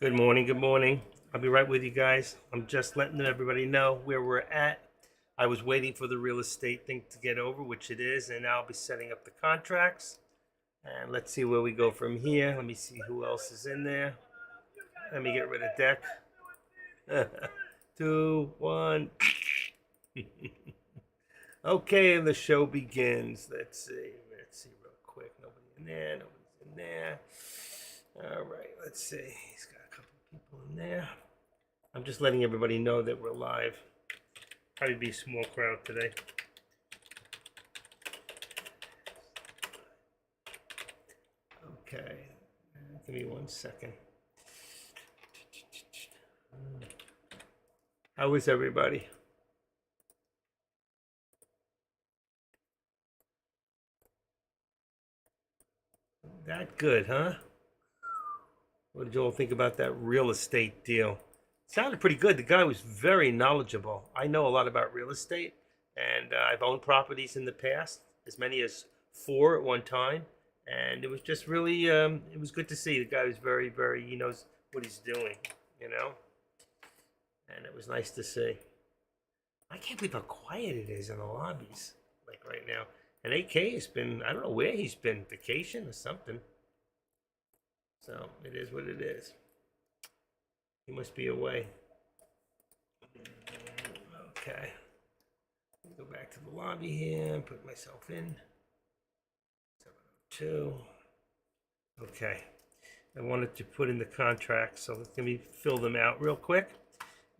Good morning. Good morning. I'll be right with you guys. I'm just letting everybody know where we're at. I was waiting for the real estate thing to get over, which it is, and now I'll be setting up the contracts. And let's see where we go from here. Let me see who else is in there. Let me get rid of deck. Two, one. Okay, and the show begins. Let's see. Let's see real quick. Nobody in there. Nobody's in there. All right. Let's see. He's got a couple people in there. I'm just letting everybody know that we're live. Probably be a small crowd today. Okay. Give me 1 second. How is everybody? That good, huh? What did you all think about that real estate deal? Sounded pretty good. The guy was very knowledgeable. I know a lot about real estate, and I've owned properties in the past, as many as four at one time. And it was just really, it was good to see. The guy was he knows what he's doing, you know? And it was nice to see. I can't believe how quiet it is in the lobbies, like right now. And AK has been, I don't know where he's been, vacation or something. So it is what it is. He must be away. Okay. Go back to the lobby here and put myself in. 702. Okay. I wanted to put in the contract, so let me fill them out real quick.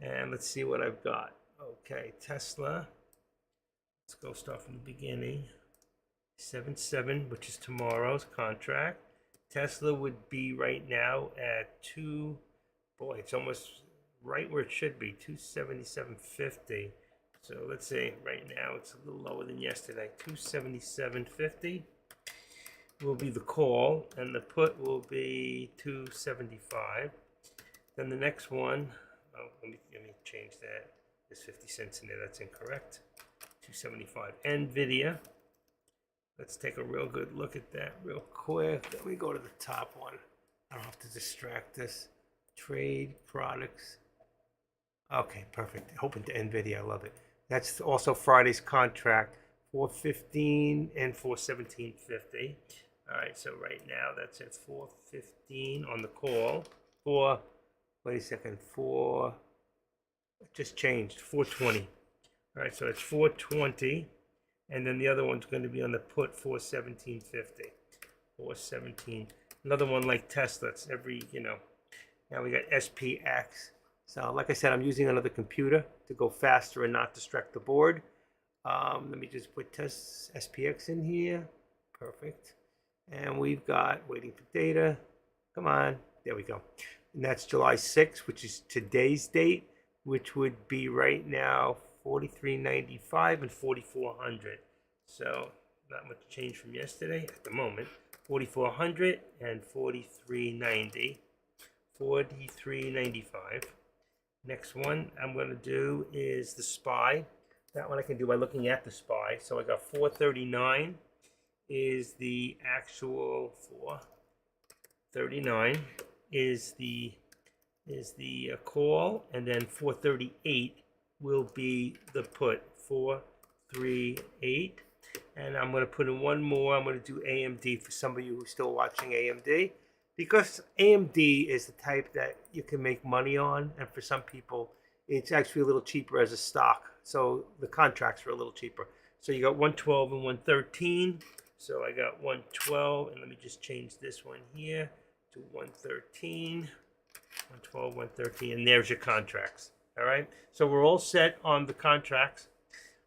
And let's see what I've got. Okay, Tesla. Let's go start from the beginning. 7/7, which is tomorrow's contract. Tesla would be right now at two. Boy, it's almost right where it should be, 277.50. So let's say right now it's a little lower than yesterday. 277.50 will be the call, and the put will be 275. Then the next one, let me change that. There's 50 cents in there. That's incorrect. 275. NVIDIA. Let's take a real good look at that real quick. Then we go to the top one. I don't have to distract this. Trade products. Okay, perfect. Hoping to NVIDIA. I love it. That's also Friday's contract. 415 and 417.50. All right, so right now that's at 415 on the call. Wait a second, it just changed, 420. All right, so it's 420. And then the other one's going to be on the put, 417.50. 417. Another one like Tesla. It's every, now we got SPX. So like I said, I'm using another computer to go faster and not distract the board. Let me just put test SPX in here. Perfect. And we've got waiting for data. Come on. There we go. And that's July 6th, which is today's date, which would be right now 43.95 and 4,400. So not much change from yesterday at the moment. 4,400 and 43.90. 43.95. Next one I'm going to do is the SPY. That one I can do by looking at the SPY. So I got 439 is the actual 439 is the call, and then 438 will be the put. 438. And I'm going to put in one more. I'm going to do AMD for some of you who are still watching AMD, because AMD is the type that you can make money on, and for some people it's actually a little cheaper as a stock, so the contracts are a little cheaper. So you got 112 and 113. So I got 112, and let me just change this one here to 113. 112, 113, and there's your contracts. All right, so we're all set on the contracts.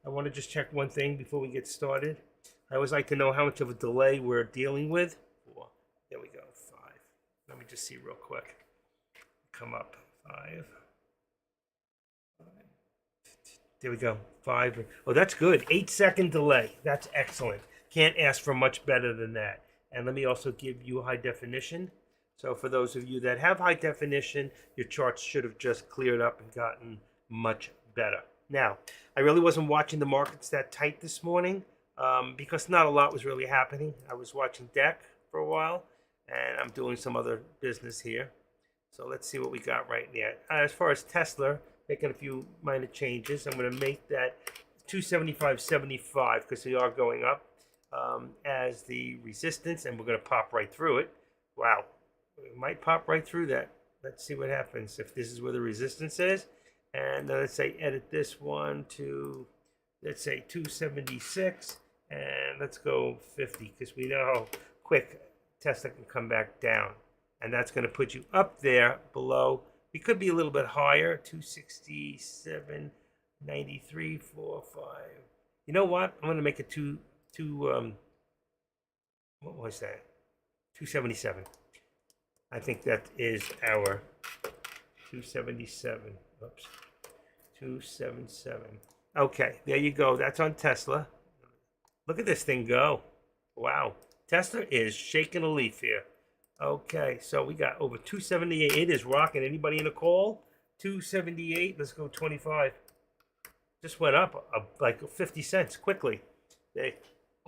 I want to just check one thing before we get started. I always like to know how much of a delay we're dealing with. There we go, 5. Let me just see real quick. Come up, 5. There we go, 5. Oh, that's good. 8-second delay. That's excellent. Can't ask for much better than that. And let me also give you high definition. So for those of you that have high definition, your charts should have just cleared up and gotten much better. Now, I really wasn't watching the markets that tight this morning because not a lot was really happening. I was watching DEC for a while, and I'm doing some other business here. So let's see what we got right now. As far as Tesla, making a few minor changes. I'm going to make that 275.75 because they are going up as the resistance, and we're going to pop right through it. Wow, we might pop right through that. Let's see what happens if this is where the resistance is. And let's say edit this one to, let's say 276, and let's go 50 because we know how quick Tesla can come back down. And that's going to put you up there below. We could be a little bit higher, 267, 93, 4, 5. You know what? I'm going to make it what was that? 277. I think that is our 277. Oops. 277. Okay, there you go. That's on Tesla. Look at this thing go. Wow. Tesla is shaking a leaf here. Okay, so we got over 278. It is rocking. Anybody in a call? 278. Let's go 25. Just went up like 50 cents quickly. There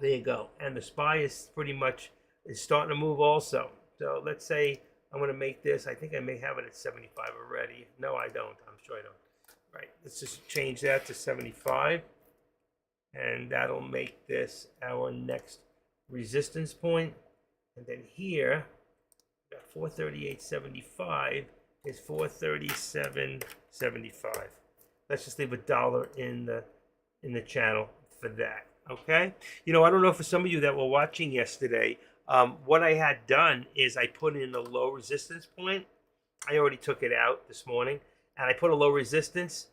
you go. And the SPY is pretty much starting to move also. So let's say I'm going to make this. I think I may have it at 75 already. No, I don't. I'm sure I don't. Right. Let's just change that to 75. And that'll make this our next resistance point. And then here, 438.75 is 437.75. Let's just leave $1 in the channel for that. Okay. You know, I don't know for some of you that were watching yesterday, what I had done is I put in a low resistance point. I already took it out this morning, and I put a low resistance.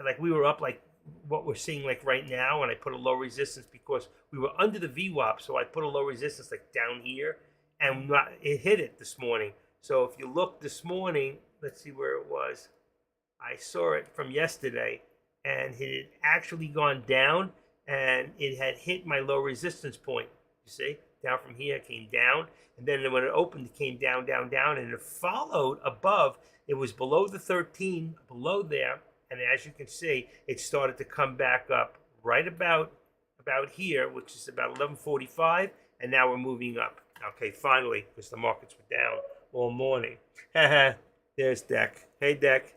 Like we were up like what we're seeing like right now, and I put a low resistance because we were under the VWAP, so I put a low resistance like down here. And it hit it this morning. So if you look this morning, let's see where it was. I saw it from yesterday, and it had actually gone down, and it had hit my low resistance point. You see, down from here, it came down, and then when it opened, it came down, down, down, and it followed above. It was below the 13, below there, and as you can see, it started to come back up right about here, which is about 11:45, and now we're moving up. Okay, finally, because the markets were down all morning. There's Deck. Hey, Deck.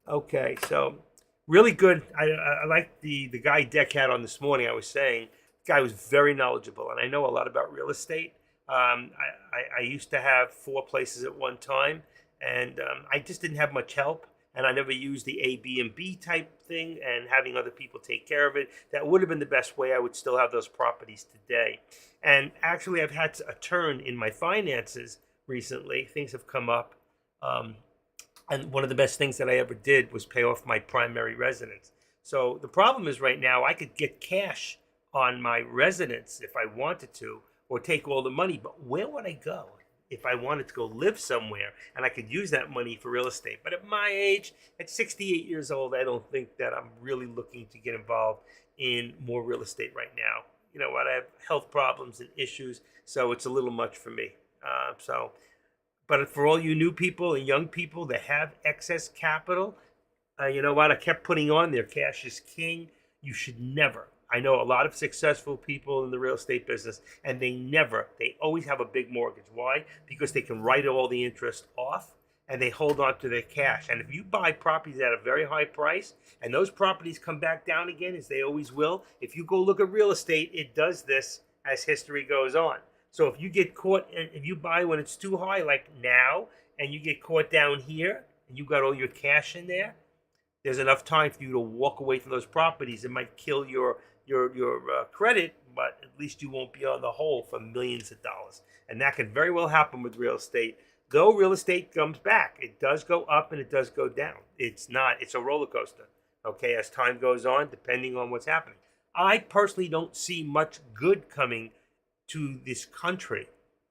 Okay, so really good. I like the guy Deck had on this morning. I was saying the guy was very knowledgeable, and I know a lot about real estate. I used to have 4 places at one time, and I just didn't have much help. And I never used the A, B, and B type thing and having other people take care of it. That would have been the best way. I would still have those properties today. And actually, I've had a turn in my finances recently. Things have come up. And one of the best things that I ever did was pay off my primary residence. So the problem is right now, I could get cash on my residence if I wanted to, or take all the money. But where would I go if I wanted to go live somewhere and I could use that money for real estate? But at my age, at 68 years old, I don't think that I'm really looking to get involved in more real estate right now. You know what? I have health problems and issues, so it's a little much for me. But for all you new people and young people that have excess capital, you know what? I kept putting on there, cash is king. You should never. I know a lot of successful people in the real estate business, and they always have a big mortgage. Why? Because they can write all the interest off, and they hold on to their cash. And if you buy properties at a very high price, and those properties come back down again, as they always will, if you go look at real estate, it does this as history goes on. So if you get caught, if you buy when it's too high, like now, and you get caught down here, and you got all your cash in there, there's enough time for you to walk away from those properties. It might kill your credit, but at least you won't be on the hole for millions of dollars. And that can very well happen with real estate. Though real estate comes back, it does go up and it does go down. It's a roller coaster, okay, as time goes on, depending on what's happening. I personally don't see much good coming to this country,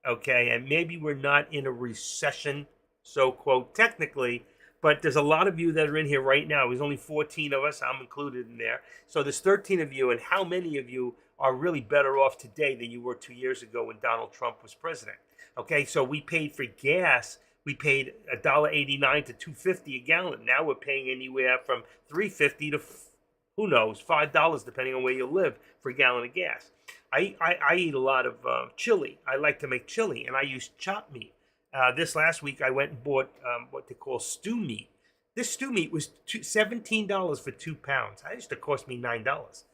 okay? And maybe we're not in a recession, so quote, technically, but there's a lot of you that are in here right now. There's only 14 of us. I'm included in there. So there's 13 of you, and how many of you are really better off today than you were 2 years ago when Donald Trump was president? Okay, so we paid for gas. We paid $1.89 to $2.50 a gallon. Now we're paying anywhere from $3.50 to, who knows, $5, depending on where you live, for a gallon of gas. I eat a lot of chili. I like to make chili, and I use chopped meat. This last week, I went and bought what they call stew meat. This stew meat was $17 for 2 pounds. That used to cost me $9.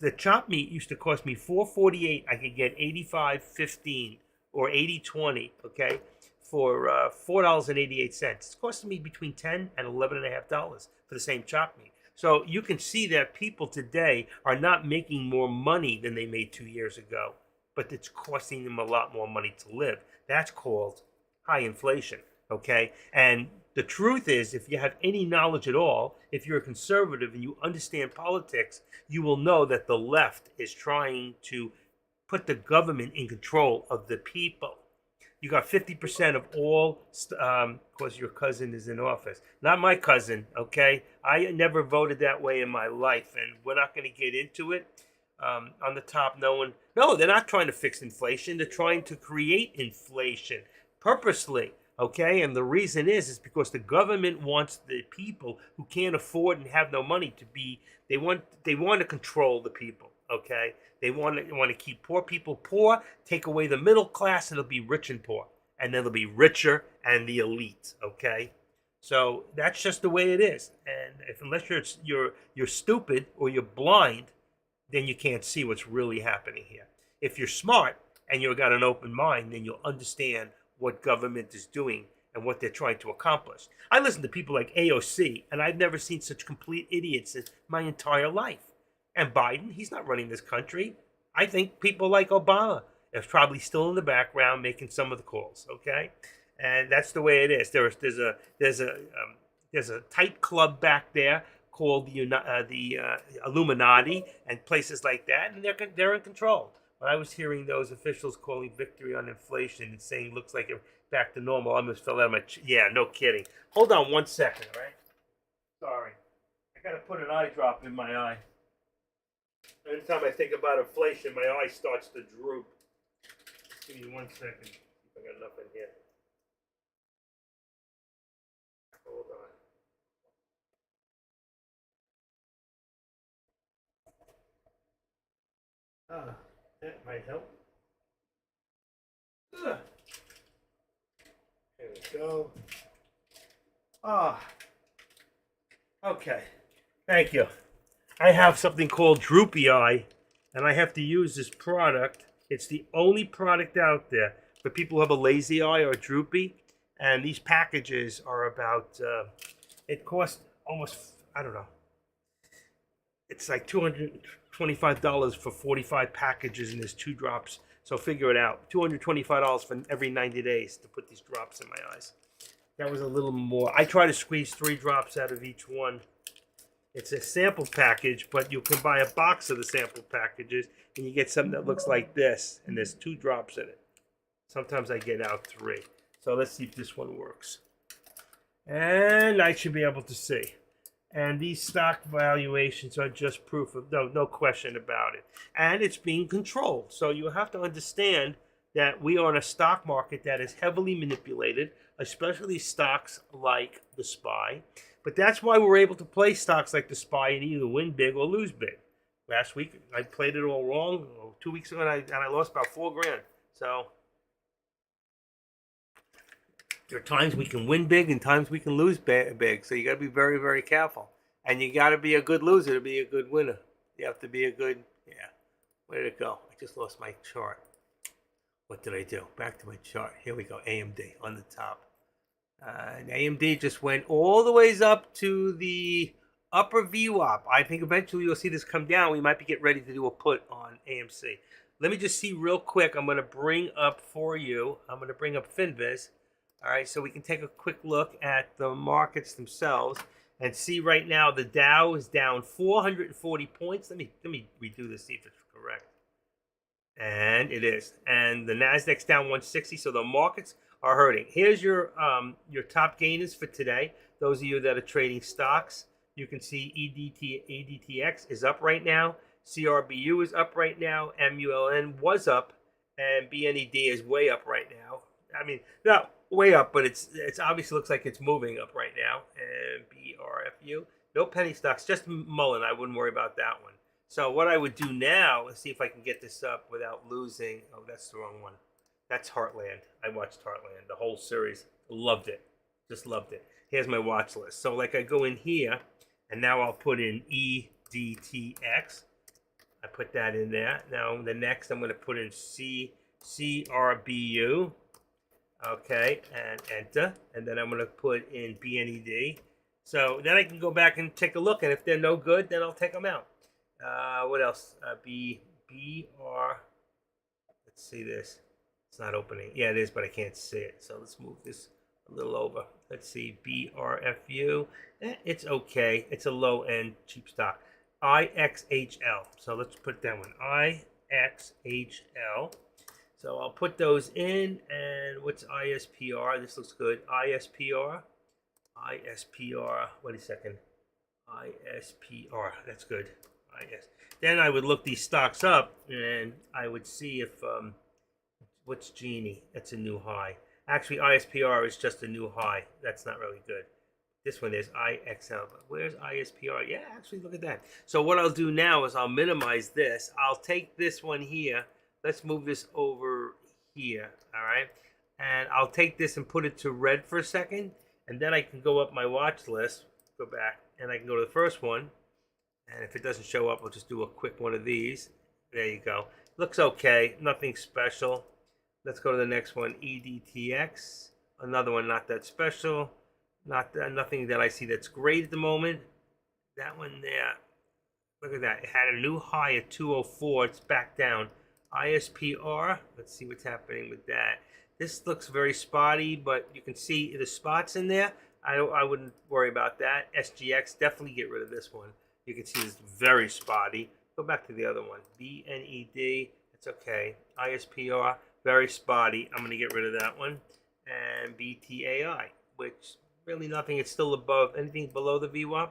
The chopped meat used to cost me $4.48. I could get 85.15 or 80.20. Okay, for $4.88. It's costing me between $10 and $11.50 for the same chopped meat. So you can see that people today are not making more money than they made 2 years ago, but it's costing them a lot more money to live. That's called high inflation, okay? And the truth is, if you have any knowledge at all, if you're a conservative and you understand politics, you will know that the left is trying to put the government in control of the people. You got 50% of all, course, your cousin is in office. Not my cousin, okay? I never voted that way in my life, and we're not going to get into it. On the top, no, they're not trying to fix inflation. They're trying to create inflation purposely, okay? And the reason is because the government wants the people who can't afford and have no money to be, they want to control the people, okay? They want to keep poor people poor, take away the middle class, and it'll be rich and poor. And then it'll be richer and the elite, okay? So that's just the way it is. And unless you're stupid or you're blind, then you can't see what's really happening here. If you're smart and you've got an open mind, then you'll understand what government is doing and what they're trying to accomplish. I listen to people like AOC, and I've never seen such complete idiots in my entire life. And Biden, he's not running this country. I think people like Obama is probably still in the background making some of the calls. Okay, and that's the way it is. There's a tight club back there called the Illuminati and places like that, and they're in control. When I was hearing those officials calling victory on inflation and saying looks like it's back to normal, I almost fell out of my yeah, no kidding. Hold on 1 second, all right? Sorry, I gotta put an eye drop in my eye. Anytime I think about inflation, my eye starts to droop. Give me 1 second. See if I got enough in here. Hold on. That might help. There we go. Okay. Thank you. I have something called droopy eye, and I have to use this product. It's the only product out there for people who have a lazy eye or droopy. And these packages are about, it costs almost, I don't know, it's like $225 for 45 packages, and there's 2 drops. So figure it out. $225 for every 90 days to put these drops in my eyes. That was a little more. I try to squeeze 3 drops out of each one. It's a sample package, but you can buy a box of the sample packages, and you get something that looks like this, and there's 2 drops in it. Sometimes I get out 3. So let's see if this one works. And I should be able to see. And these stock valuations are just proof of no question about it. And it's being controlled. So you have to understand that we are in a stock market that is heavily manipulated, especially stocks like the SPY. But that's why we're able to play stocks like the SPY and either win big or lose big. Last week, I played it all wrong. 2 weeks ago, and I lost about $4,000. So there are times we can win big and times we can lose big. So you got to be very, very careful. And you got to be a good loser to be a good winner. You have to be a good, where did it go? I just lost my chart. What did I do? Back to my chart. Here we go, AMD on the top. And AMD just went all the ways up to the upper VWAP. I think eventually you'll see this come down. We might be getting ready to do a put on AMC. Let me just see real quick. I'm going to bring up for you. I'm going to bring up FinViz. All right, so we can take a quick look at the markets themselves and see right now the Dow is down 440 points. Let me redo this, see if it's correct. And it is. And the Nasdaq's down 160, so the markets are hurting. Here's your top gainers for today. Those of you that are trading stocks, you can see EDTX is up right now. CRBU is up right now. MULN was up, and BNED is way up right now. I mean, not way up, but it's obviously looks like it's moving up right now. And BRFU, no penny stocks, just Mullen. I wouldn't worry about that one. So what I would do now is see if I can get this up without losing. Oh, that's the wrong one. That's Heartland. I watched Heartland, the whole series. Loved it. Just loved it. Here's my watch list. So like I go in here, and now I'll put in EDTX. I put that in there. Now the next I'm going to put in CRBU. Okay, and enter. And then I'm going to put in BNED. So then I can go back and take a look, and if they're no good, then I'll take them out. What else? BR. Let's see this. It's not opening. Yeah, it is, but I can't see it. So let's move this a little over. Let's see. BRFU. It's okay. It's a low-end cheap stock. IXHL. So let's put that one. IXHL. So I'll put those in. And what's ISPR? This looks good. ISPR. Wait a second. ISPR. That's good. IS. Then I would look these stocks up, and I would see if what's Genie? That's a new high. Actually, ISPR is just a new high. That's not really good. This one is IXL. But where's ISPR? Yeah, actually, look at that. So what I'll do now is I'll minimize this. I'll take this one here. Let's move this over here. All right. And I'll take this and put it to red for a second. And then I can go up my watch list. Go back. And I can go to the first one. And if it doesn't show up, we'll just do a quick one of these. There you go. Looks okay. Nothing special. Let's go to the next one. EDTX. Another one not that special. Nothing that I see that's great at the moment. That one there. Look at that. It had a new high at 204. It's back down. ISPR. Let's see what's happening with that. This looks very spotty, but you can see the spots in there. I wouldn't worry about that. SGX. Definitely get rid of this one. You can see it's very spotty. Go back to the other one. BNED. It's okay. ISPR. Very spotty. I'm going to get rid of that one. And BTAI, which really nothing. It's still above. Anything below the VWAP,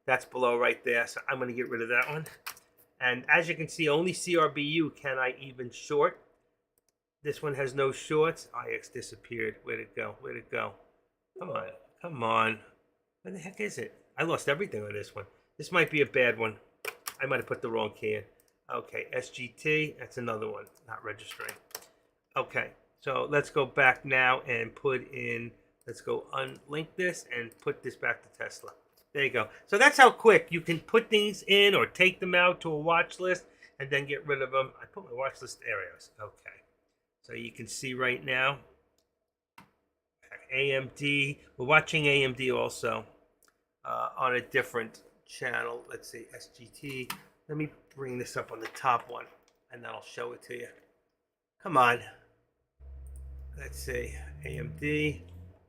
that's below right there. So I'm going to get rid of that one. And as you can see, only CRBU can I even short. This one has no shorts. IX disappeared. Where'd it go? Where'd it go? Come on. Come on. Where the heck is it? I lost everything on this one. This might be a bad one. I might have put the wrong key in. Okay, SGT. That's another one. Not registering. Okay, so let's go back now and put in, let's go unlink this and put this back to Tesla. There you go. So that's how quick you can put things in or take them out to a watch list and then get rid of them. I put my watch list areas. Okay, so you can see right now, AMD. We're watching AMD also on a different channel. Let's see, SGT. Let me bring this up on the top one and then I'll show it to you. Come on. Let's see, AMD.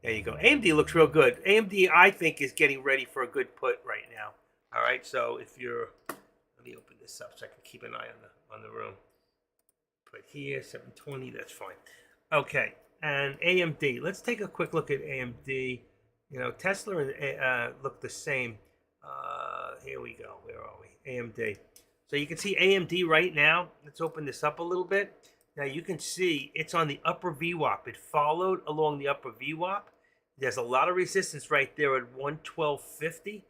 There you go. AMD looks real good. AMD, I think, is getting ready for a good put right now. All right, so if you're, let me open this up so I can keep an eye on the room. Put here, 720, that's fine. Okay, and AMD. Let's take a quick look at AMD. You know, Tesla and look the same. Here we go. Where are we? AMD. So you can see AMD right now. Let's open this up a little bit. Now you can see it's on the upper VWAP. It followed along the upper VWAP. There's a lot of resistance right there at 112.50.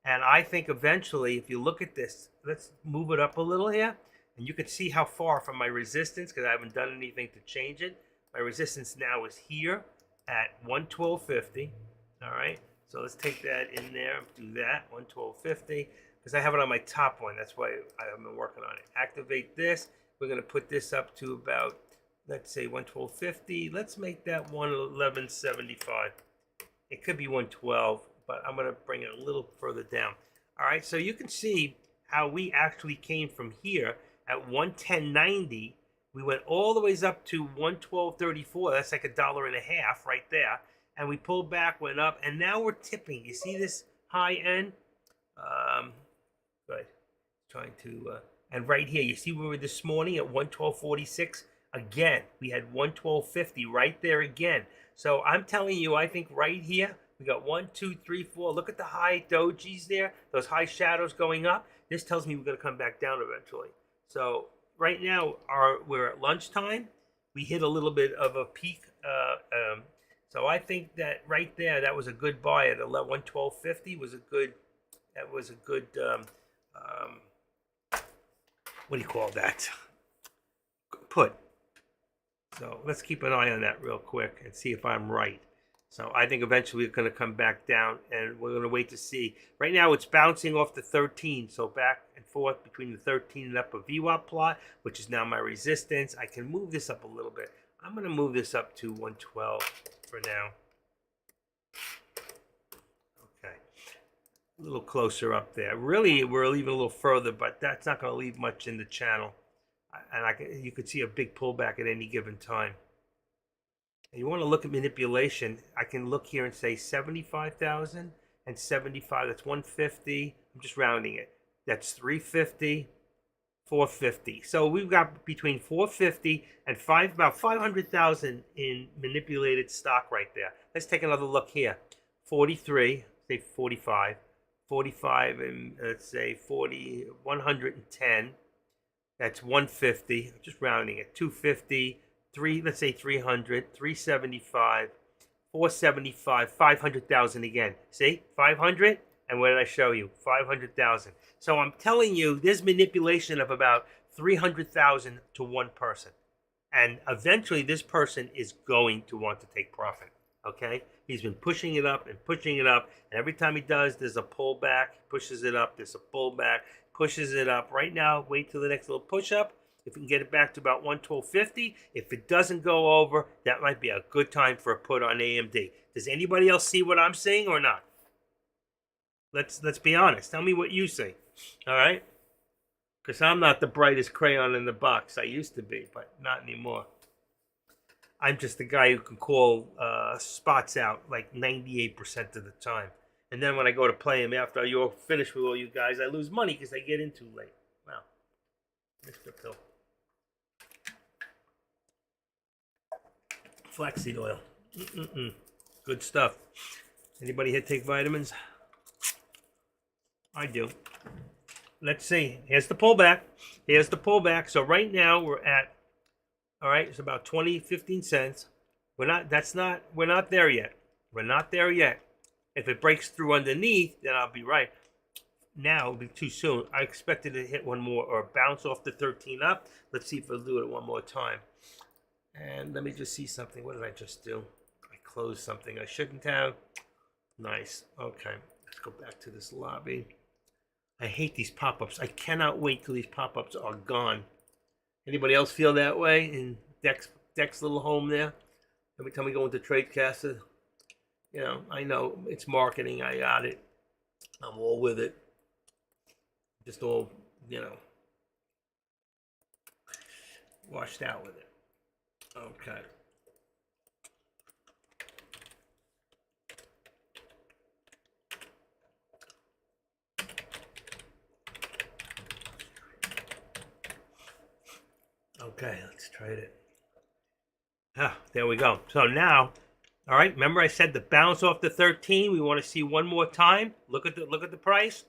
And I think eventually, if you look at this, let's move it up a little here. And you can see how far from my resistance, because I haven't done anything to change it. My resistance now is here at 112.50. All right. So let's take that in there and do that, 112.50. Because I have it on my top one. That's why I've been working on it. Activate this. We're going to put this up to about, let's say 112.50. Let's make that 111.75. It could be 112, but I'm going to bring it a little further down. All right, so you can see how we actually came from here at 110.90. We went all the ways up to 112.34. That's like $1.50 right there. And we pulled back, went up, and now we're tipping. You see this high end? Good. Trying to... and right here, you see we were this morning at 112.46. Again, we had 112.50 right there again. So I'm telling you, I think right here, we got 1, 2, 3, 4. Look at the high dojis there, those high shadows going up. This tells me we're going to come back down eventually. So right now, we're at lunchtime. We hit a little bit of a peak. So I think that right there, that was a good buy at 112.50. Was a good. That was a good. What do you call that? Put. So let's keep an eye on that real quick and see if I'm right. So I think eventually it's going to come back down, and we're going to wait to see. Right now it's bouncing off the 13, so back and forth between the 13 and up a VWAP plot, which is now my resistance. I can move this up a little bit. I'm going to move this up to 112 for now. Okay. A little closer up there. Really, we're leaving a little further, but that's not going to leave much in the channel. And you could see a big pullback at any given time. And you want to look at manipulation, I can look here and say 75,000 and 75, that's 150. I'm just rounding it. That's 350, 450. So we've got between 450 and about 500,000 in manipulated stock right there. Let's take another look here. 43, say 45, 45, and let's say 40, 110. That's 150. I'm just rounding it. 250. Let's say 300, 375, 475, 500,000 again. See, 500, and what did I show you? 500,000. So I'm telling you, there's manipulation of about 300,000 to one person, and eventually this person is going to want to take profit. Okay, he's been pushing it up and pushing it up, and every time he does, there's a pullback. Pushes it up. There's a pullback. Pushes it up. Right now, wait till the next little push up. If we can get it back to about 112.50, if it doesn't go over, that might be a good time for a put on AMD. Does anybody else see what I'm seeing or not? Let's be honest. Tell me what you see. All right? Because I'm not the brightest crayon in the box. I used to be, but not anymore. I'm just the guy who can call spots out like 98% of the time. And then when I go to play them after you're finished with all you guys, I lose money because I get in too late. Wow. Mr. Pill. Flaxseed oil. Good stuff. Anybody here take vitamins? I do. Let's see. Here's the pullback. Here's the pullback. So right now we're at, all right, it's about 15 cents. We're not there yet. We're not there yet. If it breaks through underneath, then I'll be right. Now it'll be too soon. I expected to hit one more or bounce off the 13 up. Let's see if it'll do it one more time. And let me just see something. What did I just do? I closed something I shouldn't have. Nice. Okay. Let's go back to this lobby. I hate these pop-ups. I cannot wait till these pop-ups are gone. Anybody else feel that way in Deck's little home there? Every time we go into TradeCaster, you know, I know it's marketing. I got it. I'm all with it. Just all, you know, washed out with it. Okay. Okay, let's trade it. Ah, there we go. So now, all right, remember I said the bounce off the 13, we want to see one more time. Look at the price.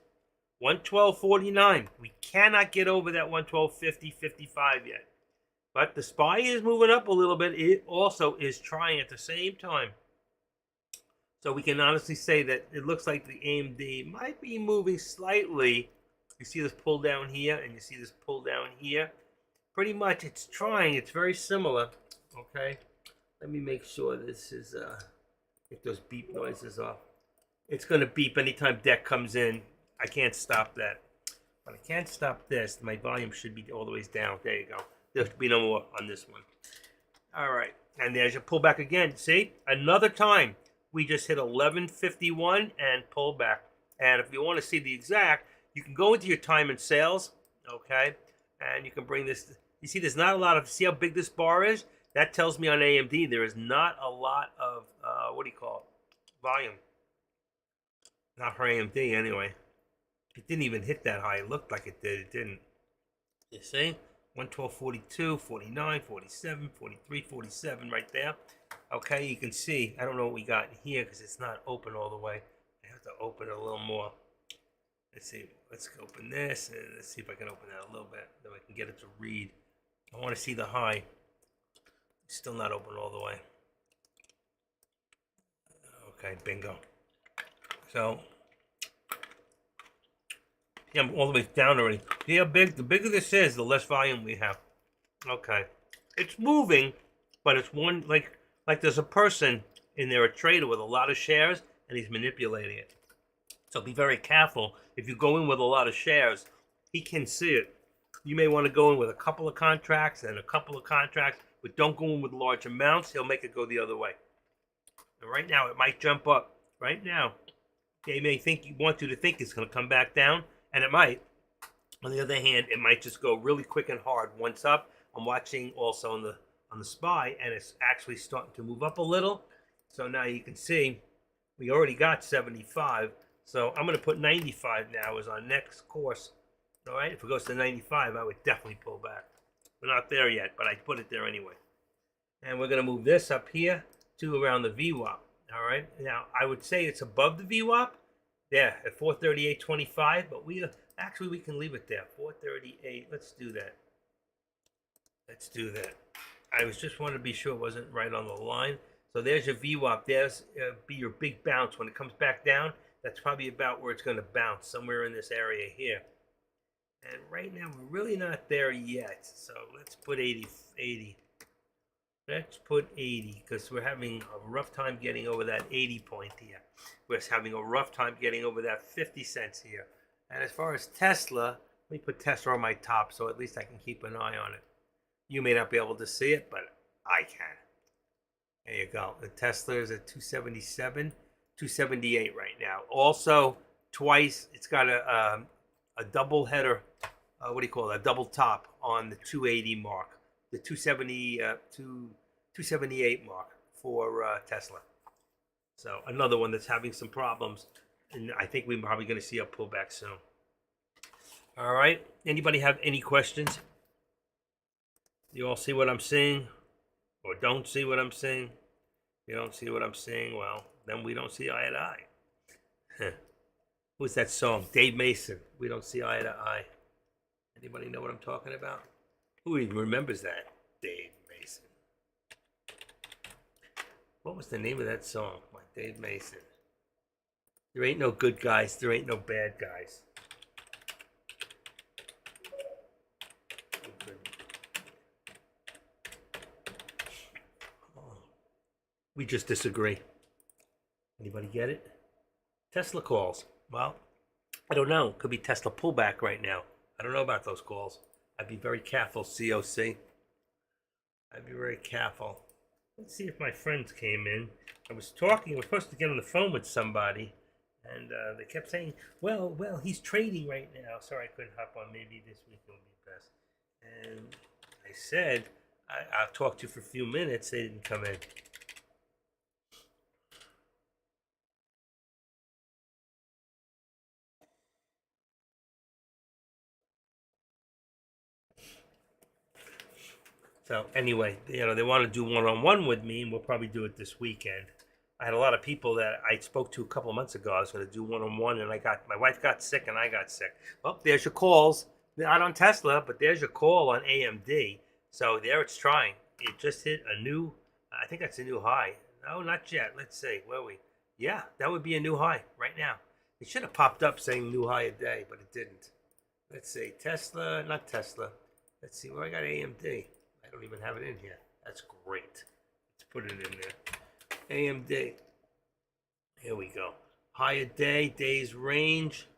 112.49. We cannot get over that 112.50, 55 yet. But the SPY is moving up a little bit. It also is trying at the same time. So we can honestly say that it looks like the AMD might be moving slightly. You see this pull down here, and you see this pull down here. Pretty much it's trying. It's very similar. Okay. Let me make sure this is, get those beep noises off. It's going to beep anytime Deck comes in. I can't stop that. But I can't stop this. My volume should be all the way down. There you go. There should be no more on this one. All right. And there's your pullback again. See? Another time. We just hit 11.51 and pull back. And if you want to see the exact, you can go into your time and sales. Okay. And you can bring this. You see, there's not a lot of, see how big this bar is? That tells me on AMD there is not a lot of, what do you call it? Volume. Not for AMD anyway. It didn't even hit that high. It looked like it did. It didn't. You see? 112.42, 49, 47, 43, 47 right there. Okay, you can see. I don't know what we got in here because it's not open all the way. I have to open it a little more. Let's see. Let's open this and let's see if I can open that a little bit. Then I can get it to read. I want to see the high. It's still not open all the way. Okay, bingo. So, yeah, I'm all the way down already. See how big? The bigger this is, the less volume we have. Okay. It's moving, but it's one like there's a person in there, a trader with a lot of shares, and he's manipulating it. So be very careful. If you go in with a lot of shares, he can see it. You may want to go in with a couple of contracts and a couple of contracts, but don't go in with large amounts. He'll make it go the other way. And right now, it might jump up. Right now, they may want you to think it's going to come back down, and it might. On the other hand, it might just go really quick and hard once up. I'm watching also on the SPY, and it's actually starting to move up a little. So now you can see we already got 75. So I'm going to put 95 now as our next course. All right, if it goes to 95, I would definitely pull back. We're not there yet, but I put it there anyway. And we're going to move this up here to around the VWAP. All right, now I would say it's above the VWAP. Yeah, at 438.25, but we can leave it there. 438. Let's do that. Let's do that. I was just wanting to be sure it wasn't right on the line. So there's your VWAP. There's be your big bounce when it comes back down. That's probably about where it's going to bounce, somewhere in this area here. And right now we're really not there yet. So let's put 80. Let's put 80 because we're having a rough time getting over that 80 point here. We're having a rough time getting over that 50 cents here. And as far as Tesla, let me put Tesla on my top so at least I can keep an eye on it. You may not be able to see it, but I can. There you go. The Tesla is at 277, 278 right now. Also, twice it's got a double header. What do you call it? A double top on the 280 mark. The 278 mark for Tesla. So another one that's having some problems, and I think we're probably going to see a pullback soon. All right. Anybody have any questions? You all see what I'm seeing, or don't see what I'm seeing? If you don't see what I'm seeing, well, then we don't see eye to eye. Who's that song? Dave Mason. We don't see eye to eye. Anybody know what I'm talking about? Who even remembers that? Dave Mason. What was the name of that song by Dave Mason? There ain't no good guys. There ain't no bad guys. We just disagree. Anybody get it? Tesla calls. Well, I don't know. Could be Tesla pullback right now. I don't know about those calls. I'd be very careful, COC. I'd be very careful. Let's see if my friends came in. I was supposed to get on the phone with somebody, and they kept saying, well, he's trading right now. Sorry I couldn't hop on. Maybe this week will be best. And I said, I'll talk to you for a few minutes. They didn't come in. So anyway, they want to do one-on-one with me, and we'll probably do it this weekend. I had a lot of people that I spoke to a couple of months ago. I was going to do one-on-one, and my wife got sick, and I got sick. Well, there's your calls. Not on Tesla, but there's your call on AMD. So there it's trying. It just hit a new, I think that's a new high. No, not yet. Let's see. Where are we? Yeah, that would be a new high right now. It should have popped up saying new high a day, but it didn't. Let's see. Tesla, not Tesla. Let's see where I got AMD. I don't even have it in here. That's great. Let's put it in there. AMD. Here we go. High a day, days range,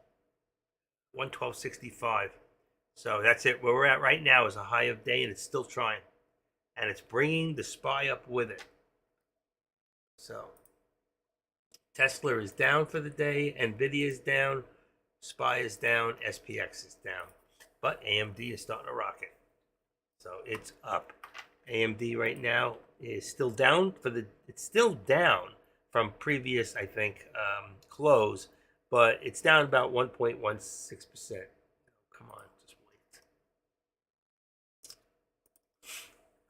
112.65. So that's it. Where we're at right now is a high of day, and it's still trying. And it's bringing the SPY up with it. So Tesla is down for the day. NVIDIA is down. SPY is down. SPX is down. But AMD is starting to rocket. So it's up. AMD right now is still down it's still down from previous, I think, close, but it's down about 1.16%. Come on, just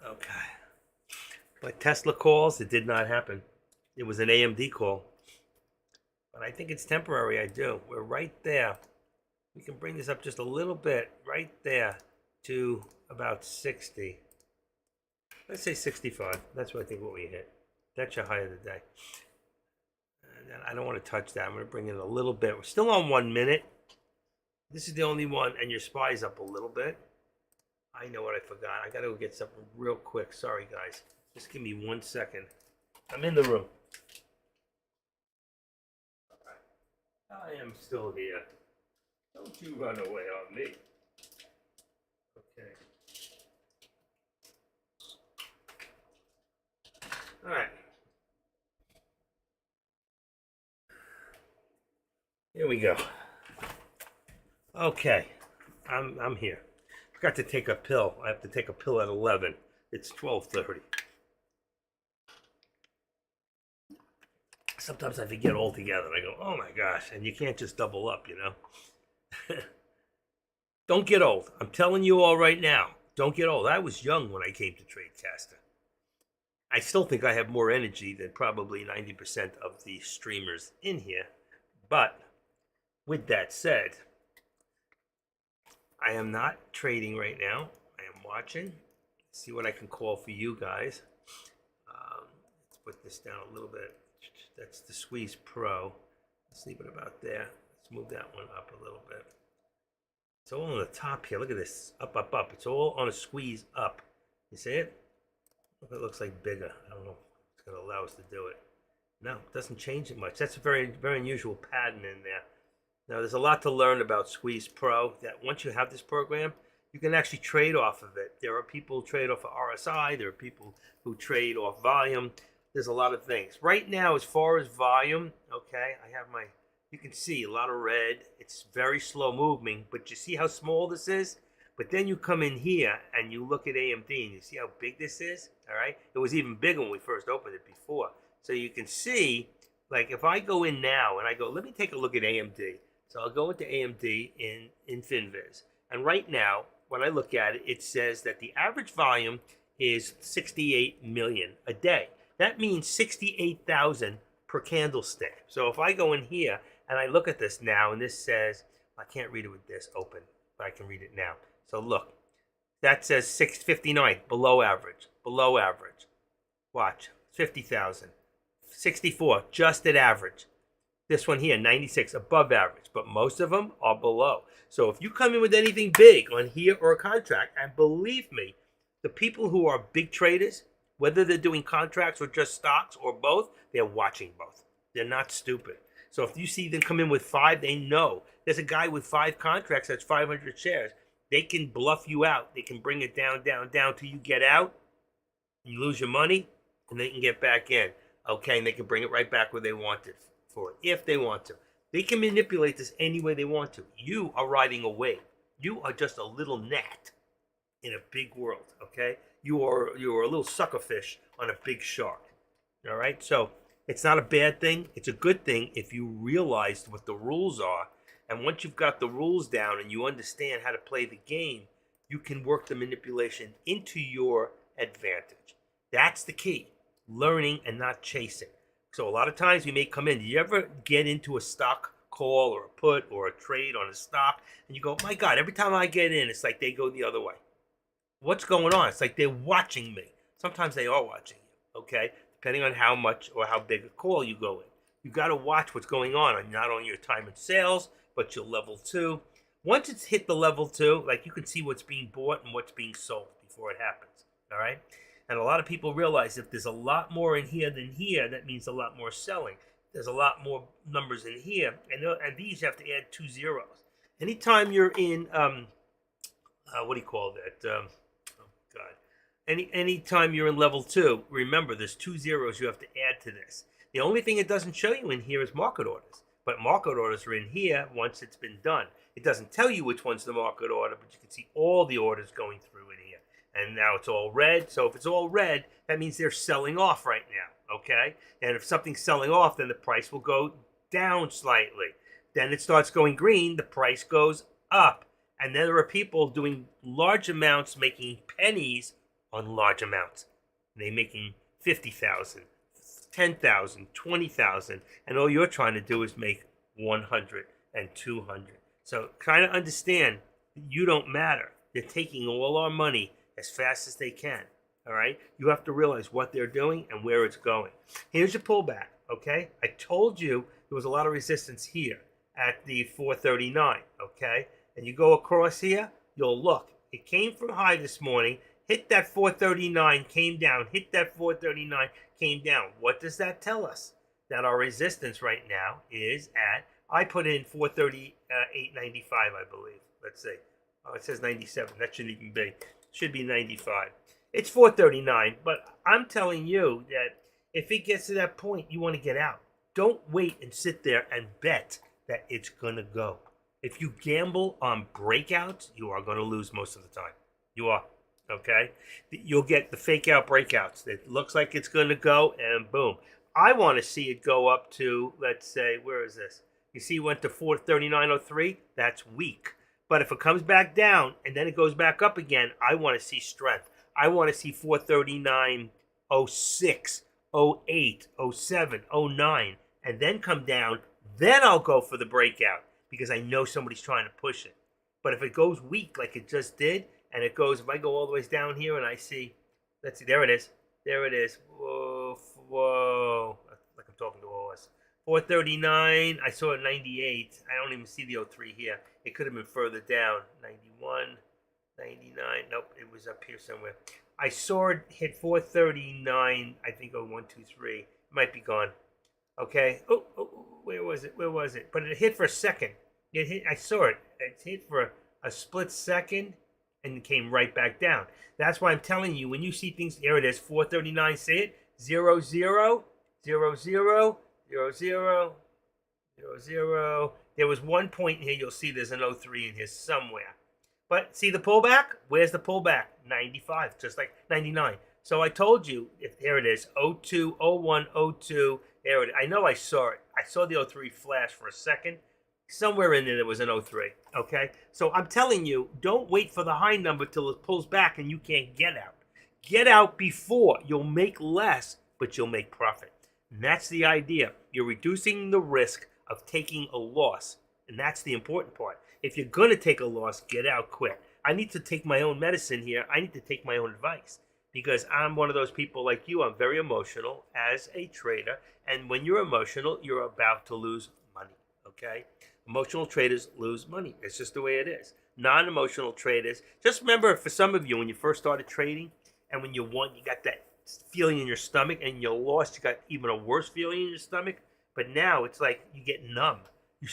wait. Okay. But Tesla calls, it did not happen. It was an AMD call. But I think it's temporary, I do. We're right there. We can bring this up just a little bit, right there, to about 60. Let's say 65. That's what I think what we hit. That's your high of the day. And then I don't want to touch that. I'm going to bring it a little bit. We're still on 1 minute. This is the only one, and your SPY's up a little bit. I know what I forgot. I got to go get something real quick. Sorry, guys. Just give me 1 second. I'm in the room. I am still here. Don't you run away on me. Okay. All right. Here we go. Okay. I'm here. Forgot to take a pill. I have to take a pill at 11. It's 12:30. Sometimes I forget altogether. I go, oh my gosh, and you can't just double up, you know. Don't get old. I'm telling you all right now. Don't get old. I was young when I came to TradeCaster. I still think I have more energy than probably 90% of the streamers in here. But with that said, I am not trading right now. I am watching. See what I can call for you guys. Let's put this down a little bit. That's the Squeeze Pro. Let's leave it about there. Let's move that one up a little bit. It's all on the top here. Look at this. Up, up, up. It's all on a squeeze up. You see it? Look, it looks like bigger. I don't know if it's going to allow us to do it. No, it doesn't change it much. That's a very, very unusual pattern in there. Now, there's a lot to learn about Squeeze Pro. That once you have this program, you can actually trade off of it. There are people who trade off of RSI. There are people who trade off volume. There's a lot of things. Right now, as far as volume, okay, I have my, you can see a lot of red. It's very slow moving, but you see how small this is? But then you come in here and you look at AMD and you see how big this is, all right? It was even bigger when we first opened it before. So you can see, like if I go in now and I go, let me take a look at AMD. So I'll go into AMD in FinViz. And right now, when I look at it, it says that the average volume is 68 million a day. That means 68,000 per candlestick. So if I go in here and I look at this now, and this says, I can't read it with this open, but I can read it now. So look, that says 659, below average, below average. Watch, 50,000. 64, just at average. This one here, 96, above average, but most of them are below. So if you come in with anything big on here or a contract, and believe me, the people who are big traders, whether they're doing contracts or just stocks or both, they're watching both. They're not stupid. So if you see them come in with 5, they know. There's a guy with 5 contracts that's 500 shares. They can bluff you out. They can bring it down, down, down till you get out. You lose your money, and they can get back in. Okay, and they can bring it right back where they want it for it, if they want to. They can manipulate this any way they want to. You are riding a wave. You are just a little gnat in a big world, okay? You are a little sucker fish on a big shark, all right? So it's not a bad thing. It's a good thing if you realize what the rules are. And once you've got the rules down and you understand how to play the game, you can work the manipulation into your advantage. That's the key, learning and not chasing. So a lot of times we may come in. Do you ever get into a stock call or a put or a trade on a stock and you go, my God, every time I get in, it's like they go the other way. What's going on? It's like they're watching me. Sometimes they are watching you, okay? Depending on how much or how big a call you go in. You got to watch what's going on, not only your time and sales, but your level 2. Once it's hit the level 2, like you can see what's being bought and what's being sold before it happens, all right? And a lot of people realize if there's a lot more in here than here, that means a lot more selling. There's a lot more numbers in here, and these you have to add 2 zeros. Anytime you're in, what do you call that? Oh God. Anytime you're in level 2, remember there's 2 zeros you have to add to this. The only thing it doesn't show you in here is market orders. But market orders are in here once it's been done. It doesn't tell you which one's the market order, but you can see all the orders going through in here. And now it's all red. So if it's all red, that means they're selling off right now, okay? And if something's selling off, then the price will go down slightly. Then it starts going green, the price goes up. And then there are people doing large amounts, making pennies on large amounts. They're making 50,000, 10,000, 20,000, and all you're trying to do is make 100 and 200. So kind of understand you don't matter. They're taking all our money as fast as they can. All right, you have to realize what they're doing and where it's going. Here's your pullback. Okay, I told you there was a lot of resistance here at the 439. Okay, and you go across here, you'll look. It came from high this morning. hit that 439, came down, hit that 439, came down. What does that tell us? That our resistance right now is at, I put in 438.95, I believe. Let's see. Oh, it says 97. That shouldn't even be. Should be 95. It's 439, but I'm telling you that if it gets to that point, you want to get out. Don't wait and sit there and bet that it's going to go. If you gamble on breakouts, you are going to lose most of the time. You are. Okay? You'll get the fake out breakouts. It looks like it's going to go, and boom. I want to see it go up to, let's say, where is this? You see, it went to 439.03. That's weak. But if it comes back down and then it goes back up again, I want to see strength. I want to see 439.06, 08, 07, 09, and then come down. Then I'll go for the breakout because I know somebody's trying to push it. But if it goes weak like it just did, and it goes, if I go all the way down here and I see, let's see, there it is. There it is. Whoa, whoa. Like I'm talking to all of us. 439, I saw it 98. I don't even see the 03 here. It could have been further down. 91, 99. Nope, it was up here somewhere. I saw it hit 439, I think, 123. It might be gone. Okay. Oh, where was it? Where was it? But it hit for a second. It hit. I saw it. It hit for a split second and it came right back down. That's why I'm telling you, when you see things, here it is, 439, see it? 0, 0, 0, 0. 0, 0, 0, 0. There was one point in here, you'll see there's an 03 in here somewhere. But see the pullback? Where's the pullback? 95, just like 99. So I told you, here it is, 02, 01, 02. There it is. I know I saw it. I saw the 03 flash for a second. Somewhere in there was an 03, okay? So I'm telling you, don't wait for the high number till it pulls back and you can't get out. Get out before. You'll make less, but you'll make profit. And that's the idea. You're reducing the risk of taking a loss. And that's the important part. If you're going to take a loss, get out quick. I need to take my own medicine here. I need to take my own advice. Because I'm one of those people like you. I'm very emotional as a trader. And when you're emotional, you're about to lose money. Okay? Emotional traders lose money. It's just the way it is. Non-emotional traders, just remember, for some of you, when you first started trading and when you won, you got that feeling in your stomach, and you lost, you got even a worse feeling in your stomach. But now it's like you get numb. You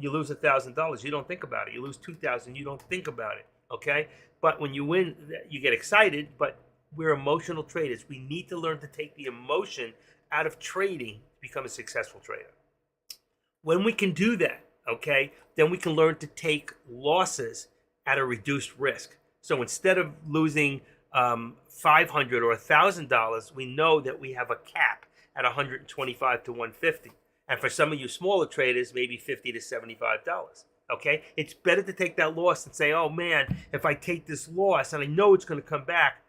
lose $1,000, you don't think about it. You lose 2,000, you don't think about it. Okay? But when you win, you get excited. But we're emotional traders. We need to learn to take the emotion out of trading to become a successful trader. When we can do that, okay, then we can learn to take losses at a reduced risk. So instead of losing $500 or $1,000, we know that we have a cap at $125 to $150, and for some of you smaller traders, maybe $50 to $75. Okay, it's better to take that loss and say, "Oh man, if I take this loss and I know it's going to come back,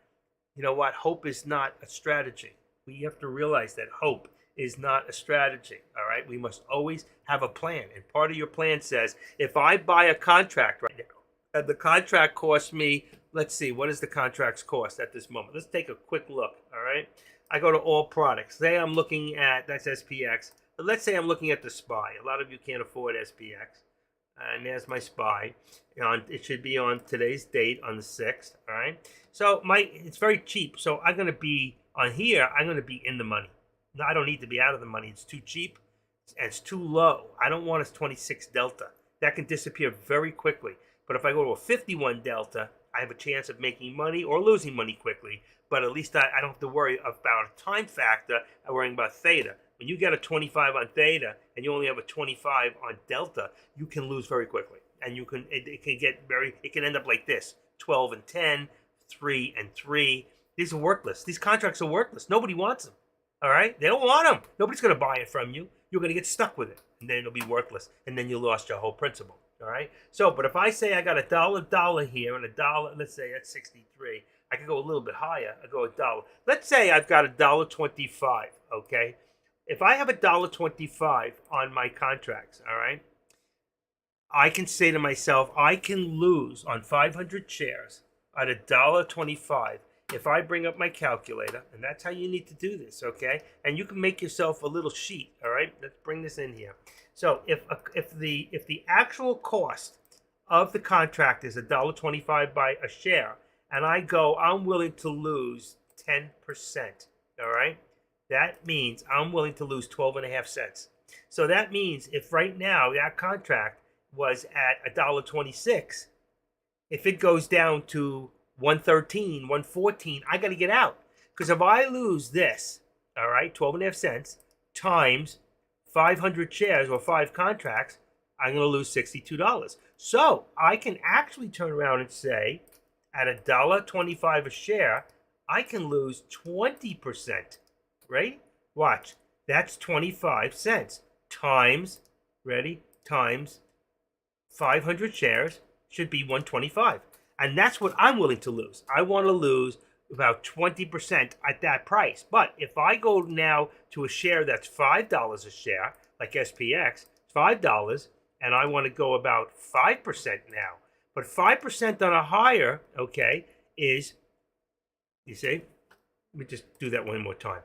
you know what? Hope is not a strategy." We have to realize that hope is not a strategy. All right, we must always have a plan, and part of your plan says, if I buy a contract right now, and the contract costs me, let's see, what does the contracts cost at this moment? Let's take a quick look, all right? I go to all products. Say I'm looking at, that's SPX, but let's say I'm looking at the SPY. A lot of you can't afford SPX. And there's my SPY. It should be on today's date on the 6th, all right? So it's very cheap. So I'm going to be on here, I'm going to be in the money. No, I don't need to be out of the money. It's too cheap and it's too low. I don't want a 26 delta. That can disappear very quickly. But if I go to a 51 delta, I have a chance of making money or losing money quickly. But at least I don't have to worry about a time factor. I'm worrying about theta. When you get a 25 on theta and you only have a 25 on delta, you can lose very quickly. And it can end up like this: 12 and 10, 3 and 3. These are worthless. These contracts are worthless. Nobody wants them. All right? They don't want them. Nobody's going to buy it from you. You're going to get stuck with it. And then it'll be worthless. And then you lost your whole principal. All right? So, but if I say I got $1 here and $1, let's say that's 63. I could go a little bit higher. I go $1. Let's say I've got $1.25. Okay? If I have $1.25 on my contracts, all right, I can say to myself, I can lose on 500 shares at $1.25 if I bring up my calculator, and that's how you need to do this, okay? And you can make yourself a little sheet, all right? Let's bring this in here. So if the actual cost of the contract is $1.25 by a share, and I go, I'm willing to lose 10%. All right? That means I'm willing to lose 12 and a half cents. So that means if right now that contract was at $1.26, if it goes down to 113, 114, I got to get out. Because if I lose this, all right, 12 and a half cents times 500 shares or 5 contracts, I'm going to lose $62. So I can actually turn around and say, at $1.25 a share, I can lose 20%. Right? Watch. That's 25 cents times, ready? Times 500 shares should be 125. And that's what I'm willing to lose. I want to lose about 20% at that price. But if I go now to a share that's $5 a share, like SPX, $5, and I want to go about 5% now. But 5% on a higher, okay, is, you see, let me just do that one more time.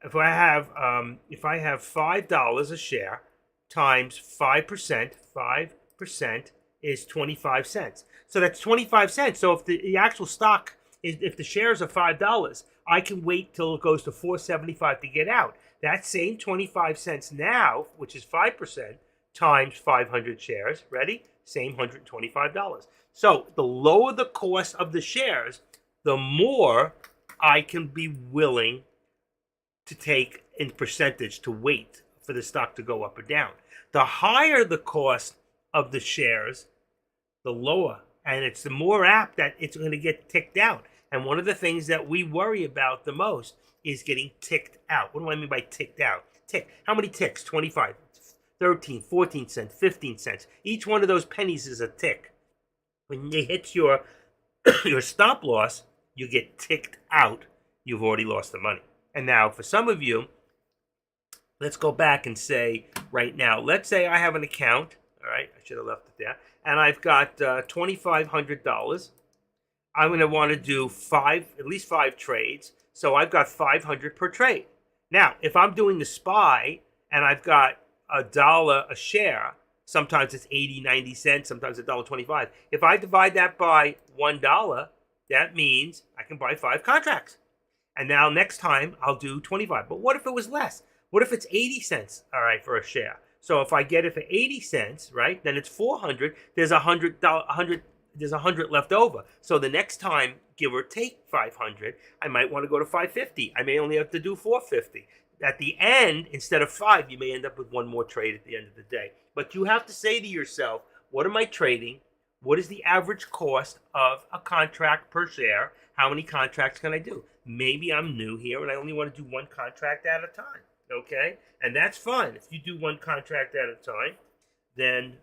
If I have $5 a share times 5%, 5% is 25 cents. So that's 25 cents. So if the actual stock is, if the shares are $5, I can wait till it goes to $4.75 to get out. That same 25 cents now, which is 5%, times 500 shares, ready? Same $125. So the lower the cost of the shares, the more I can be willing to take in percentage to wait for the stock to go up or down. The higher the cost of the shares, the lower. And it's the more apt that it's going to get ticked out. And one of the things that we worry about the most is getting ticked out. What do I mean by ticked out? Tick. How many ticks? 25, 13, 14 cents, 15 cents. Each one of those pennies is a tick. When you hit your stop loss, you get ticked out. You've already lost the money. And now for some of you, let's go back and say right now, let's say I have an account. All right, I should have left it there. And I've got $2,500. I'm going to want to do at least five trades. So I've got $500 per trade. Now, if I'm doing the SPY and I've got $1 a share, sometimes it's 80, 90 cents, sometimes $1.25. If I divide that by $1, that means I can buy 5 contracts. And now next time I'll do 25. But what if it was less? What if it's 80 cents, all right, for a share? So if I get it for 80 cents, right, then it's 400. There's there's 100 left over. So the next time, give or take 500, I might want to go to 550. I may only have to do 450. At the end, instead of 5, you may end up with one more trade at the end of the day. But you have to say to yourself, what am I trading? What is the average cost of a contract per share? How many contracts can I do? Maybe I'm new here and I only want to do 1 contract at a time, okay? And that's fine. If you do 1 contract at a time, then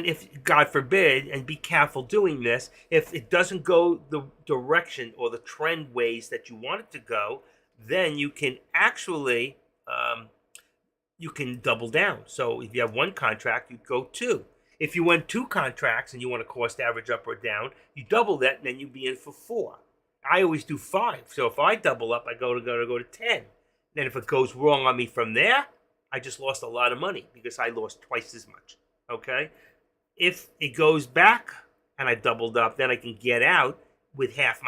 if, God forbid, and be careful doing this, if it doesn't go the direction or the trend ways that you want it to go, then you can actually, you can double down. So if you have 1 contract, you go 2. If you went 2 contracts and you want to cost average up or down, you double that and then you'd be in for 4. I always do 5. So if I double up, I go to 10. Then if it goes wrong on me from there, I just lost a lot of money because I lost twice as much. Okay? If it goes back and I doubled up, then I can get out with half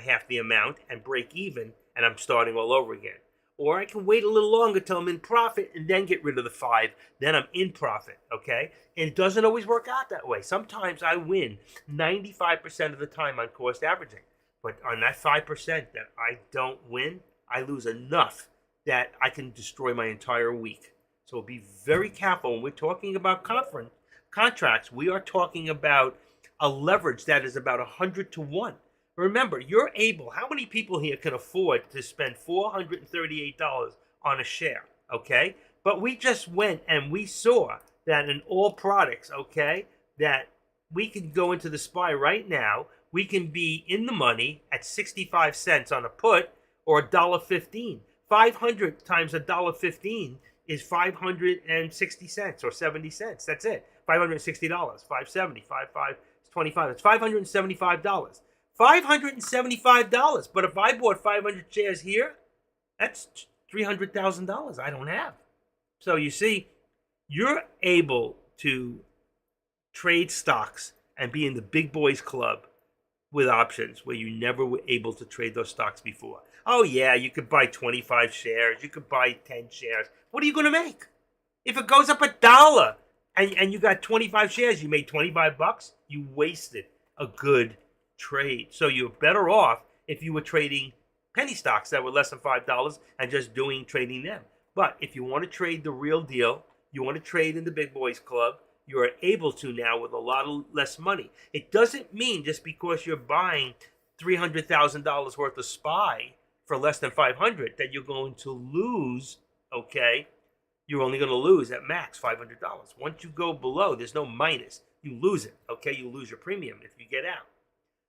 half the amount and break even, and I'm starting all over again. Or I can wait a little longer till I'm in profit and then get rid of the 5. Then I'm in profit, okay? And it doesn't always work out that way. Sometimes I win 95% of the time on cost averaging. But on that 5% that I don't win, I lose enough that I can destroy my entire week. So be very careful when we're talking about contracts. We are talking about a leverage that is about 100 to 1. Remember, you're able, how many people here can afford to spend $438 on a share, okay? But we just went and we saw that in all products, okay, that we can go into the SPY right now. We can be in the money at 65 cents on a put or $1.15. 500 times $1.15 is 560 cents or 70 cents. That's it. $560, 570, 55 is 25. It's $575. $575. But if I bought 500 shares here, that's $300,000 I don't have. So you see, you're able to trade stocks and be in the big boys club with options where you never were able to trade those stocks before. Oh yeah, you could buy 25 shares, you could buy 10 shares. What are you going to make? If it goes up $1 and you got 25 shares, you made 25 bucks, you wasted a good trade. So you're better off if you were trading penny stocks that were less than $5 and just trading them. But if you want to trade the real deal, you want to trade in the big boys club, you are able to now with a lot of less money. It doesn't mean just because you're buying $300,000 worth of SPY for less than 500 that you're going to lose, okay? You're only going to lose at max $500. Once you go below, there's no minus. You lose it, okay? You lose your premium if you get out.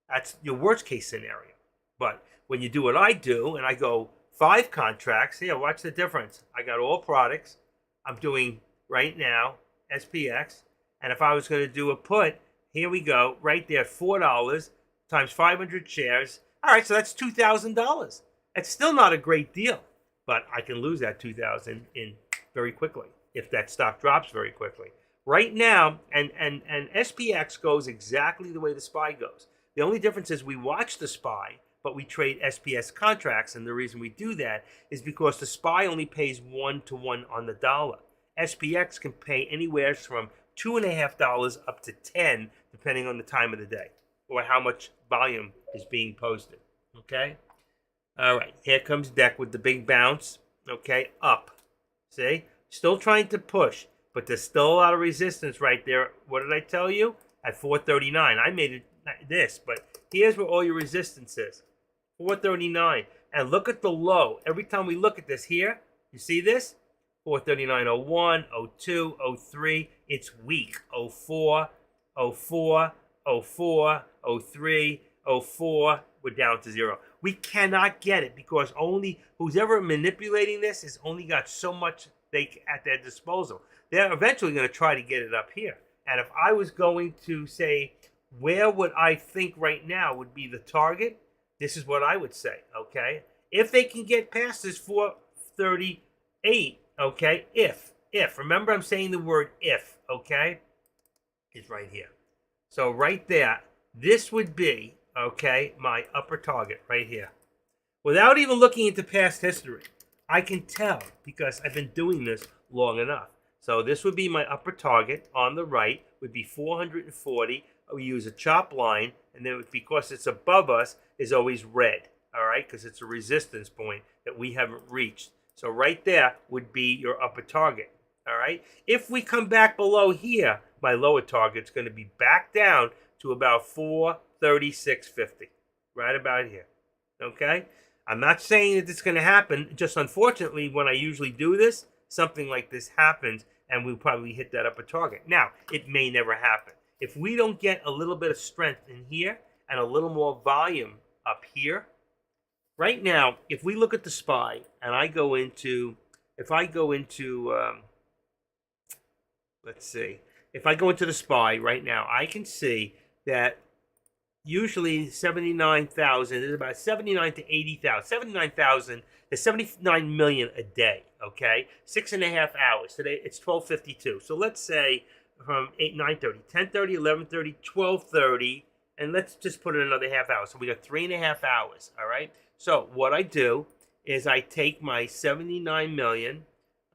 That's your worst case scenario. But when you do what I do, and I go 5 contracts, here, watch the difference. I got all products. I'm doing right now SPX. And if I was going to do a put, here we go, right there, $4 times 500 shares. All right, so that's $2,000. It's still not a great deal, but I can lose that $2,000 in very quickly if that stock drops very quickly. Right now, and SPX goes exactly the way the SPY goes. The only difference is we watch the SPY, but we trade SPX contracts, and the reason we do that is because the SPY only pays 1-to-1 on the dollar. SPX can pay anywhere from $2.50 up to 10, depending on the time of the day or how much volume is being posted. Okay. All right. Here comes Deck with the big bounce. Okay, up. See, still trying to push, but there's still a lot of resistance right there. What did I tell you? At 439, I made it this, but here's where all your resistance is. 439, and look at the low. Every time we look at this here, you see this? 439.01, 02, 03, it's weak. 04, 04, 04, 03, 04, we're down to 0. We cannot get it because only who's ever manipulating this has only got so much at their disposal. They're eventually going to try to get it up here. And if I was going to say, where would I think right now would be the target? This is what I would say, okay? If they can get past this 438, okay, if, remember I'm saying the word if, okay, is right here. So right there, this would be, okay, my upper target right here. Without even looking into past history, I can tell because I've been doing this long enough. So this would be my upper target on the right, would be 440. We use a chop line, and then because it's above us, is always red, all right, because it's a resistance point that we haven't reached. So right there would be your upper target, all right? If we come back below here, my lower target's going to be back down to about 436.50, right about here, okay? I'm not saying that it's going to happen. Just unfortunately, when I usually do this, something like this happens, and we'll probably hit that upper target. Now, it may never happen. If we don't get a little bit of strength in here and a little more volume up here, right now, if we look at the SPY and I go into, let's see, if I go into the SPY right now, I can see that usually 79,000 is about 79 to 80,000. 79,000 is 79 million a day, okay? 6.5 hours. Today it's 12:52. So let's say from 9:30, 10:30, 11:30, 12:30, and let's just put it another half hour. So we got 3.5 hours, all right? So what I do is I take my 79 million,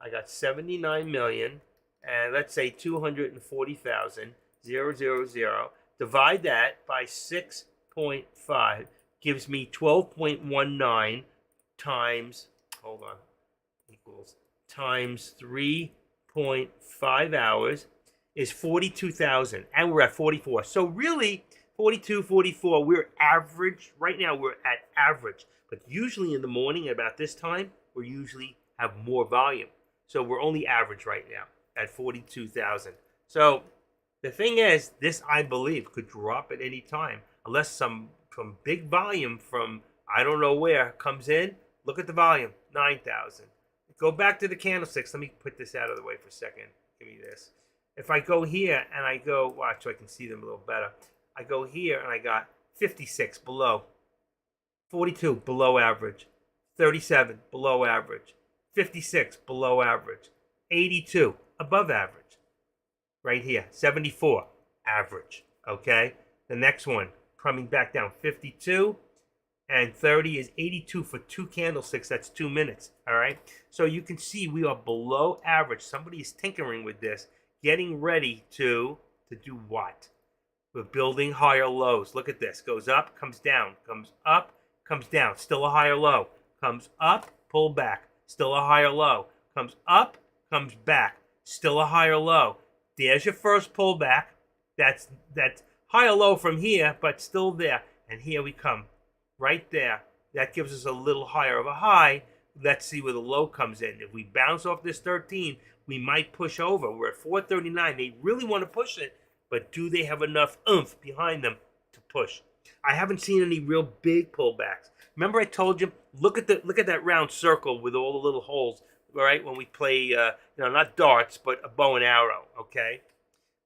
I got 79 million, and let's say 240,000, 000, divide that by 6.5, gives me 12.19 times, hold on, equals, times 3.5 hours is 42,000, and we're at 44. So really, 42, 44, we're average. Right now, we're at average. But usually in the morning, about this time, we usually have more volume. So we're only average right now at 42,000. So the thing is, this, I believe, could drop at any time. Unless some big volume from I don't know where comes in. Look at the volume, 9,000. Go back to the candlesticks. Let me put this out of the way for a second. Give me this. If I go here and I go, watch so I can see them a little better. I go here and I got 56 below, 42 below average, 37 below average, 56 below average, 82 above average. Right here, 74 average. Okay, the next one coming back down 52 and 30 is 82 for 2 candlesticks. That's 2 minutes. All right, so you can see we are below average. Somebody is tinkering with this, getting ready to do what? We're building higher lows. Look at this. Goes up, comes down, comes up, comes down. Still a higher low. Comes up, pull back. Still a higher low. Comes up, comes back. Still a higher low. There's your first pullback. That's higher low from here, but still there. And here we come. Right there. That gives us a little higher of a high. Let's see where the low comes in. If we bounce off this 13, we might push over. We're at 439. They really want to push it, but do they have enough oomph behind them to push? I haven't seen any real big pullbacks. Remember I told you, look at that round circle with all the little holes, right? When we play, not darts, but a bow and arrow, okay?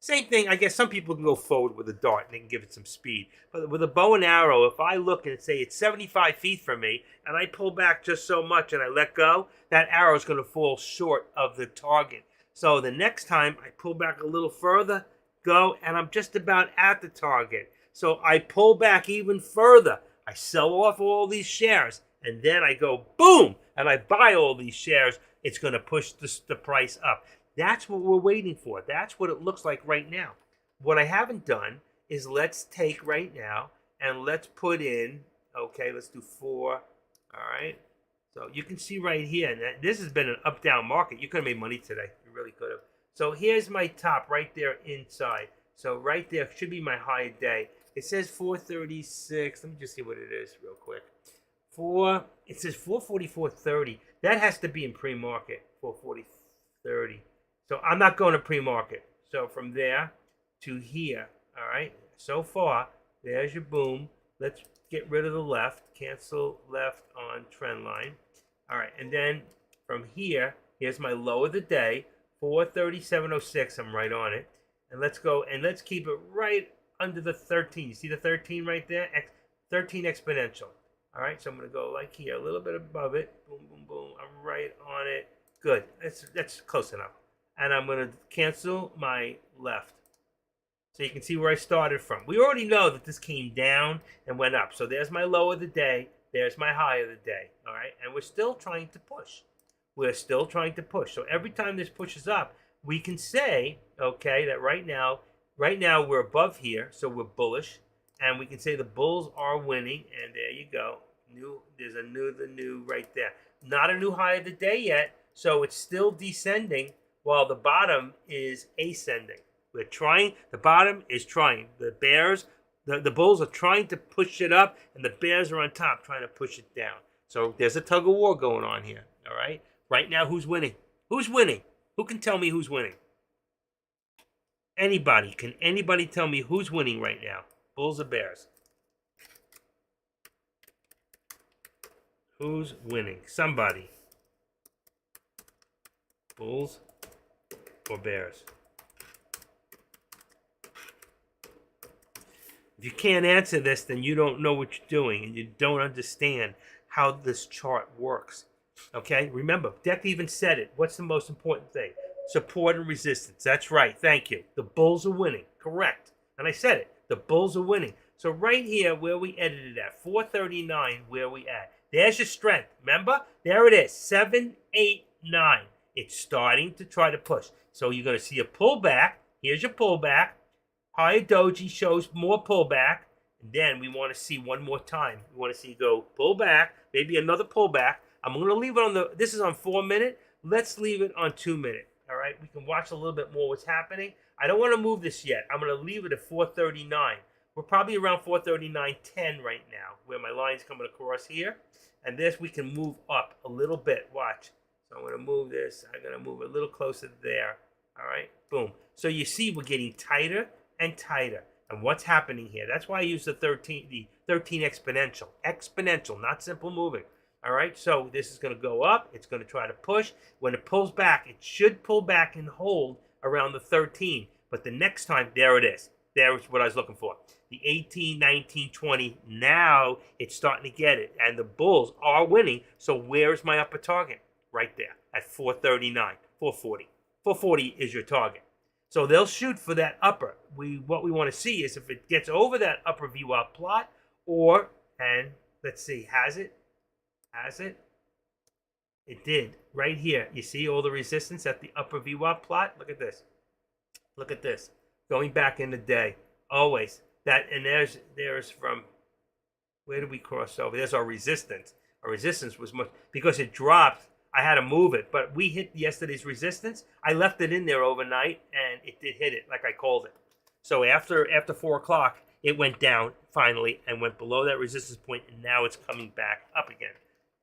Same thing, I guess some people can go forward with a dart and they can give it some speed. But with a bow and arrow, if I look and say it's 75 feet from me and I pull back just so much and I let go, that arrow is going to fall short of the target. So the next time I pull back a little further, go, and I'm just about at the target. So I pull back even further. I sell off all these shares and then I go boom and I buy all these shares. It's going to push the price up. That's what we're waiting for. That's what it looks like right now. What I haven't done is let's take right now and let's put in, okay, let's do 4. All right. So you can see right here, this has been an up-down market. You could have made money today. You really could have. So here's my top right there inside. So right there should be my high day. It says 436. Let me just see what it is real quick. It says 444.30. That has to be in pre-market, 440.30. So I'm not going to pre-market. So from there to here, all right, so far, there's your boom. Let's get rid of the left. Cancel left on trend line. All right, and then from here, here's my low of the day, 437.06. I'm right on it. And let's go, and let's keep it right under the 13. You see the 13 right there? 13 exponential. All right, so I'm going to go like here, a little bit above it. Boom, boom, boom. I'm right on it. Good. That's close enough. And I'm going to cancel my left. So you can see where I started from. We already know that this came down and went up. So there's my low of the day. There's my high of the day. All right. And we're still trying to push. We're still trying to push. So every time this pushes up, we can say, okay, that right now we're above here. So we're bullish. And we can say the bulls are winning. And there you go. There's the new right there. Not a new high of the day yet. So it's still descending, while the bottom is ascending. We're trying, the bottom is trying. The bears, the bulls are trying to push it up, and the bears are on top trying to push it down. So there's a tug of war going on here, all right? Right now, who's winning? Who's winning? Who can tell me who's winning? Anybody. Can anybody tell me who's winning right now? Bulls or bears? Who's winning? Somebody. Bulls or bears? If you can't answer this, then you don't know what you're doing and you don't understand how this chart works. Okay? Remember, Deck even said it. What's the most important thing? Support and resistance. That's right. Thank you. The bulls are winning. Correct. And I said it. The bulls are winning. So right here where we edited at, 439, where we at. There's your strength. Remember? There it is. 7, 8, 9. It's starting to try to push. So you're going to see a pullback. Here's your pullback. Higher doji shows more pullback. And then we want to see one more time. We want to see go pull back, maybe another pullback. I'm going to leave it on this is on 4 minute. Let's leave it on 2 minute. All right. We can watch a little bit more what's happening. I don't want to move this yet. I'm going to leave it at 439. We're probably around 439.10 right now, where my line's coming across here. And this we can move up a little bit. Watch. So I'm going to move this. I'm going to move a little closer there. All right. Boom. So you see we're getting tighter and tighter. And what's happening here? That's why I use the 13 exponential. Exponential, not simple moving. All right. So this is going to go up. It's going to try to push. When it pulls back, it should pull back and hold around the 13. But the next time, there it is. There's what I was looking for. The 18, 19, 20. Now it's starting to get it. And the bulls are winning. So where's my upper target? Right there at 439, 440. 440 is your target. So they'll shoot for that upper. What we want to see is if it gets over that upper VWAP plot, or, and let's see, has it? Has it? It did. Right here. You see all the resistance at the upper VWAP plot? Look at this. Look at this. Going back in the day. Always. That, and there's from, where did we cross over? There's our resistance. Our resistance was much, because it dropped, I had to move it, but we hit yesterday's resistance. I left it in there overnight, and it did hit it, like I called it. So after 4 o'clock, it went down finally and went below that resistance point, and now it's coming back up again.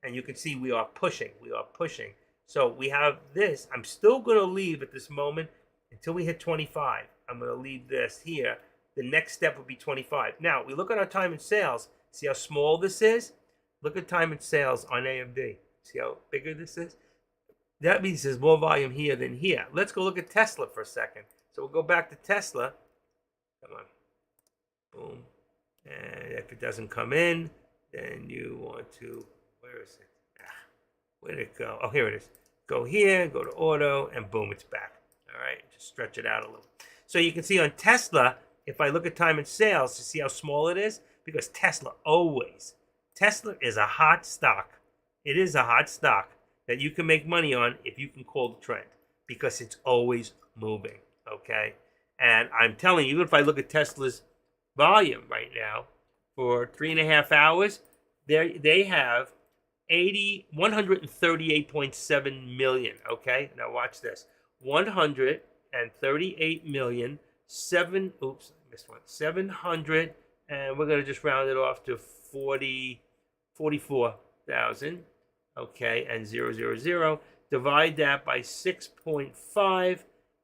And you can see we are pushing. We are pushing. So we have this. I'm still going to leave at this moment until we hit 25. I'm going to leave this here. The next step would be 25. Now, we look at our time in sales. See how small this is? Look at time in sales on AMD. See how bigger this is? That means there's more volume here than here. Let's go look at Tesla for a second. So we'll go back to Tesla. Come on. Boom. And if it doesn't come in, then you want to, where is it? Where did it go? Oh, here it is. Go here, go to auto, and boom, it's back. All right, just stretch it out a little. So you can see on Tesla, if I look at time in sales, you see how small it is? Because Tesla is a hot stock. It is a hot stock that you can make money on if you can call the trend, because it's always moving, okay? And I'm telling you, even if I look at Tesla's volume right now for 3.5 hours, they have 138.7 million, okay? Now watch this. 138 million, 700, and we're going to just round it off to 44,000, okay, and 000. Divide that by 6.5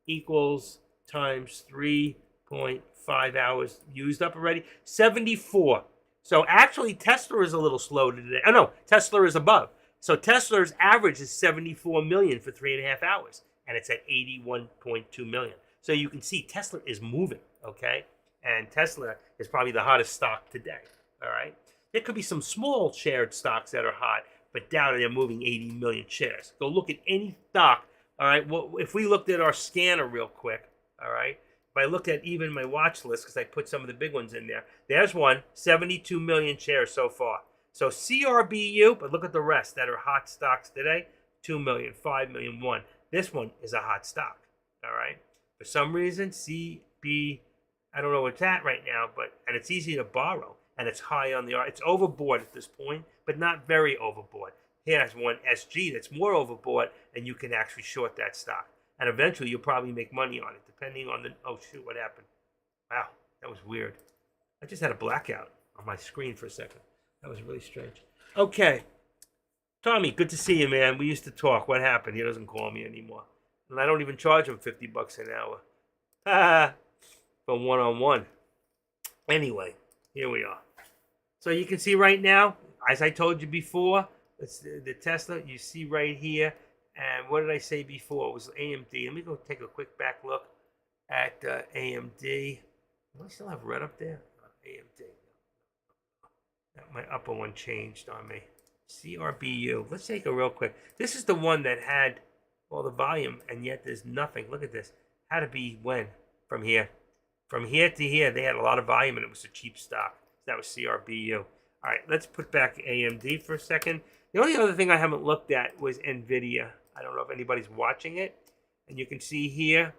equals times 3.5 hours used up already, 74. So actually Tesla is a little slow today. Oh no, Tesla is above. So Tesla's average is 74 million for 3.5 hours, and it's at 81.2 million. So you can see Tesla is moving, okay? And Tesla is probably the hottest stock today, all right? There could be some small shared stocks that are hot, but down they're moving 80 million shares. Go look at any stock, all right? Well, if we looked at our scanner real quick, all right? If I looked at even my watch list, because I put some of the big ones in there, there's one, 72 million shares so far. So CRBU, but look at the rest that are hot stocks today, 2 million, 5 million, 1. This one is a hot stock, all right? For some reason, CB, I don't know what's at right now, and it's easy to borrow, and it's high on the, it's overbought at this point, but not very overbought. Here's one SG that's more overbought, and you can actually short that stock. And eventually, you'll probably make money on it, depending on the, oh shoot, what happened? Wow, that was weird. I just had a blackout on my screen for a second. That was really strange. Okay. Tommy, good to see you, man. We used to talk. What happened? He doesn't call me anymore. And I don't even charge him $50 an hour. For one-on-one. Anyway, here we are. So you can see right now, as I told you before, it's the Tesla, you see right here. And what did I say before? It was AMD. Let me go take a quick back look at AMD. Do I still have red up there? AMD. My upper one changed on me. CRBU. Let's take a real quick. This is the one that had all the volume, and yet there's nothing. Look at this. Had to be when? From here. From here to here, they had a lot of volume, and it was a cheap stock. That was CRBU. All right, let's put back AMD for a second. The only other thing I haven't looked at was NVIDIA. I don't know if anybody's watching it. And you can see here,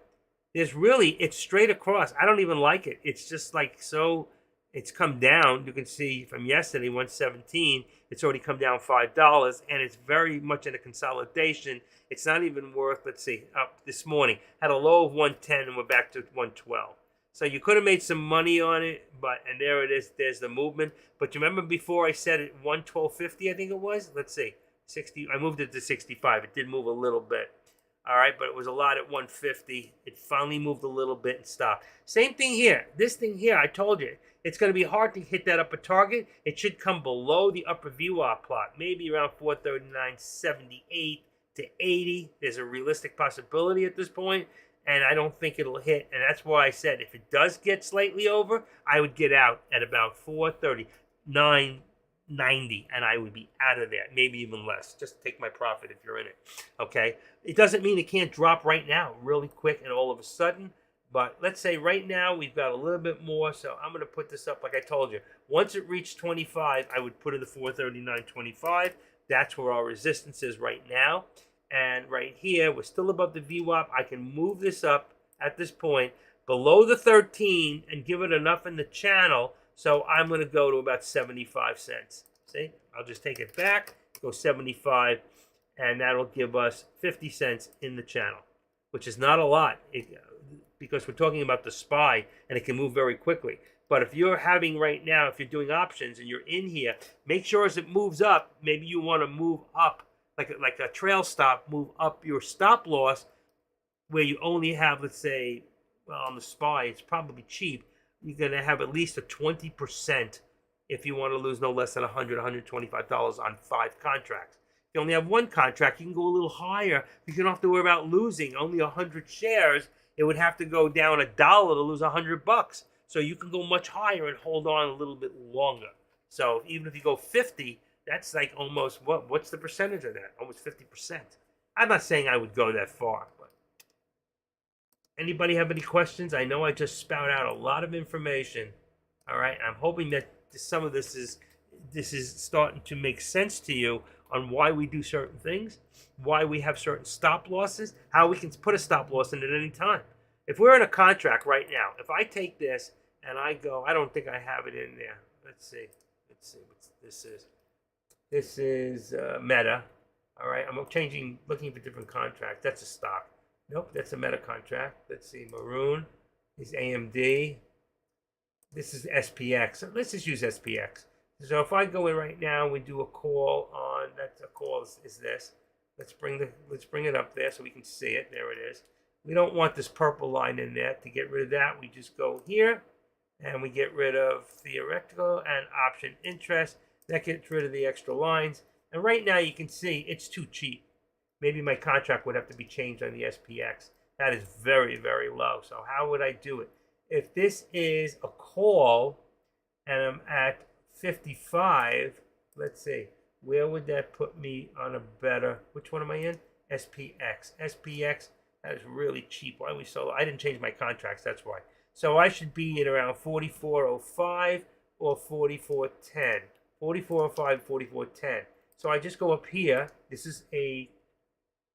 there's really, it's straight across. I don't even like it. It's just like so, it's come down. You can see from yesterday, 117, it's already come down $5, and it's very much in a consolidation. It's not even worth, let's see, up this morning. Had a low of 110, and we're back to 112. So you could have made some money on it, and there it is. There's the movement. But you remember before I said it 112.50, I think it was? Let's see. 60. I moved it to 65. It did move a little bit. All right, but it was a lot at 150. It finally moved a little bit and stopped. Same thing here. This thing here, I told you, it's going to be hard to hit that upper target. It should come below the upper VWAP plot, maybe around 439.78 to 80. There's a realistic possibility at this point, and I don't think it'll hit. And that's why I said if it does get slightly over, I would get out at about 439.90, and I would be out of there, maybe even less. Just take my profit if you're in it, okay? It doesn't mean it can't drop right now really quick and all of a sudden, But let's say right now we've got a little bit more, so I'm going to put this up like I told you. Once it reached 25, I would put in the 439.25. That's where our resistance is right now. And right here, we're still above the VWAP. I can move this up at this point below the 13 and give it enough in the channel. So I'm going to go to about 75 cents. See, I'll just take it back, go 75, and that'll give us 50 cents in the channel, which is not a lot because we're talking about the SPY and it can move very quickly. But if you're having right now, if you're doing options and you're in here, make sure as it moves up, maybe you want to move up like a trail stop, move up your stop loss where you only have, let's say, well, on the SPY, it's probably cheap. You're going to have at least a 20% if you want to lose no less than $100, $125 on 5 contracts. If you only have 1 contract, you can go a little higher because you don't have to worry about losing only 100 shares. It would have to go down $1 to lose $100. So you can go much higher and hold on a little bit longer. So even if you go 50, that's like almost, what's the percentage of that? Almost 50%. I'm not saying I would go that far, but anybody have any questions? I know I just spout out a lot of information. All right, I'm hoping that some of this is starting to make sense to you on why we do certain things, why we have certain stop losses, how we can put a stop loss in at any time. If we're in a contract right now, if I take this and I go, I don't think I have it in there. Let's see what this is. This is Meta. All right, I'm looking for different contracts. That's a stock. Nope, that's a Meta contract. Let's see, Maroon is AMD. This is SPX. So let's just use SPX. So if I go in right now, we do a call on, that's a call is this. Let's bring it up there so we can see it. There it is. We don't want this purple line in there. To get rid of that, we just go here and we get rid of theoretical and option interest. That gets rid of the extra lines. And right now you can see it's too cheap. Maybe my contract would have to be changed on the SPX. That is very, very low. So how would I do it? If this is a call and I'm at 55, let's see, where would that put me on a better, which one am I in? SPX. SPX, that is really cheap. Why are we so low? I didn't change my contracts, that's why. So I should be at around 44.05 or 44.10. 44.05, 44.10. So I just go up here. This is a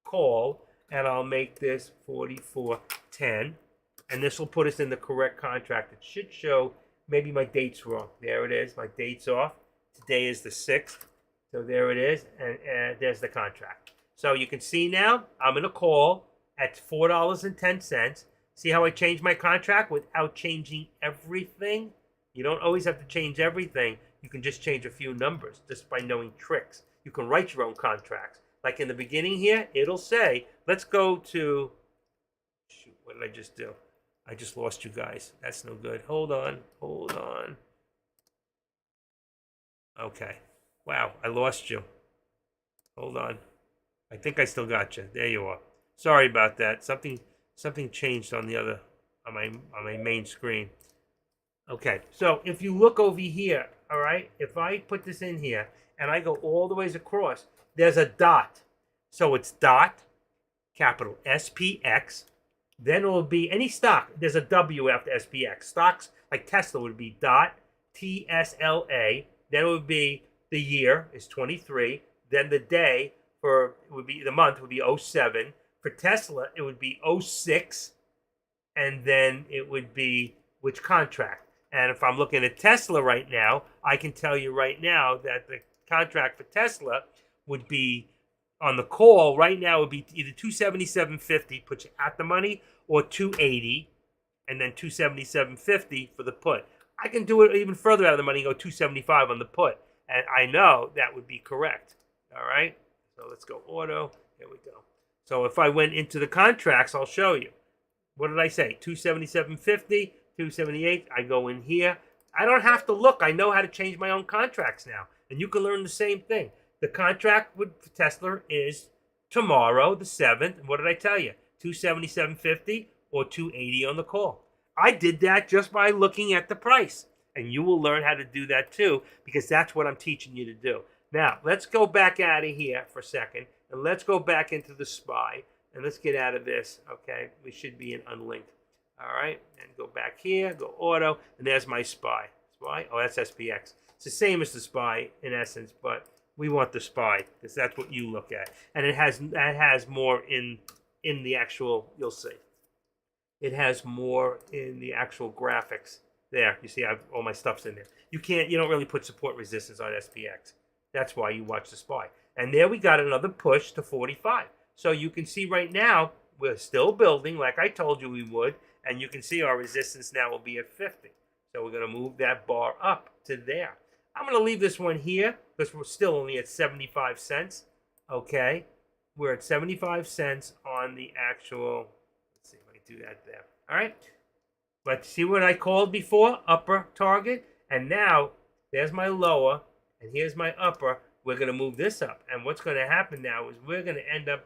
call, and I'll make this 44.10. And this will put us in the correct contract. It should show, maybe my date's wrong. There it is. My date's off. Today is the 6th. So there it is. And there's the contract. So you can see now I'm in a call at $4.10. See how I changed my contract without changing everything? You don't always have to change everything. You can just change a few numbers just by knowing tricks. You can write your own contracts. Like in the beginning here, it'll say, let's go to, shoot, what did I just do? I just lost you guys. That's no good. Hold on. Okay. Wow, I lost you. Hold on. I think I still got you. There you are. Sorry about that. Something changed on my main screen. Okay, so if you look over here, all right, if I put this in here and I go all the ways across, there's a dot. So it's dot, capital SPX. Then it will be any stock. There's a W after SPX. Stocks like Tesla would be dot TSLA. Then it would be the year is 23. Then the day the month would be 07. For Tesla, it would be 06. And then it would be which contract. And if I'm looking at Tesla right now, I can tell you right now that the contract for Tesla would be on the call right now would be either 277.50, put you at the money, or 280, and then 277.50 for the put. I can do it even further out of the money and go 275 on the put. And I know that would be correct. All right? So let's go auto. Here we go. So if I went into the contracts, I'll show you. What did I say? 277.50, 278. I go in here. I don't have to look. I know how to change my own contracts now. And you can learn the same thing. The contract with Tesla is tomorrow, the 7th. And what did I tell you? 277.50 or 280 on the call. I did that just by looking at the price. And you will learn how to do that too, because that's what I'm teaching you to do. Now, let's go back out of here for a second. And let's go back into the SPY. And let's get out of this, okay? We should be in unlinked. All right, and go back here, go auto, and there's my SPY. SPY, oh, that's SPX. It's the same as the SPY in essence, but we want the SPY because that's what you look at, and it has more in the actual. You'll see, it has more in the actual graphics. There, you see, all my stuff's in there. You don't really put support resistance on SPX. That's why you watch the SPY. And there we got another push to 45. So you can see right now we're still building, like I told you we would, and you can see our resistance now will be at 50. So we're going to move that bar up to there. I'm going to leave this one here because we're still only at 75 cents. Okay, we're at 75 cents on the actual. Let's see if I can do that there. All right. But see what I called before? Upper target. And now there's my lower, and here's my upper. We're going to move this up. And what's going to happen now is we're going to end up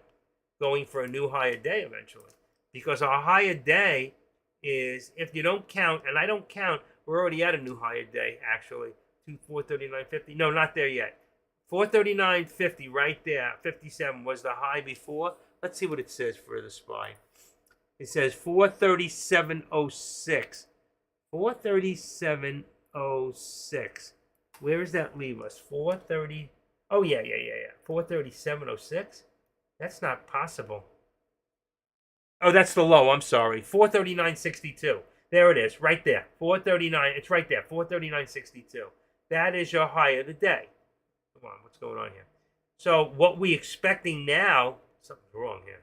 going for a new higher day eventually. Because our higher day is, if you don't count, and I don't count, we're already at a new higher day, actually. 439.50. No, not there yet. 439.50 right there. 57 was the high before. Let's see what it says for the SPY. It says 437.06. 437.06. Where does that leave us? 430. Oh, yeah. 437.06? That's not possible. Oh, that's the low. I'm sorry. 439.62. There it is, right there. 439. It's right there. 439.62. That is your high of the day. Come on, what's going on here? So what we expecting now? Something's wrong here.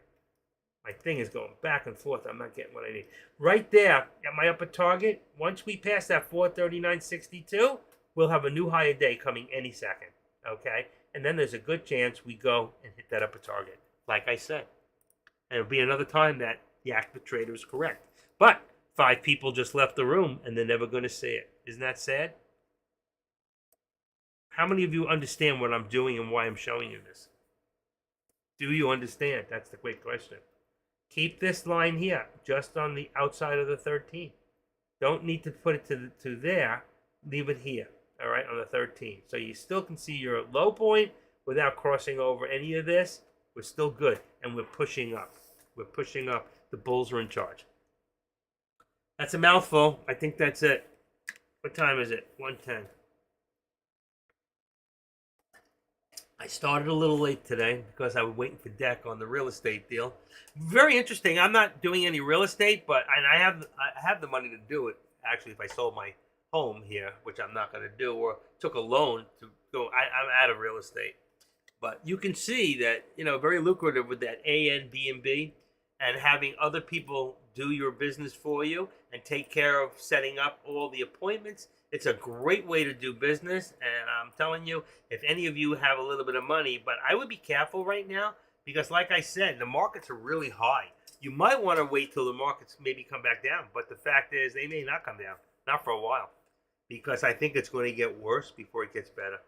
My thing is going back and forth. I'm not getting what I need. Right there at my upper target, once we pass that 439.62, we'll have a new higher day coming any second. Okay? And then there's a good chance we go and hit that upper target, like I said. And it'll be another time that the active trader is correct. But 5 people just left the room and they're never going to see it. Isn't that sad? How many of you understand what I'm doing and why I'm showing you this? Do you understand? That's the great question. Keep this line here, just on the outside of the 13. Don't need to put it to there. Leave it here, all right, on the 13. So you still can see your low point without crossing over any of this. We're still good, and we're pushing up. We're pushing up. The bulls are in charge. That's a mouthful. I think that's it. What time is it? 1:10. I started a little late today because I was waiting for Deck on the real estate deal. Very interesting. I'm not doing any real estate, but I have the money to do it. Actually, if I sold my home here, which I'm not going to do, or took a loan to go, I'm out of real estate. But you can see that, very lucrative with that Airbnb and having other people do your business for you and take care of setting up all the appointments. It's a great way to do business, and I'm telling you, if any of you have a little bit of money, but I would be careful right now because, like I said, the markets are really high. You might want to wait till the markets maybe come back down, but the fact is they may not come down, not for a while, because I think it's going to get worse before it gets better.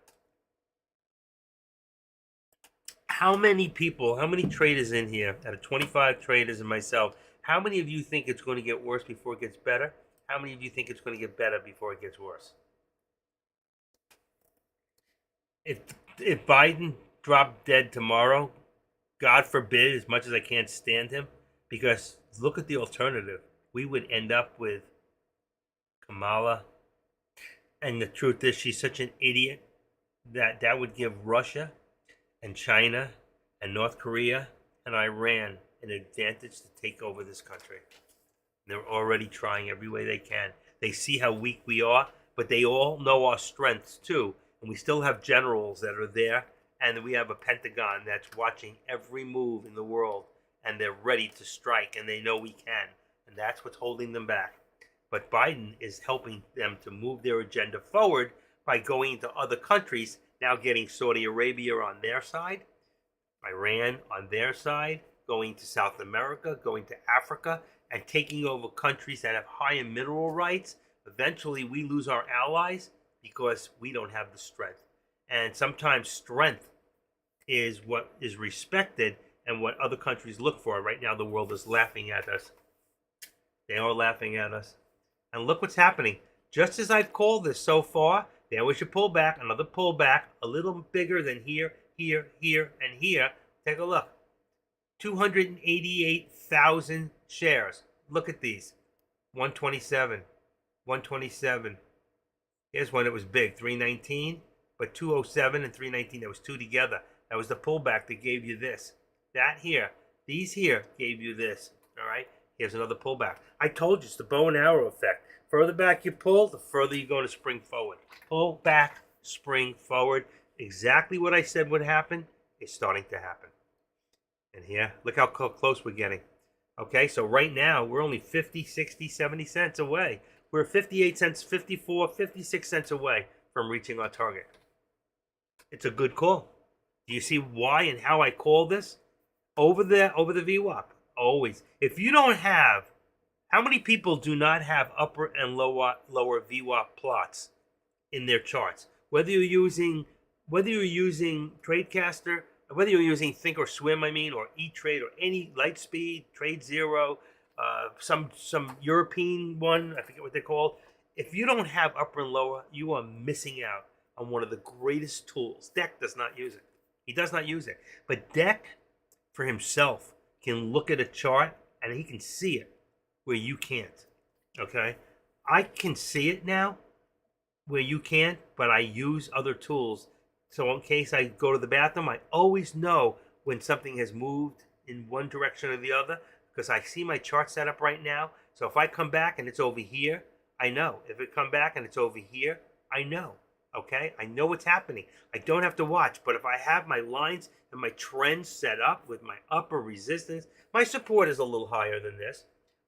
How many traders in here, out of 25 traders and myself, how many of you think it's going to get worse before it gets better? How many of you think it's going to get better before it gets worse? If Biden dropped dead tomorrow, God forbid, as much as I can't stand him, because look at the alternative. We would end up with Kamala, and the truth is she's such an idiot that would give Russia and China and North Korea and Iran an advantage to take over this country. They're already trying every way they can. They see how weak we are, but they all know our strengths too. And we still have generals that are there, and we have a Pentagon that's watching every move in the world, and they're ready to strike, and they know we can. And that's what's holding them back. But Biden is helping them to move their agenda forward by going into other countries, now getting Saudi Arabia on their side, Iran on their side, going to South America, going to Africa, and taking over countries that have higher mineral rights. Eventually, we lose our allies because we don't have the strength. And sometimes strength is what is respected and what other countries look for. Right now, the world is laughing at us. They are laughing at us. And look what's happening. Just as I've called this so far, there was your pullback, another pullback, a little bigger than here, here, here, and here. Take a look. 288,000 shares. Look at these. 127, 127. Here's one that was big, 319, but 207 and 319, that was two together. That was the pullback that gave you this. That here, these here gave you this, all right? Here's another pullback. I told you, it's the bow and arrow effect. Further back you pull, the further you're going to spring forward. Pull back, spring forward. Exactly what I said would happen is starting to happen. And here, look how close we're getting. Okay, so right now, we're only 50, 60, 70 cents away. We're 58 cents, 54, 56 cents away from reaching our target. It's a good call. Do you see why and how I call this? Over the VWAP, always. If you don't have, how many people do not have upper and lower VWAP plots in their charts? Whether you're using TradeCaster, whether you're using Thinkorswim, or E-Trade, or any Lightspeed, Trade Zero, some European one, I forget what they're called. If you don't have upper and lower, you are missing out on one of the greatest tools. Deck does not use it. He does not use it. But Deck, for himself, can look at a chart and he can see it where you can't. Okay? I can see it now where you can't, but I use other tools. So in case I go to the bathroom, I always know when something has moved in one direction or the other because I see my chart set up right now. So if I come back and it's over here, I know. If it come back and it's over here, I know. Okay? I know what's happening. I don't have to watch. But if I have my lines and my trends set up with my upper resistance, my support is a little higher than this.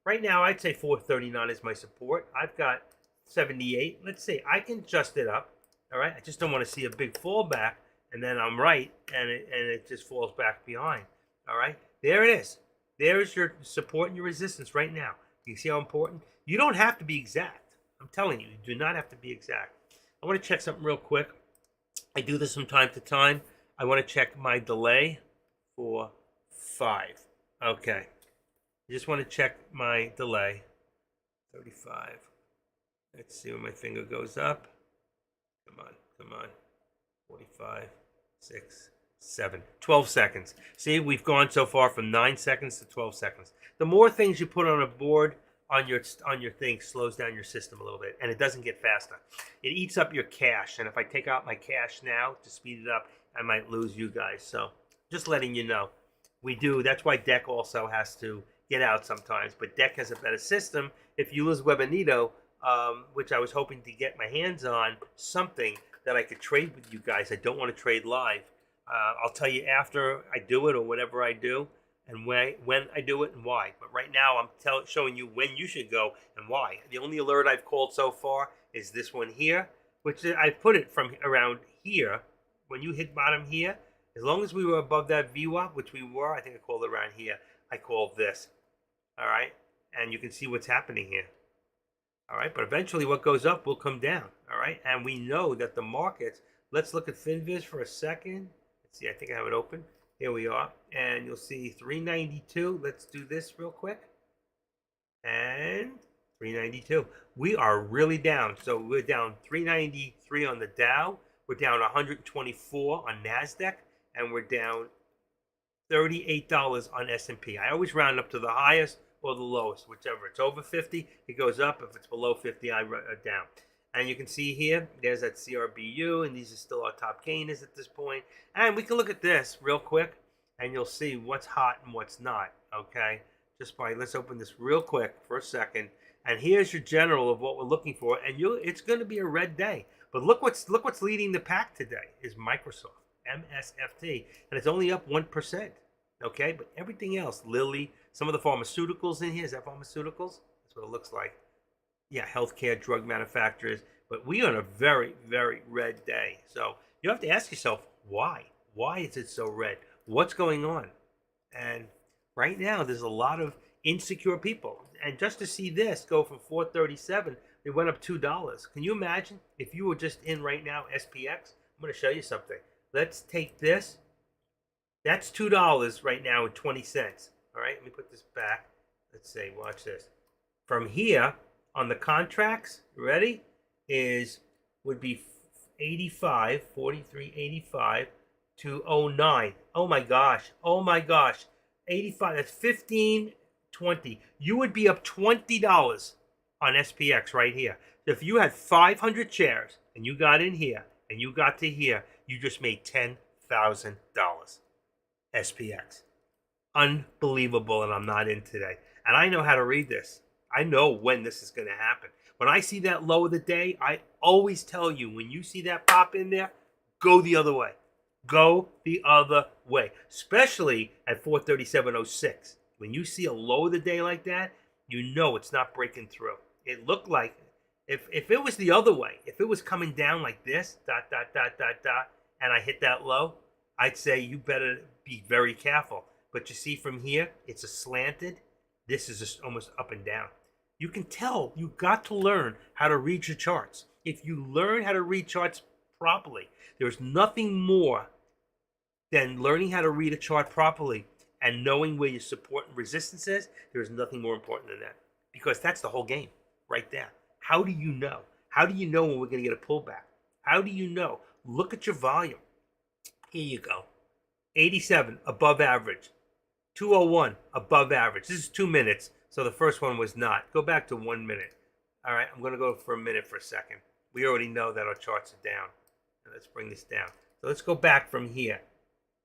Right now, I'd say 439 is my support. I've got 78. Let's see. I can adjust it up. All right? I just don't want to see a big fallback, and then I'm right, and it just falls back behind. All right? There it is. There is your support and your resistance right now. You see how important? You don't have to be exact. I'm telling you, you do not have to be exact. I want to check something real quick. I do this from time to time. I want to check my delay for 5. Okay. I just want to check my delay. 35. Let's see when my finger goes up. Come on, come on. 45, 6, 7, 12 seconds. See, we've gone so far from 9 seconds to 12 seconds. The more things you put on a board on your thing slows down your system a little bit, and it doesn't get faster. It eats up your cache, and if I take out my cache now to speed it up, I might lose you guys. So just letting you know. We do. That's why Deck also has to get out sometimes, but Deck has a better system. If you lose Webinito, which I was hoping to get my hands on, something that I could trade with you guys. I don't want to trade live. I'll tell you after I do it or whatever I do, and when I do it and why. But right now, I'm showing you when you should go and why. The only alert I've called so far is this one here, which I put it from around here. When you hit bottom here, as long as we were above that VWAP, which we were, I think I called it around here. I called this. All right? And you can see what's happening here. All right? But eventually what goes up will come down. All right? And we know that the markets, let's look at FinViz for a second. Let's see, I think I have it open. Here we are. And you'll see 392. Let's do this real quick. And 392. We are really down. So we're down 393 on the Dow. We're down 124 on NASDAQ. And we're down $38 on S&P. I always round up to the highest or the lowest, whichever. It's over 50, it goes up. If it's below 50, I down. And you can see here, there's that CRBU, and these are still our top gainers at this point. And we can look at this real quick, and you'll see what's hot and what's not, okay? Let's open this real quick for a second. And here's your general of what we're looking for. And it's going to be a red day. But look what's leading the pack today is Microsoft, MSFT. And it's only up 1%, okay? But everything else, Lilly, some of the pharmaceuticals in here, is that pharmaceuticals? That's what it looks like. Yeah, healthcare, drug manufacturers. But we are on a very, very red day. So you have to ask yourself, why? Why is it so red? What's going on? And right now, there's a lot of insecure people. And just to see this go from 437, it went up $2. Can you imagine if you were just in right now, SPX? I'm going to show you something. Let's take this. That's $2 right now and 20 cents. All right, let me put this back. Let's see, watch this. From here, on the contracts, ready, would be 85, 43.85 to 09. Oh my gosh. 85. That's 15.20. You would be up $20 on SPX right here. So if you had 500 shares and you got in here and you got to here, you just made $10,000. SPX. Unbelievable, and I'm not in today. And I know how to read this. I know when this is going to happen. When I see that low of the day, I always tell you, when you see that pop in there, go the other way. Go the other way, especially at 437.06. When you see a low of the day like that, you know it's not breaking through. It looked like, if it was the other way, if it was coming down like this, dot, dot, dot, dot, dot, and I hit that low, I'd say you better be very careful. But you see from here, it's a slanted. This is just almost up and down. You can tell you got to learn how to read your charts. If you learn how to read charts properly, there's nothing more than learning how to read a chart properly and knowing where your support and resistance is. There's nothing more important than that, because that's the whole game right there. How do you know? How do you know when we're going to get a pullback? How do you know? Look at your volume. Here you go. 87 above average. 201 above average. This is 2 minutes, so the first one was not. Go back to 1 minute. All right, I'm going to go for a minute for a second. We already know that our charts are down. Let's bring this down. So let's go back from here.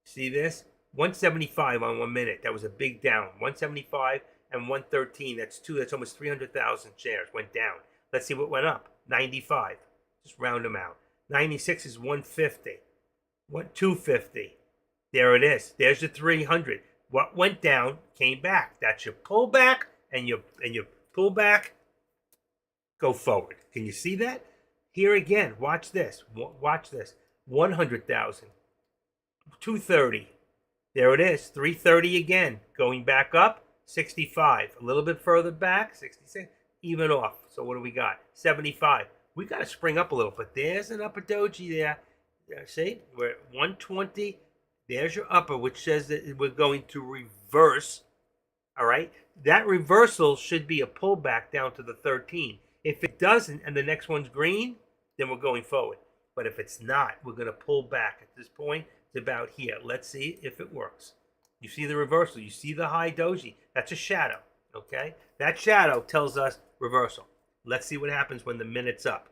See this? 175 on 1 minute. That was a big down. 175 and 113. That's two. That's almost 300,000 shares went down. Let's see what went up. 95. Just round them out. 96 is 150. 250. There it is. There's your 300. What went down came back. That's your pullback, and your pullback. Go forward. Can you see that? Here again. Watch this. Watch this. 100,000. 230. There it is. 330 again. Going back up. 65. A little bit further back. 66. Even off. So what do we got? 75. We got to spring up a little, but there's an upper doji there. See? We're at 120. There's your upper, which says that we're going to reverse. All right? That reversal should be a pullback down to the 13. If it doesn't and the next one's green, then we're going forward. But if it's not, we're going to pull back. At this point, it's about here. Let's see if it works. You see the reversal. You see the high doji. That's a shadow. Okay? That shadow tells us reversal. Let's see what happens when the minute's up.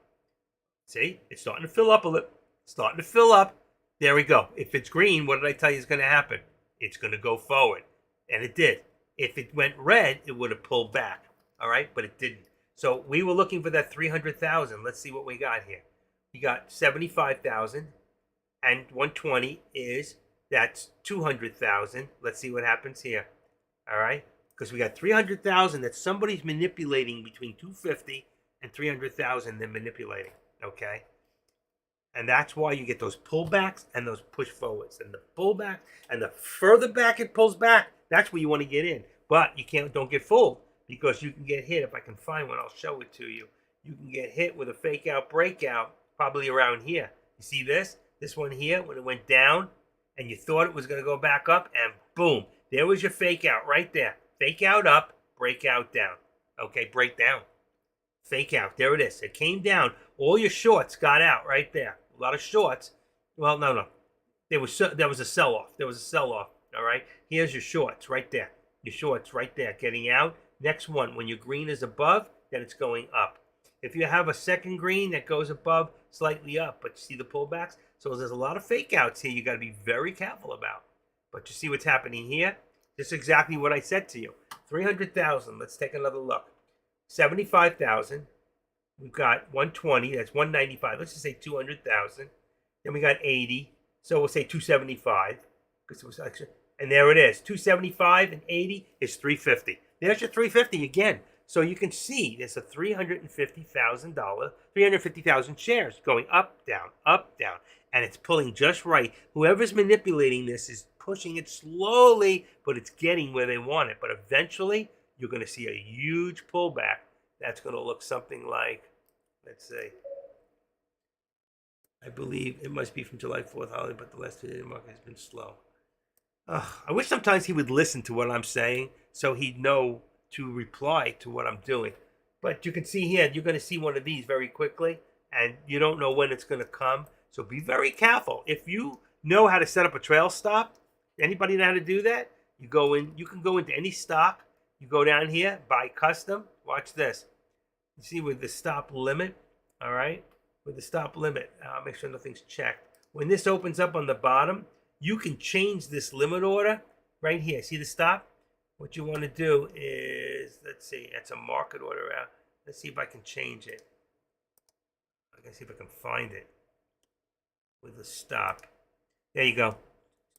See? It's starting to fill up a little. Starting to fill up. There we go. If it's green, what did I tell you is going to happen? It's going to go forward. And it did. If it went red, it would have pulled back. All right? But it didn't. So we were looking for that 300,000. Let's see what we got here. We got 75,000. And 120 is, that's 200,000. Let's see what happens here. All right? Because we got 300,000 that somebody's manipulating between 250 and 300,000 they're manipulating. Okay? And that's why you get those pullbacks and those push forwards. And the pullback, and the further back it pulls back, that's where you want to get in. But you don't get fooled, because you can get hit. If I can find one, I'll show it to you. You can get hit with a fake out breakout probably around here. You see this? This one here, when it went down and you thought it was going to go back up, and boom, there was your fake out right there. Fake out up, breakout down. Okay, break down. Fake out. There it is. It came down. All your shorts got out right there. A lot of shorts. Well, no. There was a sell-off. There was a sell-off. All right. Here's your shorts right there. Your shorts right there getting out. Next one, when your green is above, then it's going up. If you have a second green that goes above, slightly up, but you see the pullbacks? So there's a lot of fake outs here you got to be very careful about. But you see what's happening here? This is exactly what I said to you. 300,000. Let's take another look. 75,000. We've got 120. That's 195. Let's just say 200,000. Then we got 80. So we'll say 275. Because it was extra. And there it is. 275 and 80 is 350. There's your 350 again. So you can see there's a $350,000, 350,000 shares going up, down. And it's pulling just right. Whoever's manipulating this is pushing it slowly, but it's getting where they want it. But eventually, you're going to see a huge pullback. That's going to look something like, let's say, I believe it must be from July 4th holiday, but the last 2 days market has been slow. I wish sometimes he would listen to what I'm saying so he'd know to reply to what I'm doing. But you can see here, you're going to see one of these very quickly, and you don't know when it's going to come. So be very careful. If you know how to set up a trail stop, anybody know how to do that? You go in, you can go into any stock. You go down here, buy custom. Watch this. You see with the stop limit, all right? With the stop limit, make sure nothing's checked. When this opens up on the bottom, you can change this limit order right here. See the stop? What you want to do is, let's see, it's a market order out. Let's see if I can change it. I can see if I can find it with the stop. There you go.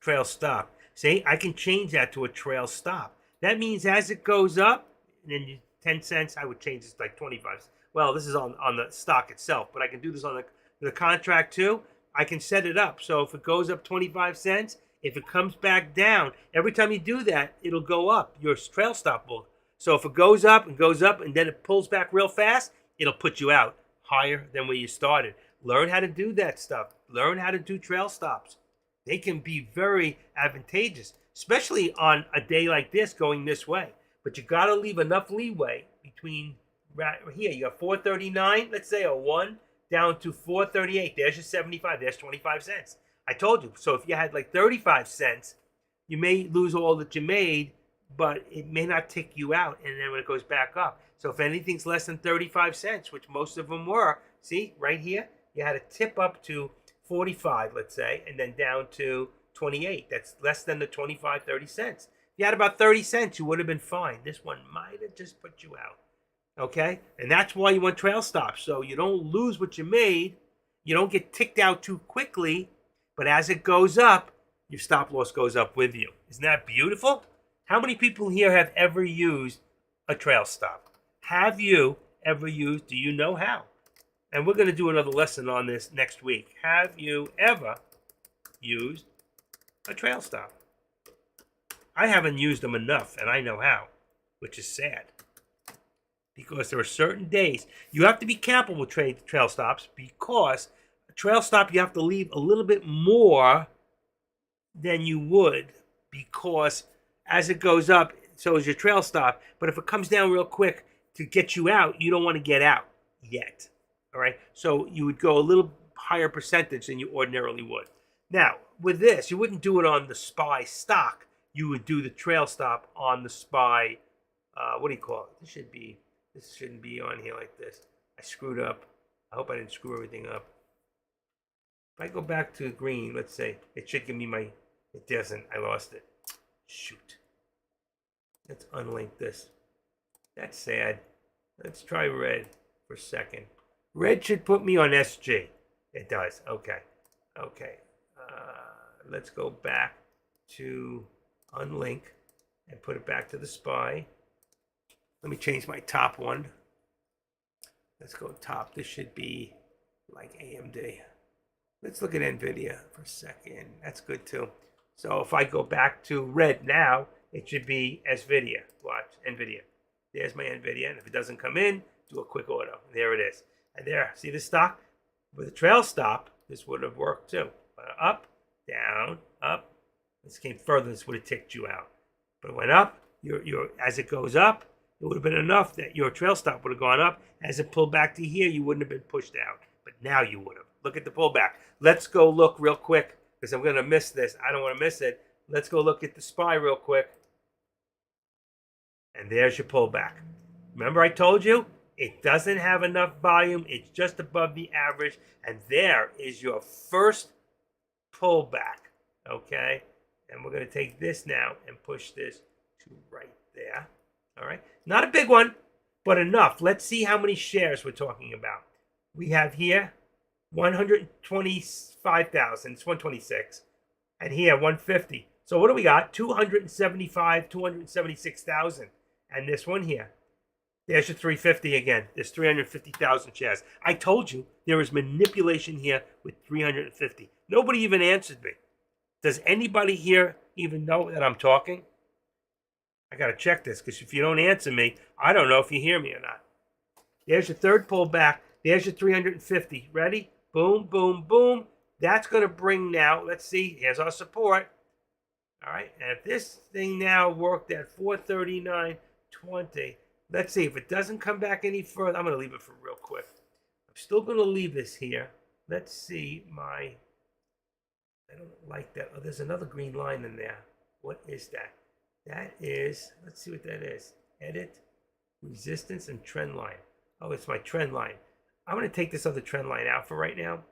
Trail stop. See, I can change that to a trail stop. That means as it goes up, and then 10 cents, I would change this to like 25. Well, this is on the stock itself, but I can do this on the contract too. I can set it up. So if it goes up 25 cents, if it comes back down, every time you do that, it'll go up. Your trail stop will. So if it goes up and then it pulls back real fast, it'll put you out higher than where you started. Learn how to do that stuff. Learn how to do trail stops. They can be very advantageous, especially on a day like this going this way. But you got to leave enough leeway between right here. You got 439, let's say, a 1 down to 438. There's your 75. There's 25 cents. I told you. So if you had like 35 cents, you may lose all that you made, but it may not tick you out. And then when it goes back up. So if anything's less than 35 cents, which most of them were, see right here, you had a tip up to 45, let's say, and then down to 28. That's less than the 25, 30 cents. If you had about 30 cents, you would have been fine. This one might have just put you out. Okay? And that's why you want trail stops. So you don't lose what you made. You don't get ticked out too quickly. But as it goes up, your stop loss goes up with you. Isn't that beautiful? How many people here have ever used a trail stop? Have you ever used, do you know how? And we're going to do another lesson on this next week. Have you ever used a trail stop? I haven't used them enough, and I know how, which is sad. Because there are certain days. You have to be careful with trail stops because a trail stop you have to leave a little bit more than you would because as it goes up, so is your trail stop. But if it comes down real quick to get you out, you don't want to get out yet. All right, so you would go a little higher percentage than you ordinarily would. Now, with this, you wouldn't do it on the SPY stock. You would do the trail stop on the SPY, what do you call it? This shouldn't be on here like this. I screwed up. I hope I didn't screw everything up. If I go back to green, let's say, it should give me it doesn't. I lost it. Shoot. Let's unlink this. That's sad. Let's try red for a second. Red should put me on SG. It does. Okay. Okay. Let's go back to unlink and put it back to the SPY. Let me change my top one. Let's go top. This should be like AMD. Let's look at NVIDIA for a second. That's good too. So if I go back to red now, it should be SVIDIA. Watch, NVIDIA. There's my NVIDIA. And if it doesn't come in, do a quick auto. There it is. And there, see the stock? With a trail stop, this would have worked too. Up, down, up. This came further, this would have ticked you out. But it went up, as it goes up, it would have been enough that your trail stop would have gone up. As it pulled back to here, you wouldn't have been pushed out. But now you would have. Look at the pullback. Let's go look real quick, because I'm going to miss this. I don't want to miss it. Let's go look at the SPY real quick. And there's your pullback. Remember I told you? It doesn't have enough volume. It's just above the average. And there is your first pullback. Okay? And we're going to take this now and push this to right there. All right? Not a big one, but enough. Let's see how many shares we're talking about. We have here 125,000. It's 126. And here 150. So what do we got? 276,000. And this one here. There's your 350 again. There's 350,000 shares. I told you there is manipulation here with 350. Nobody even answered me. Does anybody here even know that I'm talking? I got to check this because if you don't answer me, I don't know if you hear me or not. There's your third pullback. There's your 350. Ready? Boom, boom, boom. That's going to bring now, let's see, here's our support. All right, and if this thing now worked at 439.20, let's see, if it doesn't come back any further, I'm going to leave it for real quick. I'm still going to leave this here. Let's see I don't like that. Oh, there's another green line in there. What is that? That is, let's see what that is. Edit, resistance, and trend line. Oh, it's my trend line. I'm going to take this other trend line out for right now.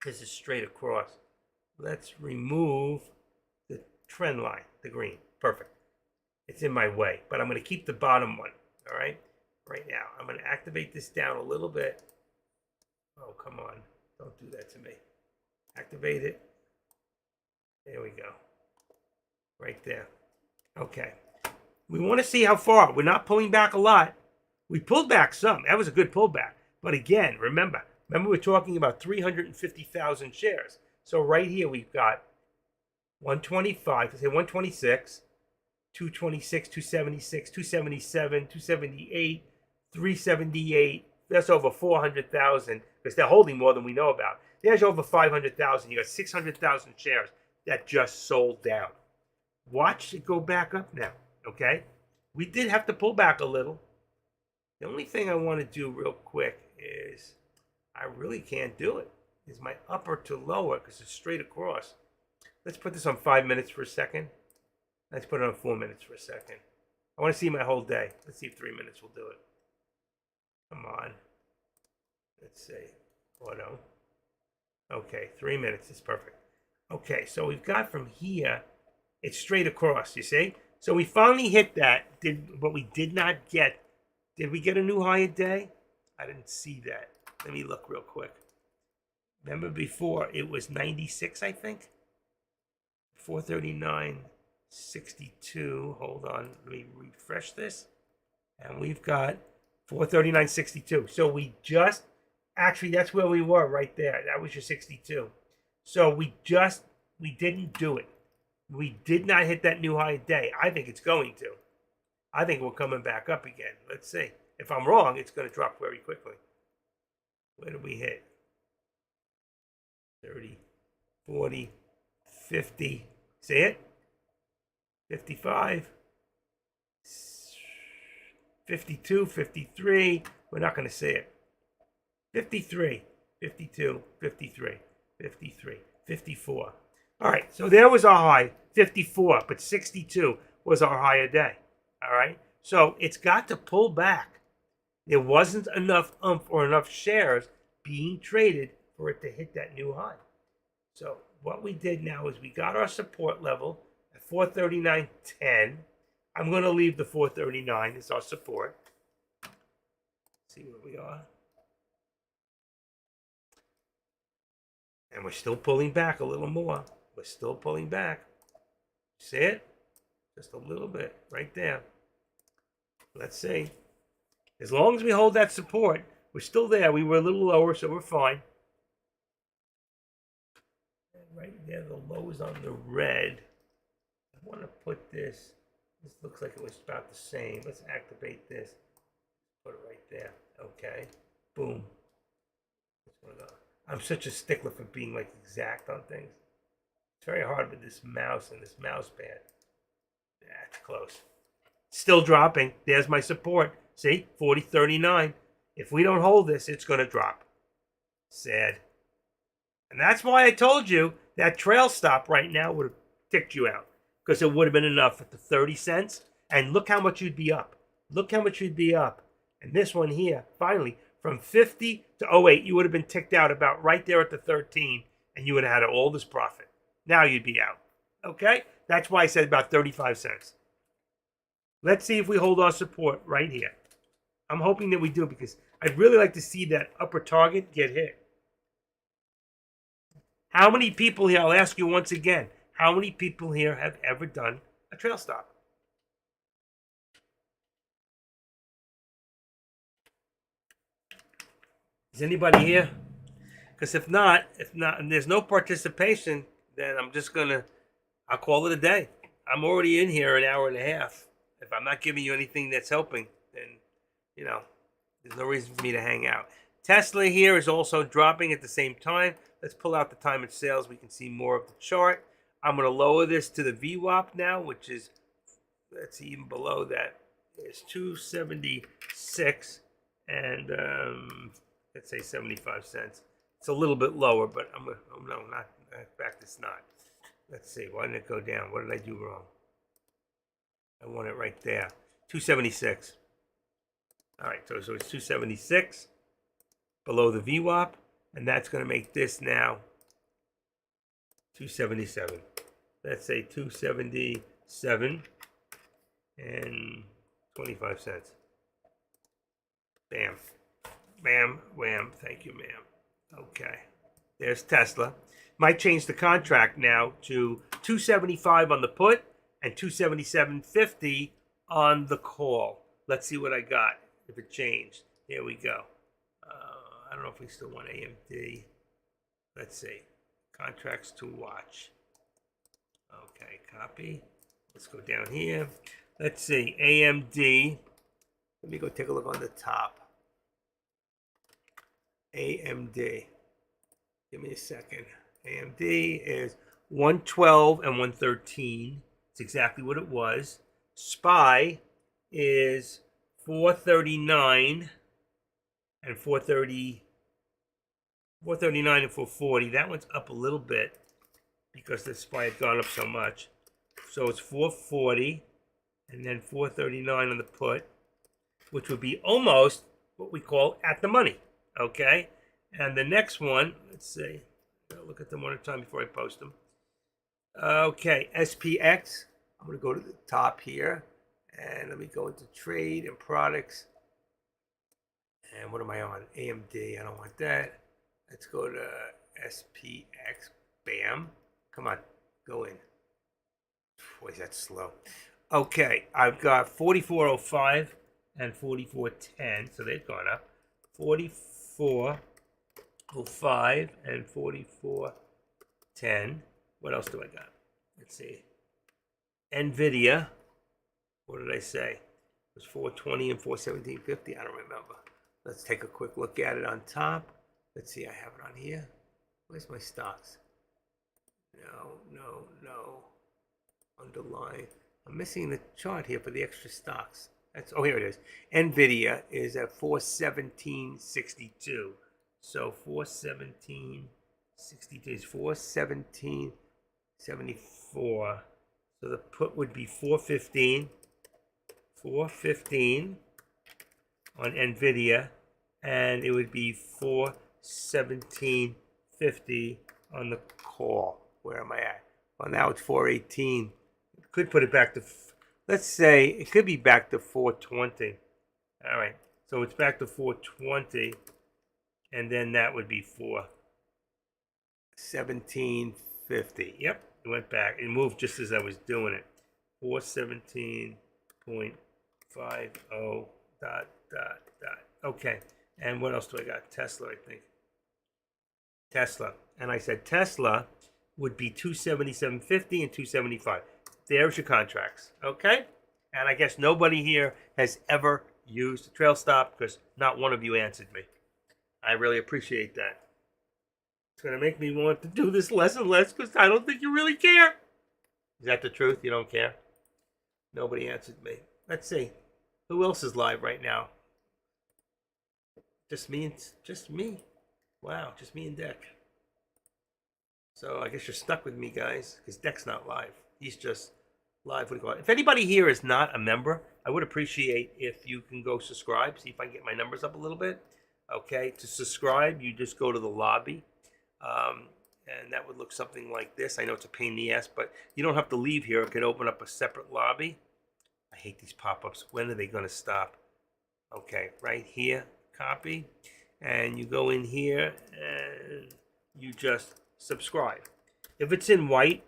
This is straight across. Let's remove the trend line, the green. Perfect. It's in my way, but I'm going to keep the bottom one. All right. Right now, I'm going to activate this down a little bit. Oh, come on. Don't do that to me. Activate it. There we go. Right there. Okay. We want to see how far. We're not pulling back a lot. We pulled back some. That was a good pullback. But again, remember we're talking about 350,000 shares. So right here we've got 125, let's say 126, 226, 276, 277, 278, 378. That's over 400,000 because they're holding more than we know about. There's over 500,000. You got 600,000 shares that just sold down. Watch it go back up now, okay? We did have to pull back a little. The only thing I want to do real quick is I really can't do it. Is my upper to lower because it's straight across. Let's put this on 5 minutes for a second. Let's put it on 4 minutes for a second. I want to see my whole day. Let's see if 3 minutes will do it. Come on. Let's see. Auto. Okay, 3 minutes is perfect. Okay, so we've got from here, it's straight across, you see? So we finally hit that, but we did not get. Did we get a new higher day? I didn't see that. Let me look real quick. Remember before, it was 96, I think? 439.62. Hold on, let me refresh this. And we've got 439.62. So we just, actually, that's where we were right there. That was your 62. So we didn't do it. We did not hit that new high day. I think it's going to. I think we're coming back up again. Let's see. If I'm wrong, it's going to drop very quickly. Where did we hit? 30, 40, 50. See it? 55, 52, 53. We're not going to see it. 53, 52, 53, 53, 54. All right, so there was our high, 54, but 62 was our higher day. All right, so it's got to pull back. There wasn't enough oomph or enough shares being traded for it to hit that new high. So what we did now is we got our support level at 439.10. I'm going to leave the 439 as our support. See where we are. And we're still pulling back a little more. We're still pulling back. See it? Just a little bit right there. Let's see. As long as we hold that support, we're still there. We were a little lower, so we're fine. And right there, the low is on the red. I want to put this. This looks like it was about the same. Let's activate this. Put it right there. Okay. Boom. I'm such a stickler for being like exact on things. It's very hard with this mouse and this mouse pad. That's close. Still dropping. There's my support. See? 40.39. If we don't hold this, it's going to drop. Sad. And that's why I told you that trail stop right now would have ticked you out. Because it would have been enough at the 30 cents. And look how much you'd be up. Look how much you'd be up. And this one here, finally, from 50 to 08, you would have been ticked out about right there at the 13. And you would have had all this profit. Now you'd be out. Okay? That's why I said about 35 cents. Let's see if we hold our support right here. I'm hoping that we do because I'd really like to see that upper target get hit. How many people here, I'll ask you once again, how many people here have ever done a trail stop? Is anybody here? Because if not, and there's no participation, then I'll call it a day. I'm already in here an hour and a half. If I'm not giving you anything that's helping, then, there's no reason for me to hang out. Tesla here is also dropping at the same time. Let's pull out the time of sales. We can see more of the chart. I'm going to lower this to the VWAP now, which is, let's see, even below that. It's 276 and let's say 75 cents. It's a little bit lower, but no, not. In fact, it's not. Let's see. Why didn't it go down? What did I do wrong? I want it right there. 276. All right, so it's 276 below the VWAP, and that's going to make this now 277. Let's say 277 and 25 cents. Bam. Bam, wham. Thank you, ma'am. Okay. There's Tesla. Might change the contract now to 275 on the put and 277.50 on the call. Let's see what I got if it changed. Here we go. I don't know if we still want AMD. Let's see. Contracts to watch. Okay, copy. Let's go down here. Let's see. AMD. Let me go take a look on the top. AMD. Give me a second. AMD is 112 and 113. It's exactly what it was. SPY is 439 and 430. 439 and 440. That one's up a little bit because the SPY had gone up so much. So it's 440 and then 439 on the put, which would be almost what we call at the money. Okay? And the next one, let's see. I'll look at them one at a time before I post them. Okay, SPX. I'm going to go to the top here. And let me go into trade and products. And what am I on? AMD. I don't want that. Let's go to SPX. Bam. Come on. Go in. Boy, is that slow. Okay, I've got 4405 and 4410. So they've gone up. 4405 and 4410. What else do I got? Let's see. NVIDIA. What did I say? It was 420 and 417.50. I don't remember. Let's take a quick look at it on top. Let's see. I have it on here. Where's my stocks? No. Underline. I'm missing the chart here for the extra stocks. Oh, here it is. NVIDIA is at 417.62. So 417.62 is 417.74. So the put would be 415. 415 on NVIDIA. And it would be 417.50 on the call. Where am I at? Well, now it's 418. Could put it back to, let's say, it could be back to 420. All right. So it's back to 420. And then that would be 417.50. Yep. It went back. It moved just as I was doing it. 417.50 ... Okay. And what else do I got? Tesla, I think. Tesla. And I said Tesla would be 277.50 and 275. There's your contracts. Okay? And I guess nobody here has ever used a trail stop because not one of you answered me. I really appreciate that. It's going to make me want to do this less and less because I don't think you really care. Is that the truth? You don't care? Nobody answered me. Let's see. Who else is live right now? Just me. Wow, just me and Deck. So I guess you're stuck with me, guys, because Deck's not live. He's just live. What do you call it? If anybody here is not a member, I would appreciate if you can go subscribe. See if I can get my numbers up a little bit. Okay, to subscribe, you just go to the lobby. And that would look something like this. I know it's a pain in the ass, but you don't have to leave here. It could open up a separate lobby. I hate these pop-ups. When are they going to stop? Okay, right here, copy. And you go in here and you just subscribe. If it's in white,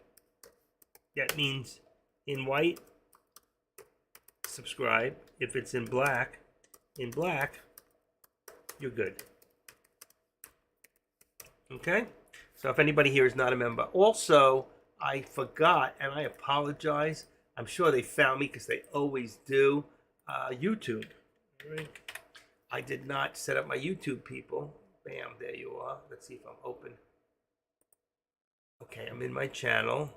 that means in white, subscribe. If it's in black, you're good. Okay? So if anybody here is not a member. Also, I forgot, and I apologize. I'm sure they found me because they always do. YouTube. Right? I did not set up my YouTube, people. Bam, there you are. Let's see if I'm open. Okay, I'm in my channel.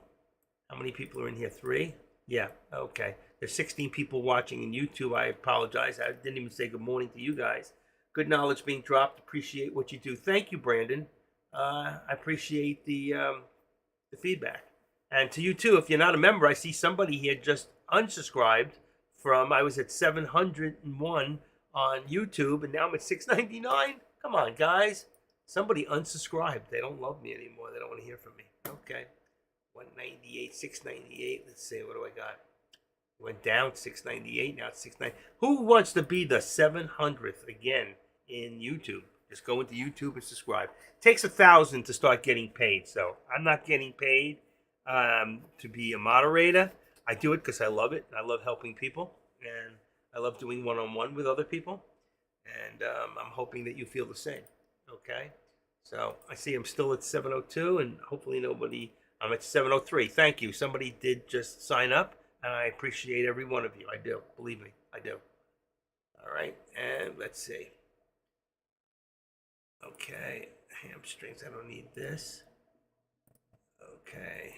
How many people are in here? 3? Yeah, okay. There's 16 people watching in YouTube. I apologize. I didn't even say good morning to you guys. Good knowledge being dropped. Appreciate what you do. Thank you, Brandon. I appreciate the feedback. And to you too, if you're not a member, I see somebody here just unsubscribed from, I was at 701 on YouTube, and now I'm at $6.99. Come on, guys. Somebody unsubscribed. They don't love me anymore. They don't want to hear from me. Okay. 198, 698. Let's see. What do I got? Went down 698. Now it's 690. Who wants to be the 700th again in YouTube? Just go into YouTube and subscribe. It takes 1,000 to start getting paid. So I'm not getting paid to be a moderator. I do it because I love it. I love helping people, and I love doing one-on-one with other people. And I'm hoping that you feel the same. Okay. So I see I'm still at 702, and hopefully nobody. I'm at 703. Thank you. Somebody did just sign up, and I appreciate every one of you. I do. Believe me, I do. All right, and let's see. Okay, hamstrings. I don't need this. Okay.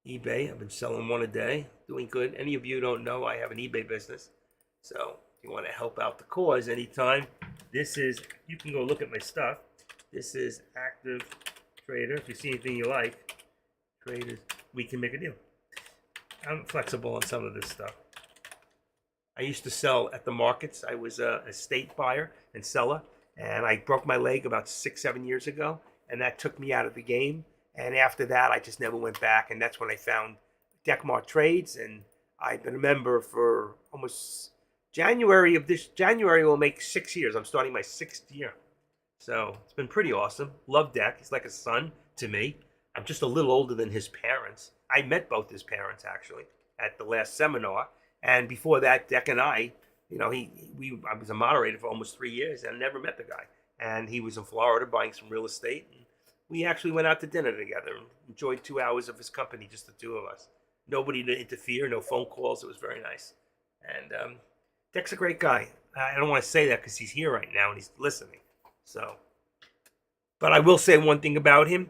eBay. I've been selling one a day. Doing good. Any of you don't know, I have an eBay business. So if you want to help out the cause anytime, this is, you can go look at my stuff. This is Active Trader. If you see anything you like, traders, we can make a deal. I'm flexible on some of this stuff. I used to sell at the markets. I was a estate buyer and seller, and I broke my leg about 6-7 years ago, and that took me out of the game. And after that, I just never went back, and that's when I found Deckmart Trades, and I've been a member for almost January will make 6 years. I'm starting my 6th year. So it's been pretty awesome. Love Deck. He's like a son to me. I'm just a little older than his parents. I met both his parents, actually, at the last seminar. And before that, Deck and I, I was a moderator for almost 3 years, and I never met the guy. And he was in Florida buying some real estate. And we actually went out to dinner together and enjoyed 2 hours of his company, just the two of us. Nobody to interfere, no phone calls. It was very nice. And Deck's a great guy. I don't want to say that because he's here right now and he's listening. So, but I will say one thing about him.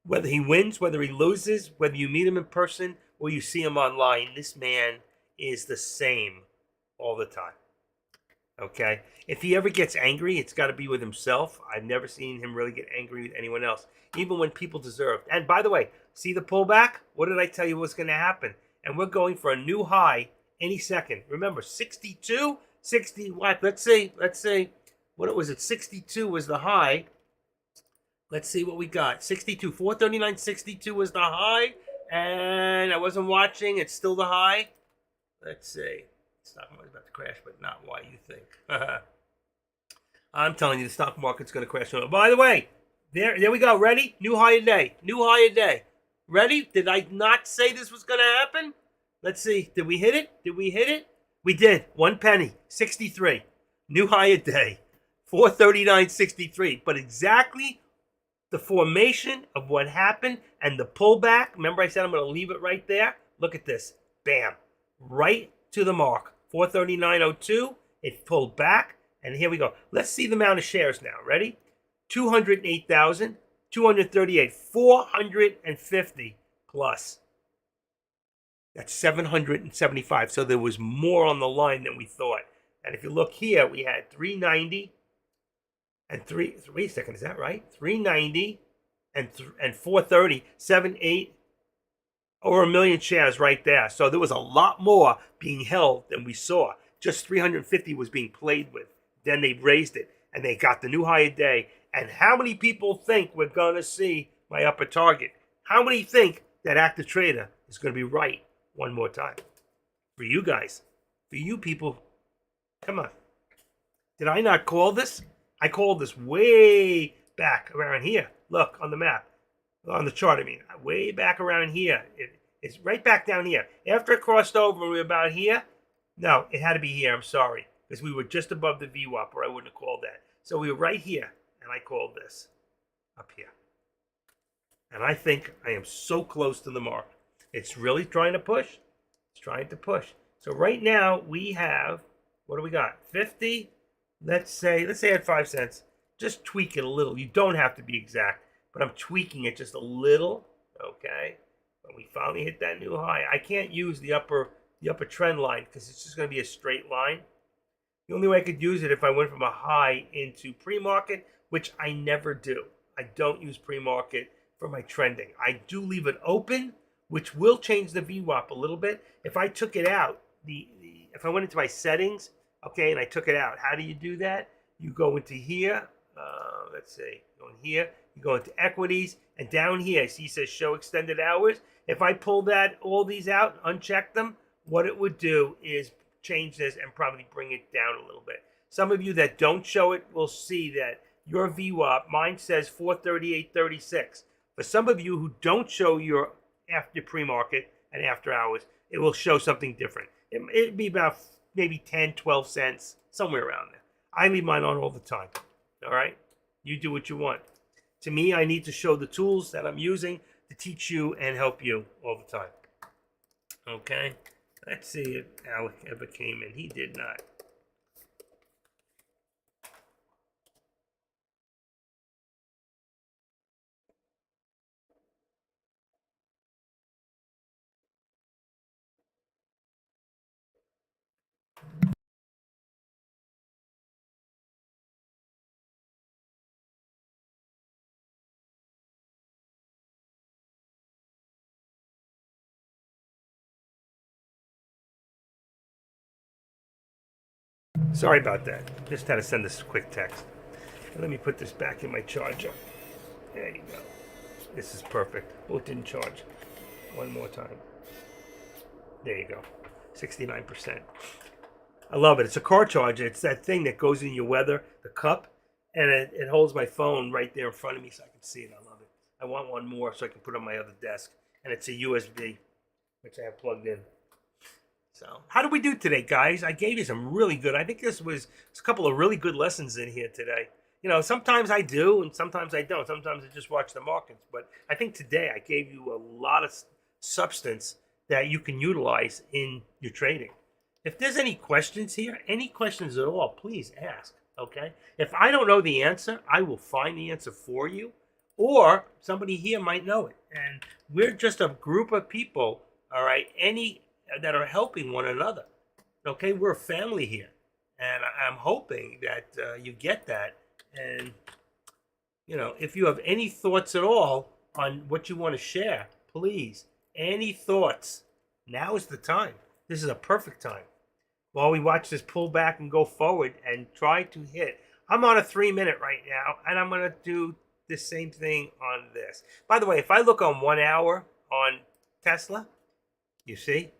Whether he wins, whether he loses, whether you meet him in person or you see him online, this man is the same all the time. Okay? If he ever gets angry, it's got to be with himself. I've never seen him really get angry with anyone else, even when people deserve. And by the way, see the pullback? What did I tell you was going to happen? And we're going for a new high any second. Remember, 62, 60, what? Let's see. What was it? 62 was the high. Let's see what we got. 62, 439.62 was the high. And I wasn't watching. It's still the high. Let's see. Stock market's about to crash, but not why you think. I'm telling you, the stock market's going to crash. By the way, there we go. Ready? New high a day. New high a day. Ready? Did I not say this was going to happen? Let's see. Did we hit it? We did. 1 penny. 63. New high a day. 439.63. But exactly the formation of what happened and the pullback. Remember I said I'm going to leave it right there? Look at this. Bam. Right to the mark. 439.02. It pulled back. And here we go. Let's see the amount of shares now. Ready? 208,000. 238. 450 plus. That's 775. So there was more on the line than we thought. And if you look here, we had 390 and wait a second, is that right? 390 and 430, 8 over 1 million shares right there. So there was a lot more being held than we saw. Just 350 was being played with. Then they raised it and they got the new high a day. And how many people think we're going to see my upper target? How many think that Active Trader is going to be right one more time? For you guys, for you people, come on. Did I not call this? I called this way back around here. Look on the map, on the chart, I mean, way back around here. It's right back down here. After it crossed over, we were about here. No, it had to be here. I'm sorry. Because we were just above the VWAP, or I wouldn't have called that. So we were right here, and I called this up here. And I think I am so close to the mark. It's really trying to push. It's trying to push. So right now, we have, what do we got? 50. Let's say at 5 cents. Just tweak it a little. You don't have to be exact, but I'm tweaking it just a little. Okay. But we finally hit that new high. I can't use the upper trend line because it's just going to be a straight line. The only way I could use it if I went from a high into pre-market, which I never do. I don't use pre-market for my trending. I do leave it open, which will change the VWAP a little bit. If I took it out, if I went into my settings Okay, and I took it out. How do you do that? You go into here. Let's see. Go in here. You go into equities, and down here, see, it says show extended hours. If I pull all these out, uncheck them, what it would do is change this and probably bring it down a little bit. Some of you that don't show it will see that your VWAP, mine says 438.36. For some of you who don't show your after pre-market and after hours, it will show something different. It'd be about maybe 10, 12 cents, somewhere around there. I leave mine on all the time. All right? You do what you want. To me, I need to show the tools that I'm using to teach you and help you all the time. Okay? Let's see if Alec ever came in. He did not. Sorry about that. Just had to send this quick text. Let me put this back in my charger. There you go. This is perfect. Oh, it didn't charge. One more time. There you go. 69%. I love it. It's a car charger. It's that thing that goes in your weather, the cup, and it holds my phone right there in front of me so I can see it. I love it. I want one more so I can put it on my other desk. And it's a USB, which I have plugged in. So, how did we do today, guys? I gave you some really good. I think this was a couple of really good lessons in here today. You know, sometimes I do and sometimes I don't. Sometimes I just watch the markets. But I think today I gave you a lot of substance that you can utilize in your trading. If there's any questions here, any questions at all, please ask. Okay? If I don't know the answer, I will find the answer for you, or somebody here might know it. And we're just a group of people, all right, that are helping one another. Okay? We're a family here. And I'm hoping that you get that. And, you know, if you have any thoughts at all on what you want to share, please, any thoughts, now is the time. This is a perfect time. While we watch this pull back and go forward and try to hit. I'm on a 3-minute right now, and I'm going to do the same thing on this. By the way, if I look on 1 hour on Tesla, you see,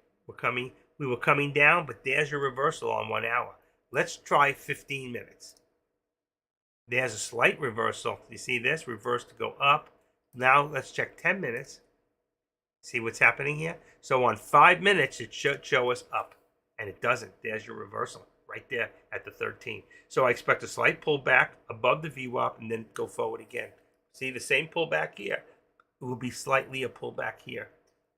we were coming down, but there's your reversal on 1 hour. Let's try 15 minutes. There's a slight reversal. You see this? Reverse to go up. Now let's check 10 minutes. See what's happening here? So on 5 minutes, it should show us up. And it doesn't. There's your reversal right there at the 13. So I expect a slight pullback above the VWAP and then go forward again. See the same pullback here. It will be slightly a pullback here.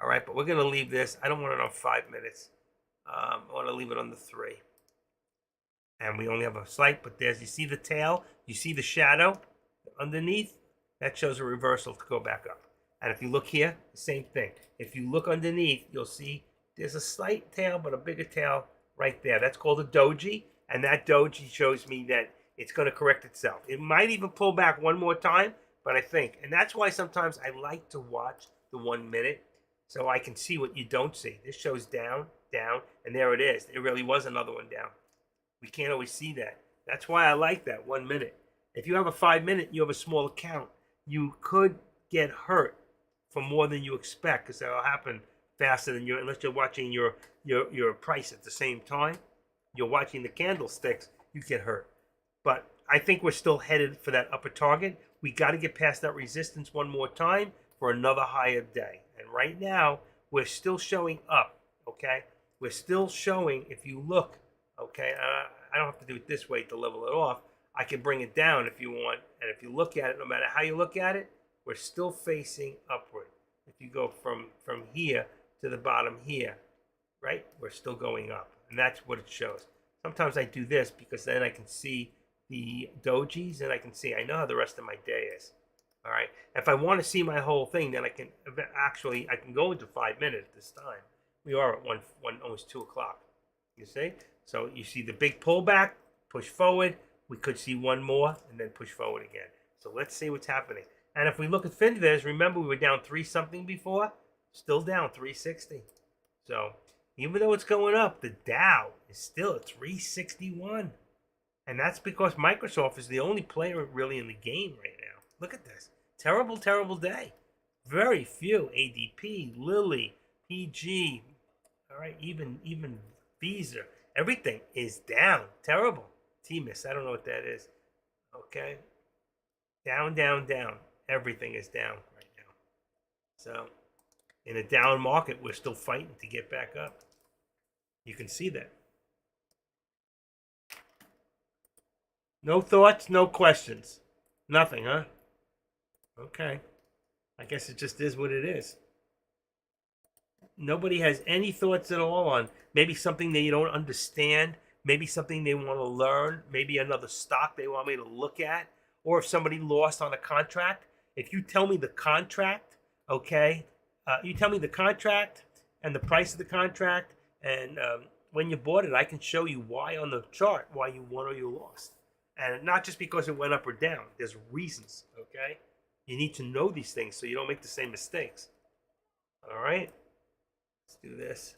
All right, but we're going to leave this. I don't want it on 5 minutes. I want to leave it on the 3. And we only have a slight, but there's, you see the tail? You see the shadow underneath? That shows a reversal to go back up. And if you look here, the same thing. If you look underneath, you'll see there's a slight tail, but a bigger tail right there. That's called a doji. And that doji shows me that it's going to correct itself. It might even pull back one more time, but I think. And that's why sometimes I like to watch the 1 minute so I can see what you don't see. This shows down, down, and there it is. It really was another one down. We can't always see that. That's why I like that 1 minute. If you have a 5 minute, you have a small account, you could get hurt for more than you expect because that'll happen faster than you, unless you're watching your price at the same time. You're watching the candlesticks, you get hurt. But I think we're still headed for that upper target. We got to get past that resistance one more time for another higher day. And right now, we're still showing up, okay? We're still showing, if you look, okay, I don't have to do it this way to level it off. I can bring it down if you want. And if you look at it, no matter how you look at it, we're still facing upward. If you go from here to the bottom here, right, we're still going up. And that's what it shows. Sometimes I do this because then I can see the dojis and I can see, I know how the rest of my day is. All right. If I want to see my whole thing, then I can go into 5 minutes this time. We are at one almost 2 o'clock. You see? So you see the big pullback, push forward. We could see one more and then push forward again. So let's see what's happening. And if we look at FinViz, remember we were down 3 something before? Still down 360. So Even though it's going up, the Dow is still at 361. And that's because Microsoft is the only player really in the game right now. Look at this. Terrible, terrible day. Very few. ADP, Lilly, PG, all right, even Visa. Everything is down. Terrible. TMIS, I don't know what that is. Okay. Down, down, down. Everything is down right now. So, in a down market, we're still fighting to get back up. You can see that. No thoughts, no questions. Nothing, huh? Okay. I guess it just is what it is. Nobody has any thoughts at all on maybe something that you don't understand, maybe something they want to learn, maybe another stock they want me to look at, or if somebody lost on a contract. If you tell me the contract, okay, you tell me the contract and the price of the contract, and when you bought it, I can show you why on the chart, why you won or you lost. And not just because it went up or down. There's reasons, okay? You need to know these things so you don't make the same mistakes. All right? Let's do this.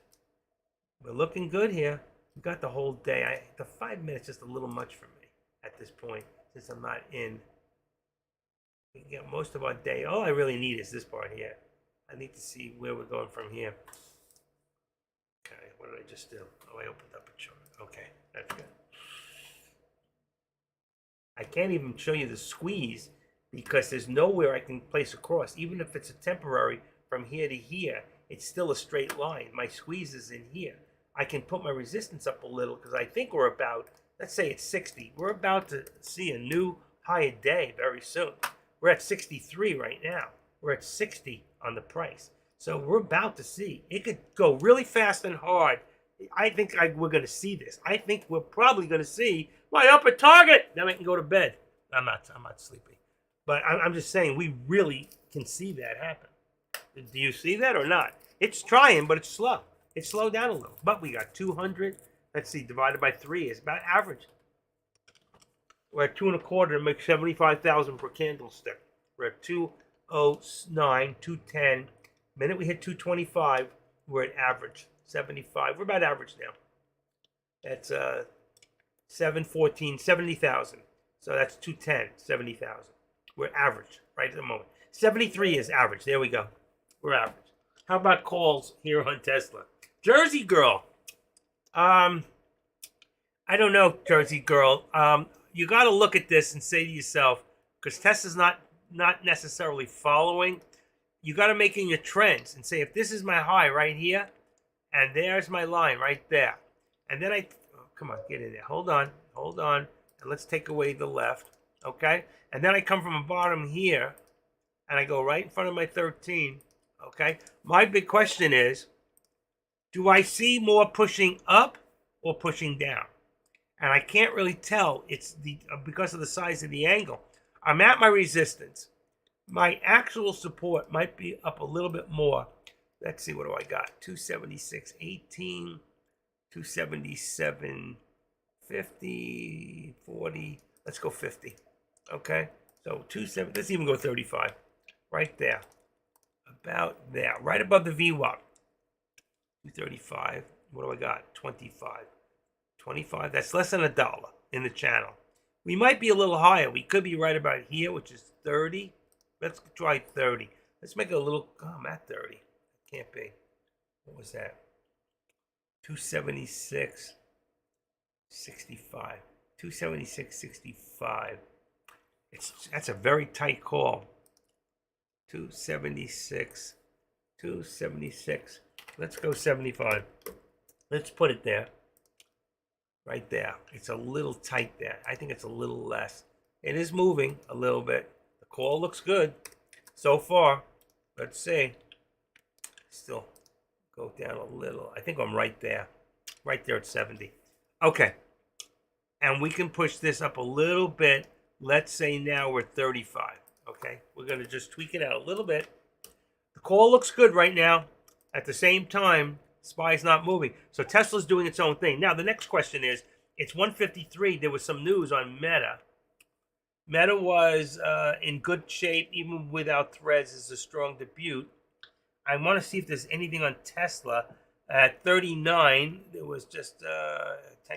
We're looking good here. We've got the whole day. The 5 minutes is just a little much for me at this point since I'm not in. We can get most of our day. All I really need is this part here. I need to see where we're going from here. Okay, what did I just do? Oh, I opened up a chart. Okay, that's good. I can't even show you the squeeze because there's nowhere I can place across. Even if it's a temporary from here to here, it's still a straight line. My squeeze is in here. I can put my resistance up a little because I think we're about, let's say it's 60. We're about to see a new higher day very soon. We're at 63 right now. We're at 60 on the price. So we're about to see. It could go really fast and hard. I think we're going to see this. I think we're probably going to see my upper target. Then I can go to bed. I'm not sleepy. But I'm just saying we really can see that happen. Do you see that or not? It's trying, but it's slow. It's slowed down a little. But we got 200. Let's see, divided by 3 is about average. We're at 2.25 to make 75,000 per candlestick. We're at 209, 210. The minute we hit 225, we're at average. 75. We're about average now. That's 714, 70,000. So that's 210, 70,000. We're average right at the moment. 73 is average. There we go. We're average. How about calls here on Tesla? Jersey Girl. I don't know, Jersey Girl. You got to look at this and say to yourself, because Tesla's not necessarily following. You got to make in your trends and say, if this is my high right here, and there's my line right there. And then come on, get in there. Hold on. And let's take away the left, okay? And then I come from the bottom here, and I go right in front of my 13, okay? My big question is, do I see more pushing up or pushing down? And I can't really tell. It's because of the size of the angle. I'm at my resistance. My actual support might be up a little bit more. Let's see, what do I got? 276.18, 277.50, 40. Let's go 50. Okay, so 27. Let's even go 35. Right there, about there, right above the VWAP. 235. What do I got? 25. 25. That's less than $1 in the channel. We might be a little higher. We could be right about here, which is 30. Let's try 30. Let's make it a little. Oh, I'm at 30. Can't be. What was that? 276.65. 276.65. That's a very tight call. 276. 276. Let's go 75. Let's put it there. Right there. It's a little tight there. I think it's a little less. It is moving a little bit. The call looks good so far. Let's see. Still go down a little. I think I'm right there at 70. Okay, and we can push this up a little bit. Let's say now we're 35. Okay, we're going to just tweak it out a little bit. The call looks good right now. At the same time, SPY's not moving, so Tesla's doing its own thing. Now the next question is, it's 153. There was some news on Meta. Meta was in good shape even without Threads as a strong debut. I want to see if there's anything on Tesla. At 39, there was just 10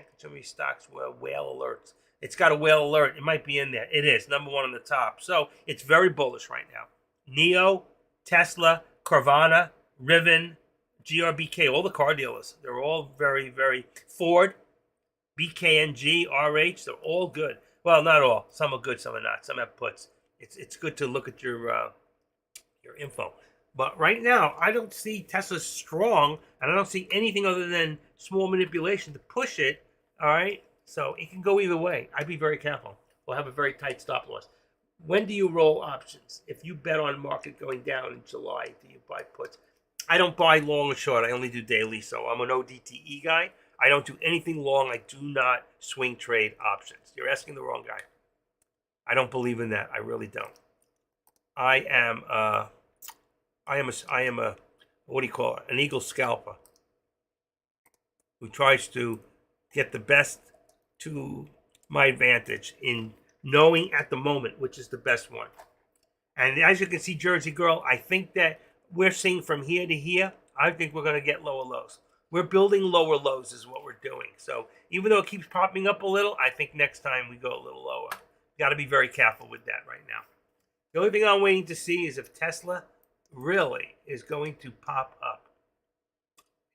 consumer stocks were whale alerts. It's got a whale alert. It might be in there. It is number one on the top. So it's very bullish right now. NIO, Tesla, Carvana, Rivian, GRBK, all the car dealers. They're all very, very. Ford, BKNG, RH, they're all good. Well, not all. Some are good, some are not. Some have puts. It's good to look at your info. But right now, I don't see Tesla strong, and I don't see anything other than small manipulation to push it. All right, so it can go either way. I'd be very careful. We'll have a very tight stop loss. When do you roll options? If you bet on market going down in July, do you buy puts? I don't buy long or short. I only do daily, so I'm an ODTE guy. I don't do anything long. I do not swing trade options. You're asking the wrong guy. I don't believe in that. I really don't. I am a what do you call it? An eagle scalper who tries to get the best to my advantage in knowing at the moment which is the best one. And as you can see, Jersey Girl, I think that we're seeing from here to here. I think we're going to get lower lows. We're building lower lows is what we're doing. So even though it keeps popping up a little, I think next time we go a little lower. Got to be very careful with that right now. The only thing I'm waiting to see is if Tesla really is going to pop up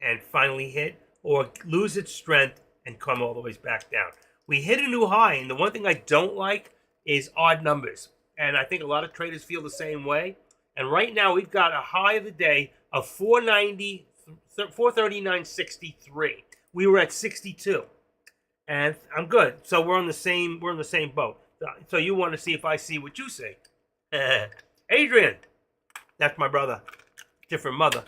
and finally hit or lose its strength and come all the way back down. We hit a new high, and the one thing I don't like is odd numbers. And I think a lot of traders feel the same way. And right now we've got a high of the day of 439.63. We were at 62. And I'm good. So we're in the same boat. So you want to see if I see what you see. Adrian. That's my brother. Different mother.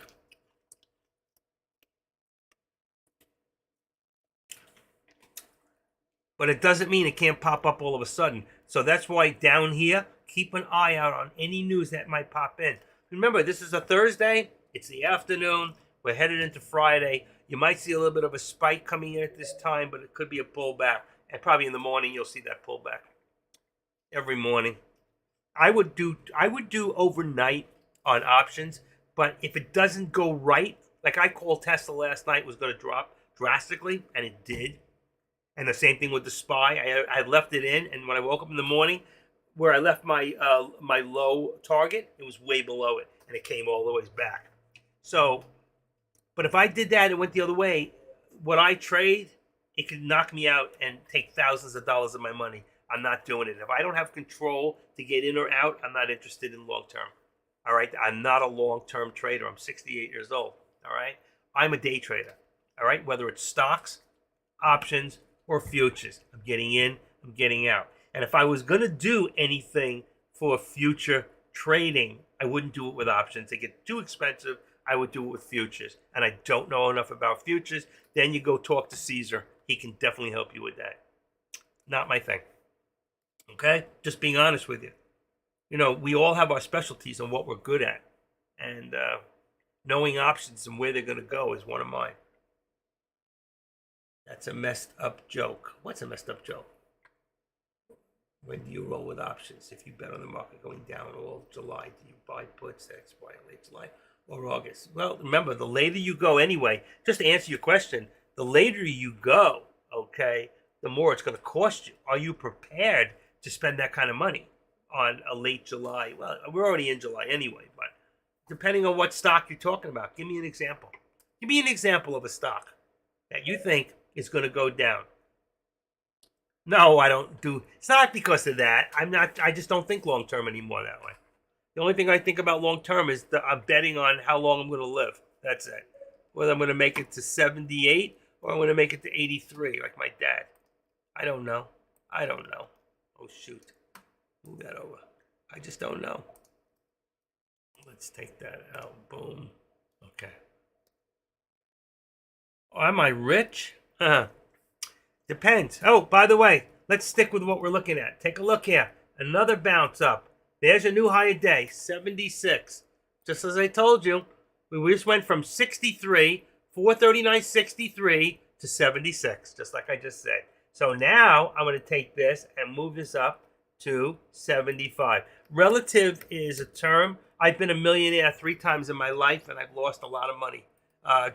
But it doesn't mean it can't pop up all of a sudden. So that's why down here, keep an eye out on any news that might pop in. Remember, this is a Thursday. It's the afternoon. We're headed into Friday. You might see a little bit of a spike coming in at this time, but it could be a pullback. And probably in the morning, you'll see that pullback. Every morning. I would do overnight on options, but if it doesn't go right, like I called Tesla last night was going to drop drastically, and it did. And the same thing with the SPY. I left it in, and when I woke up in the morning, where I left my my low target, it was way below it, and it came all the way back. So, but if I did that and went the other way, what I trade, it could knock me out and take thousands of dollars of my money. I'm not doing it. If I don't have control to get in or out, I'm not interested in long term. All right, I'm not a long-term trader. I'm 68 years old. All right, I'm a day trader. All right, whether it's stocks, options, or futures, I'm getting in, I'm getting out. And if I was going to do anything for future trading, I wouldn't do it with options. They get too expensive. I would do it with futures. And I don't know enough about futures. Then you go talk to Caesar. He can definitely help you with that. Not my thing. Okay? Just being honest with you. You know, we all have our specialties and what we're good at. And knowing options and where they're going to go is one of mine. That's a messed up joke. What's a messed up joke? When do you roll with options? If you bet on the market going down all July, do you buy puts that expire late July or August? Well, remember, the later you go anyway, just to answer your question, the later you go, okay, the more it's going to cost you. Are you prepared to spend that kind of money on a late July? Well, we're already in July anyway, but depending on what stock you're talking about, give me an example. Give me an example of a stock that you think is going to go down. No, I don't do. It's not because of that. I just don't think long term anymore that way. The only thing I think about long term is I'm betting on how long I'm going to live. That's it. Whether I'm going to make it to 78 or I'm going to make it to 83, like my dad. I don't know. Oh, shoot. Move that over. I just don't know. Let's take that out. Boom. Okay. Oh, am I rich? Depends. Oh, by the way, let's stick with what we're looking at. Take a look here. Another bounce up. There's a new high a day, 76. Just as I told you, we just went from 63, 439.63 to 76, just like I just said. So now I'm going to take this and move this up to 75. Relative is a term. I've been a millionaire 3 times in my life, and I've lost a lot of money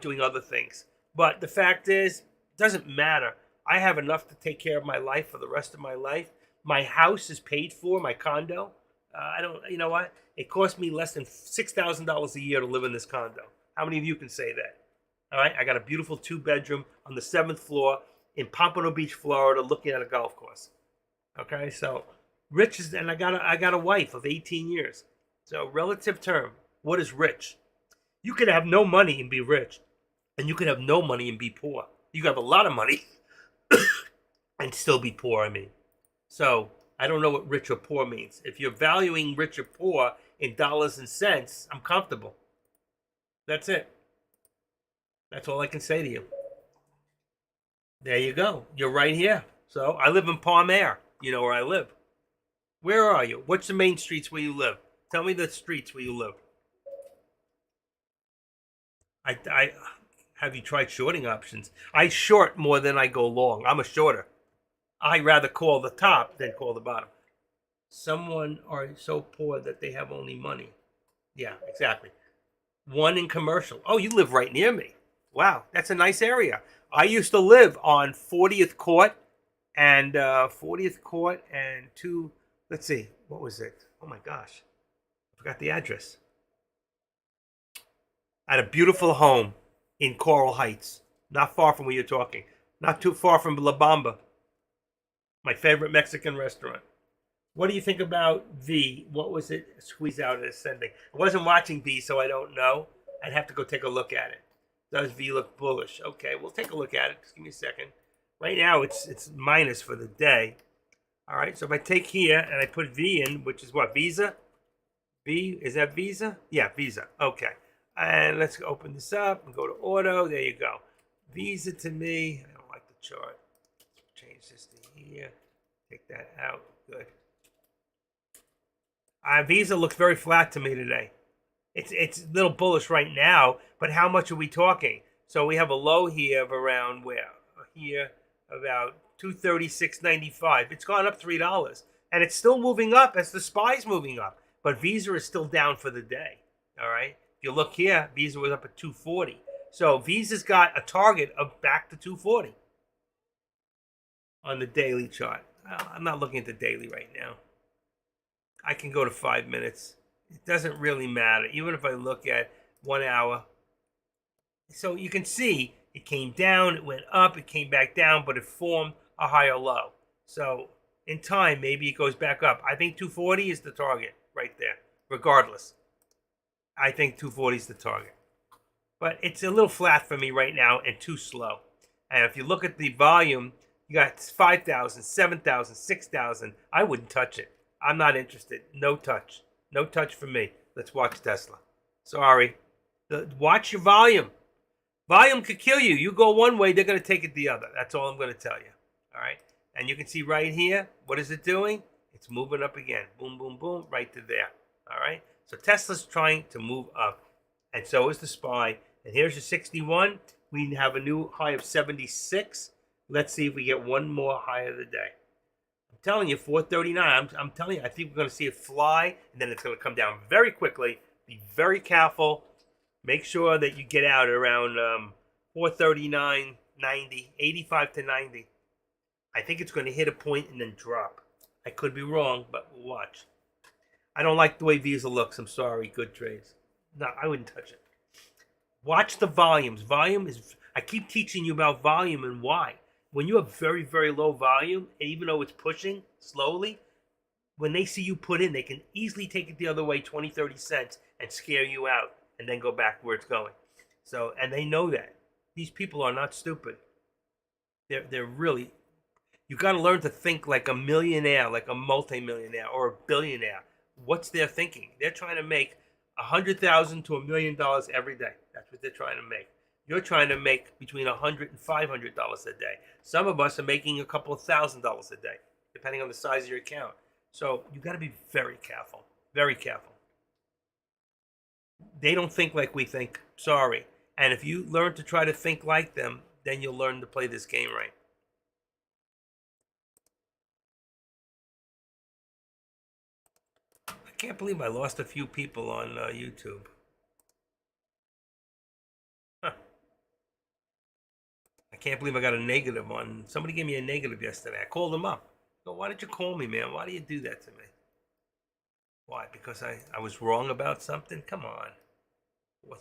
doing other things. But the fact is, it doesn't matter. I have enough to take care of my life for the rest of my life. My house is paid for, my condo. I don't, you know what? It cost me less than $6,000 a year to live in this condo. How many of you can say that? All right, I got a beautiful 2-bedroom on the 7th floor in Pompano Beach, Florida, looking at a golf course. Okay, so rich is, and I got a wife of 18 years. So relative term, what is rich? You could have no money and be rich, and you could have no money and be poor. You could have a lot of money and still be poor. I mean, so I don't know what rich or poor means. If you're valuing rich or poor in dollars and cents, I'm comfortable. That's it. That's all I can say to you. There you go. You're right here. So I live in Palm Air. You know where I live. Where are you? What's the main streets where you live? Tell me the streets where you live. I have you tried shorting options? I short more than I go long. I'm a shorter. I rather call the top than call the bottom. Someone are so poor that they have only money. Yeah, exactly. One in commercial. Oh, you live right near me. Wow, that's a nice area. I used to live on 40th Court and 40th Court and two. Let's see, what was it? Oh my gosh, I forgot the address. I had a beautiful home in Coral Heights, not far from where you're talking, not too far from La Bamba, my favorite Mexican restaurant. What do you think about V? What was it? Squeeze out and ascending. I wasn't watching V, so I don't know. I'd have to go take a look at it. Does V look bullish? Okay, we'll take a look at it. Just give me a second. Right now, it's minus for the day. All right, so if I take here and I put V in, which is what, Visa? V, is that Visa? Yeah, Visa. Okay. And let's open this up and go to auto. There you go. Visa to me. I don't like the chart. Let's change this to here. Take that out. Good. Visa looks very flat to me today. It's a little bullish right now, but how much are we talking? So we have a low here of around where? Here, about 236.95. It's gone up $3, and it's still moving up as the SPY's moving up. But Visa is still down for the day. All right. If you look here, Visa was up at 240. So Visa's got a target of back to 240 on the daily chart. I'm not looking at the daily right now. I can go to 5 minutes. It doesn't really matter, even if I look at 1 hour. So you can see it came down, it went up, it came back down, but it formed a higher low. So in time, maybe it goes back up. I think 240 is the target right there, regardless. I think 240 is the target. But it's a little flat for me right now and too slow. And if you look at the volume, you got 5,000, 7,000, 6,000. I wouldn't touch it. I'm not interested. No touch. No touch for me. Let's watch Tesla. Sorry. Watch your volume. Volume could kill you. You go one way, they're going to take it the other. That's all I'm going to tell you. All right? And you can see right here, what is it doing? It's moving up again. Boom, boom, boom, right to there. All right? So Tesla's trying to move up. And so is the SPY. And here's your 61. We have a new high of 76. Let's see if we get one more high of the day. I'm telling you, 439. I'm telling you, I think we're going to see it fly, and then it's going to come down very quickly. Be very careful. Make sure that you get out around 439, 90, 85 to 90. I think it's going to hit a point and then drop. I could be wrong, but we'll watch. I don't like the way Visa looks. I'm sorry. Good trades. No, I wouldn't touch it. Watch the volumes. Volume is, I keep teaching you about volume and why. When you have very, very low volume, and even though it's pushing slowly, when they see you put in, they can easily take it the other way, 20, 30 cents, and scare you out, and then go back where it's going. So, and they know that. These people are not stupid. They're really, you got to learn to think like a millionaire, like a multimillionaire, or a billionaire. What's their thinking? They're trying to make $100,000 to $1 million every day. That's what they're trying to make. You're trying to make between $100 and $500 a day. Some of us are making a couple of $1,000s a day, depending on the size of your account. So you got to be very careful, very careful. They don't think like we think. Sorry. And if you learn to try to think like them, then you'll learn to play this game right. I can't believe I lost a few people on YouTube. Huh. can't believe I got a negative on. Somebody gave me a negative yesterday. I called them up. Go, why did you call me, man? Why do you do that to me? Why? Because I was wrong about something? Come on.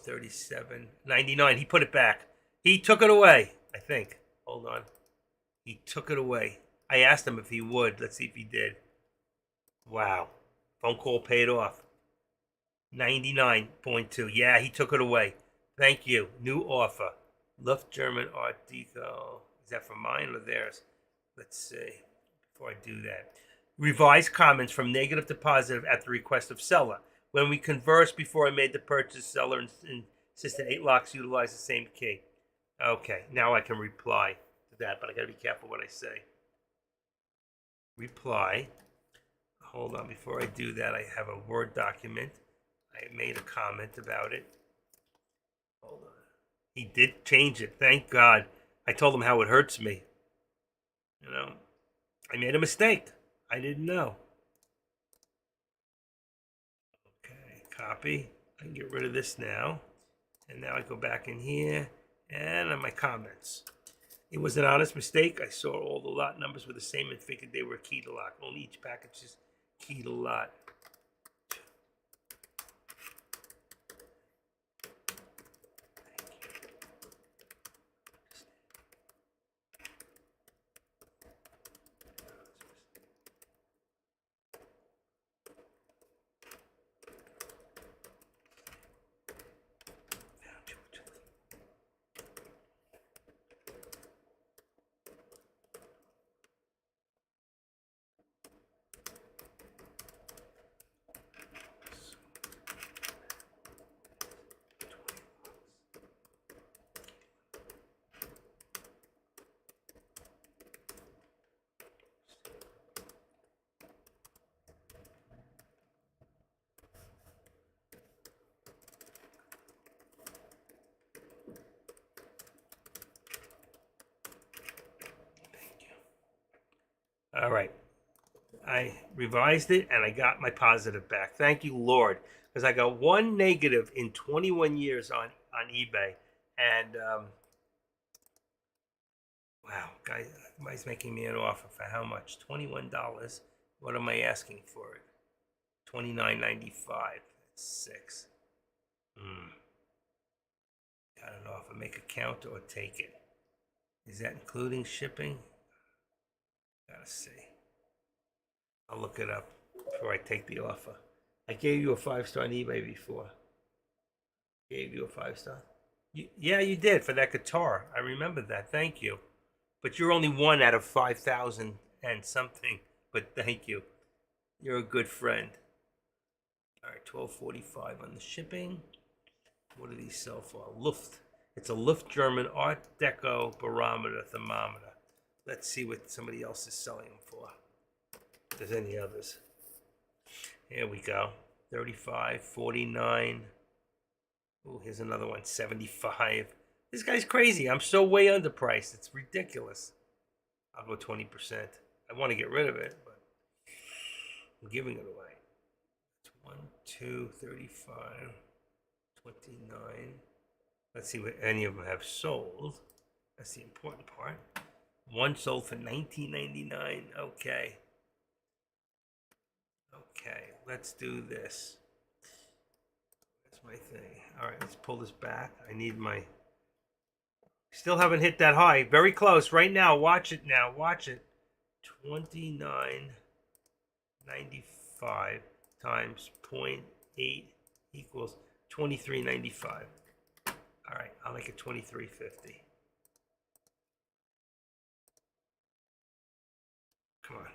437.99. He put it back. He took it away, I think. Hold on. He took it away. I asked him if he would. Let's see if he did. Wow. Phone call paid off. 99.2. Yeah, he took it away. Thank you. New offer. Luft German Art Deco. Is that for mine or theirs? Let's see. Before I do that. Revised comments from negative to positive at the request of seller. When we conversed before I made the purchase, seller insisted 8 locks utilize the same key. Okay, now I can reply to that, but I gotta be careful what I say. Reply. Hold on, before I do that, I have a Word document. I made a comment about it. Hold on. He did change it, thank God. I told him how it hurts me. You know, I made a mistake. I didn't know. Okay, copy. I can get rid of this now. And now I go back in here and on my comments. It was an honest mistake. I saw all the lot numbers were the same and figured they were key to lock. Only each package is key to lot. All right. I revised it and I got my positive back. Thank you, Lord. Because I got one negative in 21 years on eBay. And wow, guy's making me an offer for how much? $21. What am I asking for it? $29.95. That's 6. Got an offer. Make a count or take it. Is that including shipping? Gotta see. I'll look it up before I take the offer. I gave you a 5-star on eBay before. Gave you a 5-star? Yeah, you did for that guitar. I remember that. Thank you. But you're only one out of 5,000 and something. But thank you. You're a good friend. All right, $12.45 on the shipping. What do these sell for? Luft. It's a Luft German Art Deco barometer thermometer. Let's see what somebody else is selling them for. If there's any others. Here we go. 35, 49. Oh, here's another one. 75. This guy's crazy. I'm so way underpriced. It's ridiculous. I'll go 20%. I want to get rid of it, but I'm giving it away. It's 1, 2, 35, 29. Let's see what any of them have sold. That's the important part. One sold for $19.99. Okay. Okay, let's do this. That's my thing. All right, let's pull this back. I need my... Still haven't hit that high. Very close. Right now. Watch it now. Watch it. $29.95 times 0.8 equals $23.95. All right, I'll make it $23.50. Come on.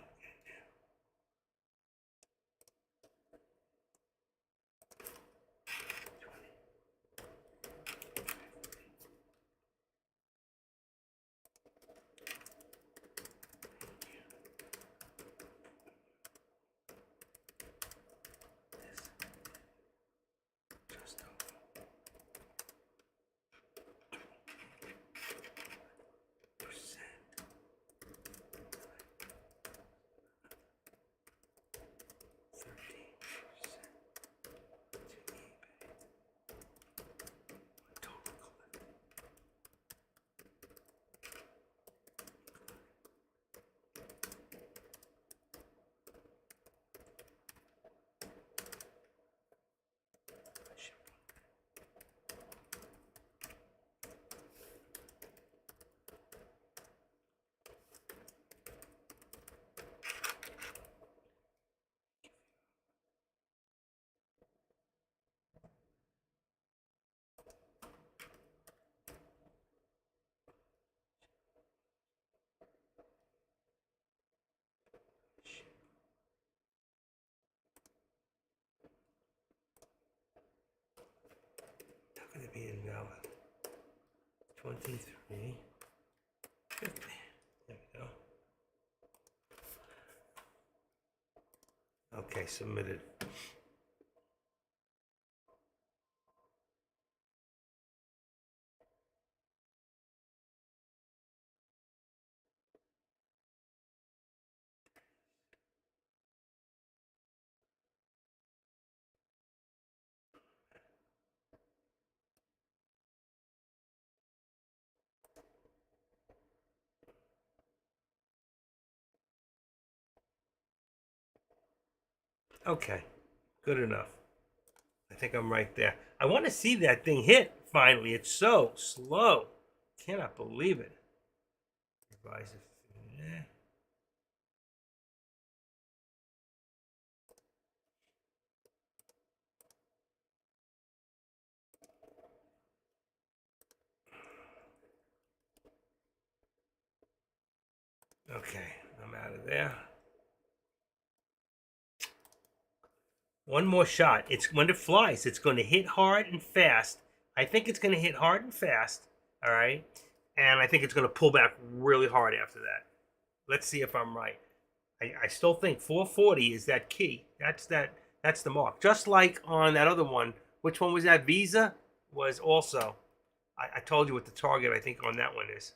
23, 50. There we go. Okay, submitted. Okay, good enough. I think I'm right there. I want to see that thing hit finally. It's so slow. Cannot believe it. Revise it. Yeah. Okay, I'm out of there. One more shot. It's when it flies, it's going to hit hard and fast. I think it's going to hit hard and fast. All right. And I think it's going to pull back really hard after that. Let's see if I'm right. I still think 440 is that key. That's the mark. Just like on that other one. Which one was that? Visa was also. I told you what the target I think on that one is.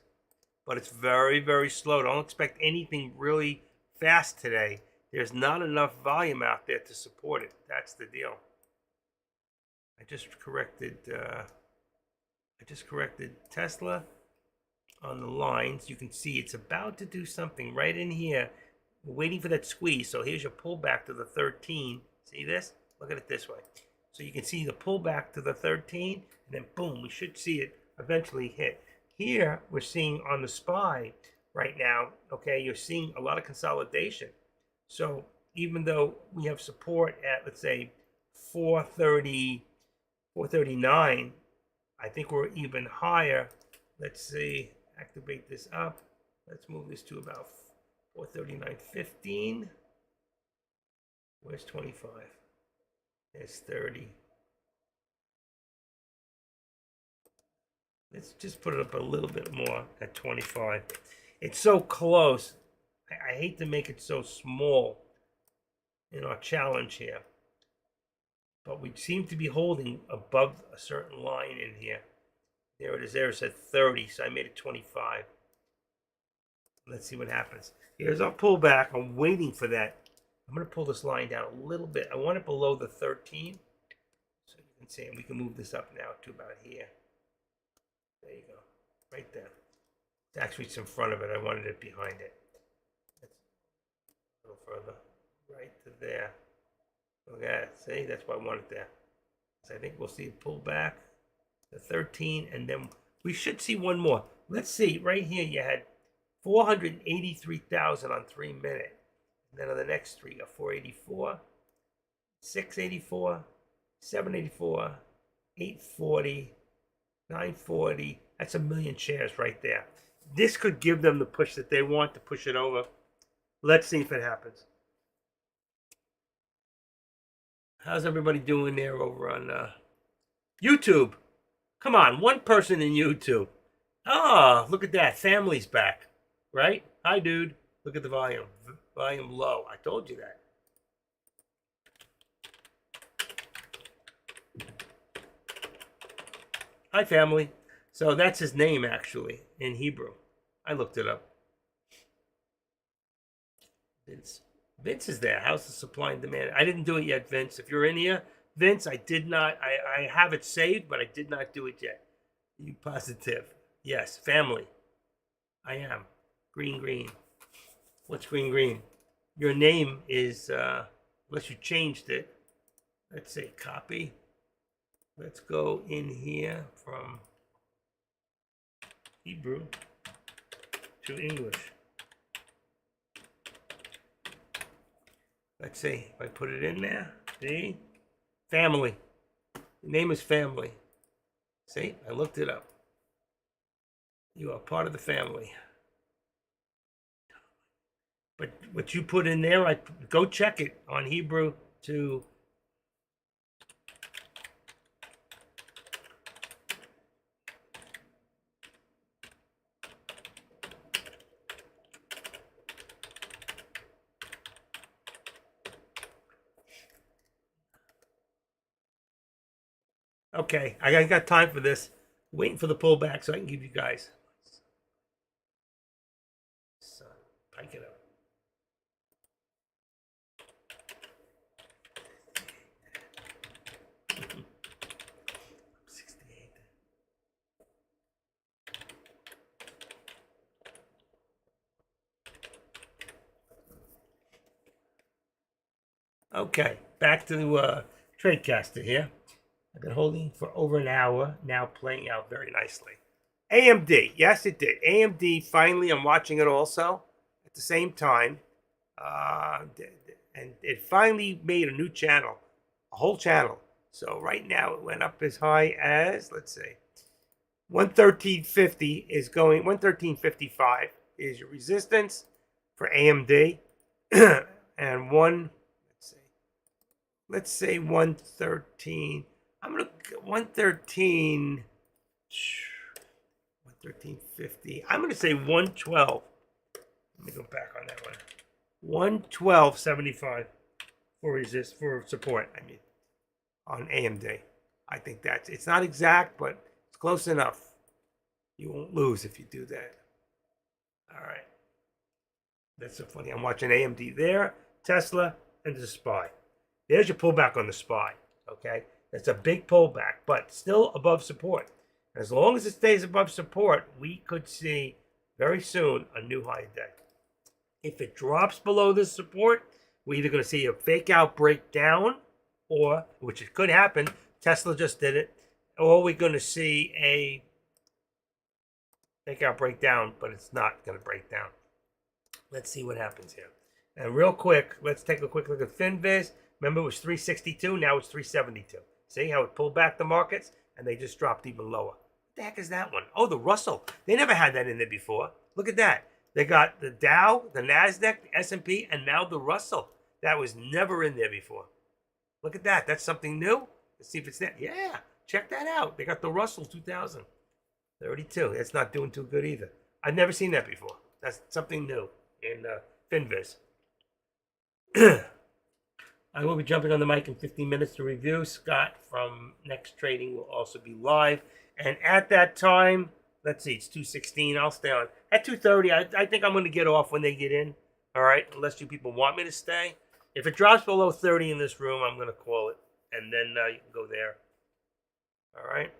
But it's very, very slow. Don't expect anything really fast today. There's not enough volume out there to support it. That's the deal. I just corrected Tesla on the lines. You can see it's about to do something right in here. We're waiting for that squeeze. So here's your pullback to the 13. See this? Look at it this way. So you can see the pullback to the 13, and then boom, we should see it eventually hit. Here we're seeing on the SPY right now, okay, you're seeing a lot of consolidation. So even though we have support at, let's say, 430, 439, I think we're even higher. Let's see, activate this up. Let's move this to about 439.15. Where's 25? There's 30. Let's just put it up a little bit more at 25. It's so close. I hate to make it so small in our challenge here. But we seem to be holding above a certain line in here. There it is. There it said 30, so I made it 25. Let's see what happens. Here's our pullback. I'm waiting for that. I'm going to pull this line down a little bit. I want it below the 13. So you can see, and we can move this up now to about here. There you go. Right there. Actually, it's in front of it. I wanted it behind it. That's a little further. Right to there. Look at it. See? That's why I want it there. So I think we'll see it pull back. The 13, and then we should see one more. Let's see. Right here, you had 483,000 on 3 minute. And then on the next three, you got 484, 684, 784, 840, 940. That's a million shares right there. This could give them the push that they want to push it over. Let's see if it happens. How's everybody doing there over on YouTube? Come on, one person in YouTube. Ah, look at that. Family's back, right? Hi, dude. Look at the volume. Volume low. I told you that. Hi, family. So that's his name, actually, in Hebrew. I looked it up. Vince. Vince is there. How's the supply and demand? I didn't do it yet, Vince. If you're in here, Vince, I did not. I have it saved, but I did not do it yet. You positive? Yes. Family. I am. Green, green. What's green, green? Your name is, unless you changed it. Let's say copy. Let's go in here from Hebrew to English. Let's see if I put it in there. See? Family. The name is family. See? I looked it up. You are part of the family. But what you put in there, go check it on Hebrew to Okay, I got time for this. Waiting for the pullback so I can give you guys. Son, pike it up. Okay, back to TradeCaster here. I've been holding for over an hour, now playing out very nicely. AMD, yes, it did. AMD, finally, I'm watching it also at the same time. And it finally made a new channel, a whole channel. So right now it went up as high as, let's see, 113.50 is going, 113.55 is your resistance for AMD. And let's say 113. I'm going to 113, 113.50. I'm going to say 112. Let me go back on that one. 112.75 for support. I mean, on AMD. I think it's not exact, but it's close enough. You won't lose if you do that. All right. That's so funny. I'm watching AMD there, Tesla, and the SPY. There's your pullback on the SPY. Okay. That's a big pullback, but still above support. As long as it stays above support, we could see very soon a new high day. If it drops below this support, we're either going to see a fake out breakdown, or, which it could happen, Tesla just did it, or we're going to see a fake out breakdown, but it's not going to break down. Let's see what happens here. And real quick, let's take a quick look at FinViz. Remember, it was 362, now it's 372. See how it pulled back the markets, and they just dropped even lower. What the heck is that one? Oh, the Russell. They never had that in there before. Look at that. They got the Dow, the NASDAQ, the S&P, and now the Russell. That was never in there before. Look at that. That's something new. Let's see if it's there. Yeah, check that out. They got the Russell 2000. 32. It's not doing too good either. I've never seen that before. That's something new in FinViz. I will be jumping on the mic in 15 minutes to review. Scott from Next Trading will also be live. And at that time, let's see, it's 2:16. I'll stay on. At 2:30, I think I'm going to get off when they get in. All right, unless you people want me to stay. If it drops below 30 in this room, I'm going to call it. And then you can go there. All right.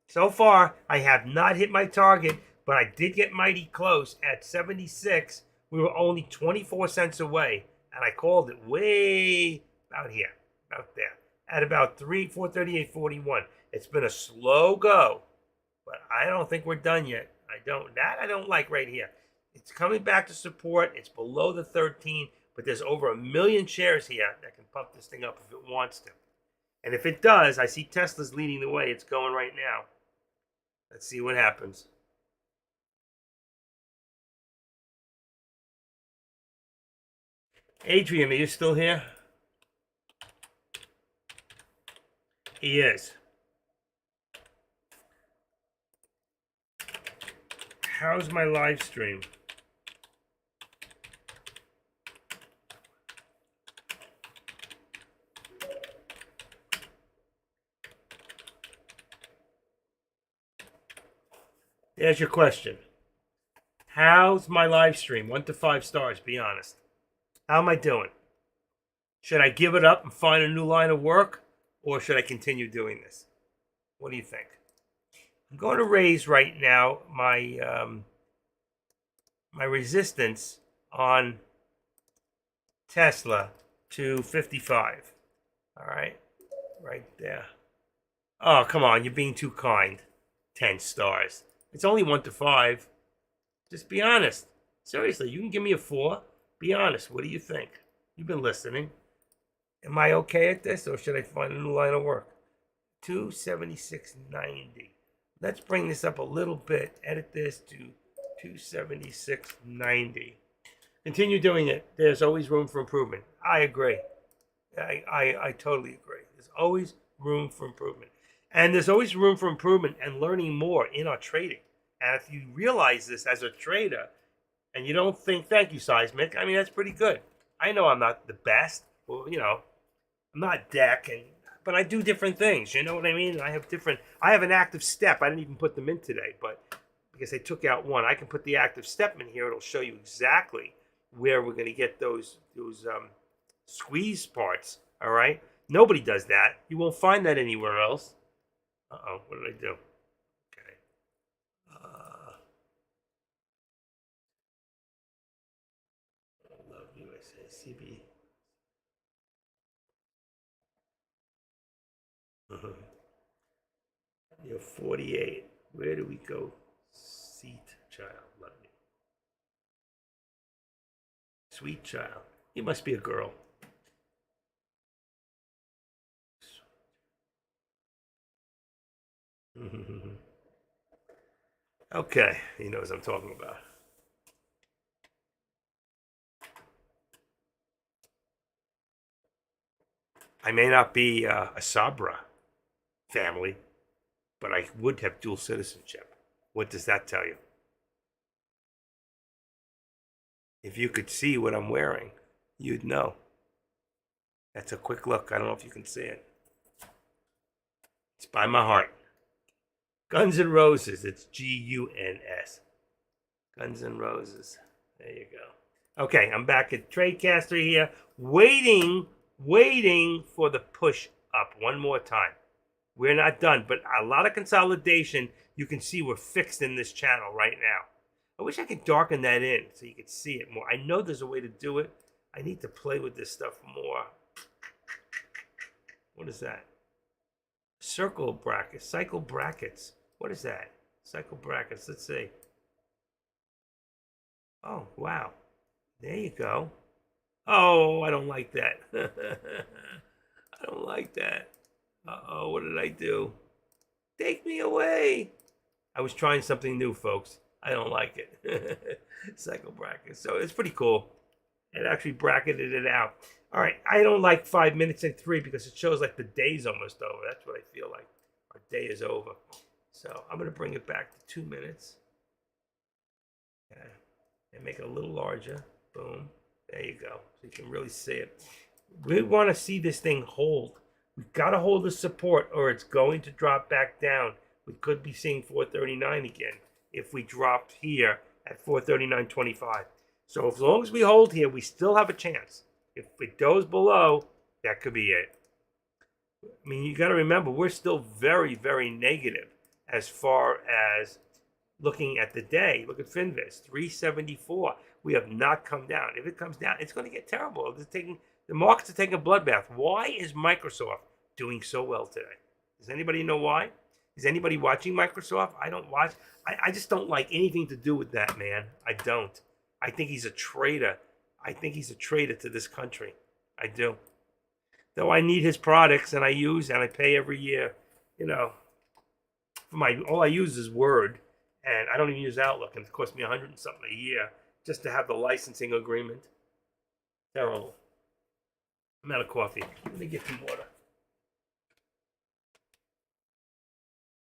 So far, I have not hit my target, but I did get mighty close at 76. We were only 24 cents away, and I called it way about here, about there, at about 438.41. It's been a slow go, but I don't think we're done yet. I don't like right here. It's coming back to support. It's below the 13, but there's over 1 million shares here that can pump this thing up if it wants to. And if it does, I see Tesla's leading the way. It's going right now. Let's see what happens. Adrian, are you still here? He is. How's my live stream? There's your question. How's my live stream? 1 to 5 stars, be honest. How am I doing? Should I give it up and find a new line of work? Or should I continue doing this? What do you think? I'm going to raise right now my my resistance on Tesla to 55. All right, right there. Oh, come on, you're being too kind. 10 stars. It's only 1 to 5. Just be honest. Seriously, you can give me a 4. Be honest. What do you think? You've been listening. Am I okay at this, or should I find a new line of work? 276.90. Let's bring this up a little bit. Edit this to 276.90. Continue doing it. There's always room for improvement. I agree. I totally agree. There's always room for improvement. And there's always room for improvement and learning more in our trading. And if you realize this as a trader, and you don't think, thank you, Seismic, I mean, that's pretty good. I know I'm not the best. Well, you know, I'm not Deck, but I do different things. You know what I mean? I have an active step. I didn't even put them in today, but because they took out one, I can put the active step in here. It'll show you exactly where we're going to get those squeeze parts. All right. Nobody does that. You won't find that anywhere else. Uh-oh. What did I do? Okay. Love USA CB. You're 48. Where do we go? Seat child. Love me. Sweet child. You must be a girl. Okay, he knows what I'm talking about. I may not be a Sabra family, but I would have dual citizenship. What does that tell you? If you could see what I'm wearing, you'd know. That's a quick look. I don't know if you can see it. It's by my heart. Guns N' Roses. It's Guns. Guns N' Roses. There you go. Okay, I'm back at Tradecaster here, waiting for the push up one more time. We're not done, but a lot of consolidation. You can see we're fixed in this channel right now. I wish I could darken that in so you could see it more. I know there's a way to do it. I need to play with this stuff more. What is that? Circle brackets, cycle brackets. What is that? Cycle brackets. Let's see. Oh, wow. There you go. Oh, I don't like that. I don't like that. Uh-oh, what did I do? Take me away. I was trying something new, folks. I don't like it. Cycle brackets. So it's pretty cool. It actually bracketed it out. All right, I don't like 5 minutes and 3 because it shows like the day's almost over. That's what I feel like. Our day is over. So I'm going to bring it back to 2 minutes. Okay. And make it a little larger. Boom. There you go. So you can really see it. We want to see this thing hold. We've got to hold the support or it's going to drop back down. We could be seeing 439 again if we dropped here at 439.25. So as long as we hold here, we still have a chance. If it goes below, that could be it. I mean, you got to remember, we're still very, very negative as far as looking at the day. Look at Finviz, 374. We have not come down. If it comes down, it's going to get terrible. The markets are taking a bloodbath. Why is Microsoft doing so well today? Does anybody know why? Is anybody watching Microsoft? I don't watch. I just don't like anything to do with that man. I don't. I think he's a traitor. I think he's a traitor to this country. I do. Though I need his products and I use and I pay every year, you know, for all I use is Word and I don't even use Outlook and it costs me $100 and something a year just to have the licensing agreement. Terrible. I'm out of coffee. Let me get some water.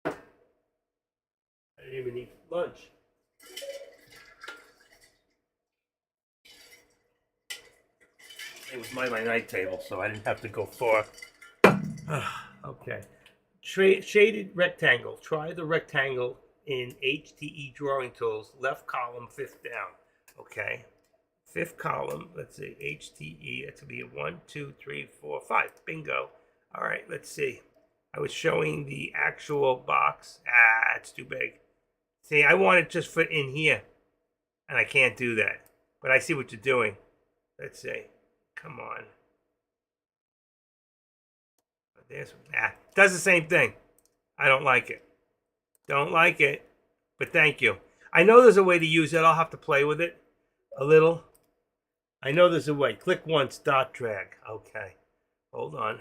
I didn't even eat lunch. It was my night table, so I didn't have to go far. Okay. Shaded rectangle. Try the rectangle in HTE drawing tools. Left column, fifth down. Okay. Fifth column. Let's see. HTE. It's going to be 1, 2, 3, 4, 5. Bingo. All right. Let's see. I was showing the actual box. It's too big. See, I want it just fit in here. And I can't do that. But I see what you're doing. Let's see. Come on. Does the same thing. I don't like it. Don't like it. But thank you. I know there's a way to use it. I'll have to play with it a little. I know there's a way. Click once, dot drag. Okay. Hold on.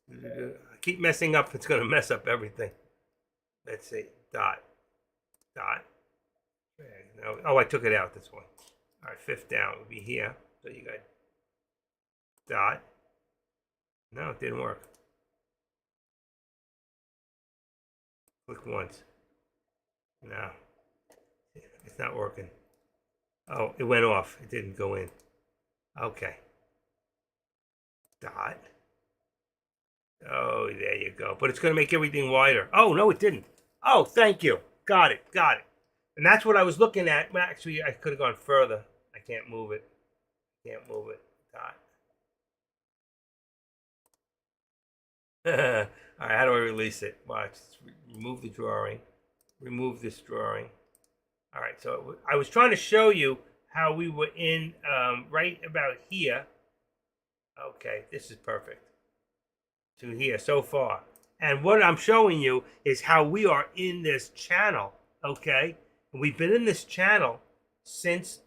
I keep messing up. It's going to mess up everything. Let's see. Dot. Drag. No. Oh, I took it out this one. All right. Fifth down would be here. So you got dot. No, it didn't work. Click once. No. It's not working. Oh, it went off. It didn't go in. Okay. Dot. Oh, there you go. But it's going to make everything wider. Oh, no, it didn't. Oh, thank you. Got it. Got it. And that's what I was looking at. Well, actually, I could have gone further. I can't move it. Can't move it. All right, how do I release it? Watch. Remove the drawing. Remove this drawing. All right, so I was trying to show you how we were in right about here. Okay, this is perfect. To here so far. And what I'm showing you is how we are in this channel, okay? And we've been in this channel since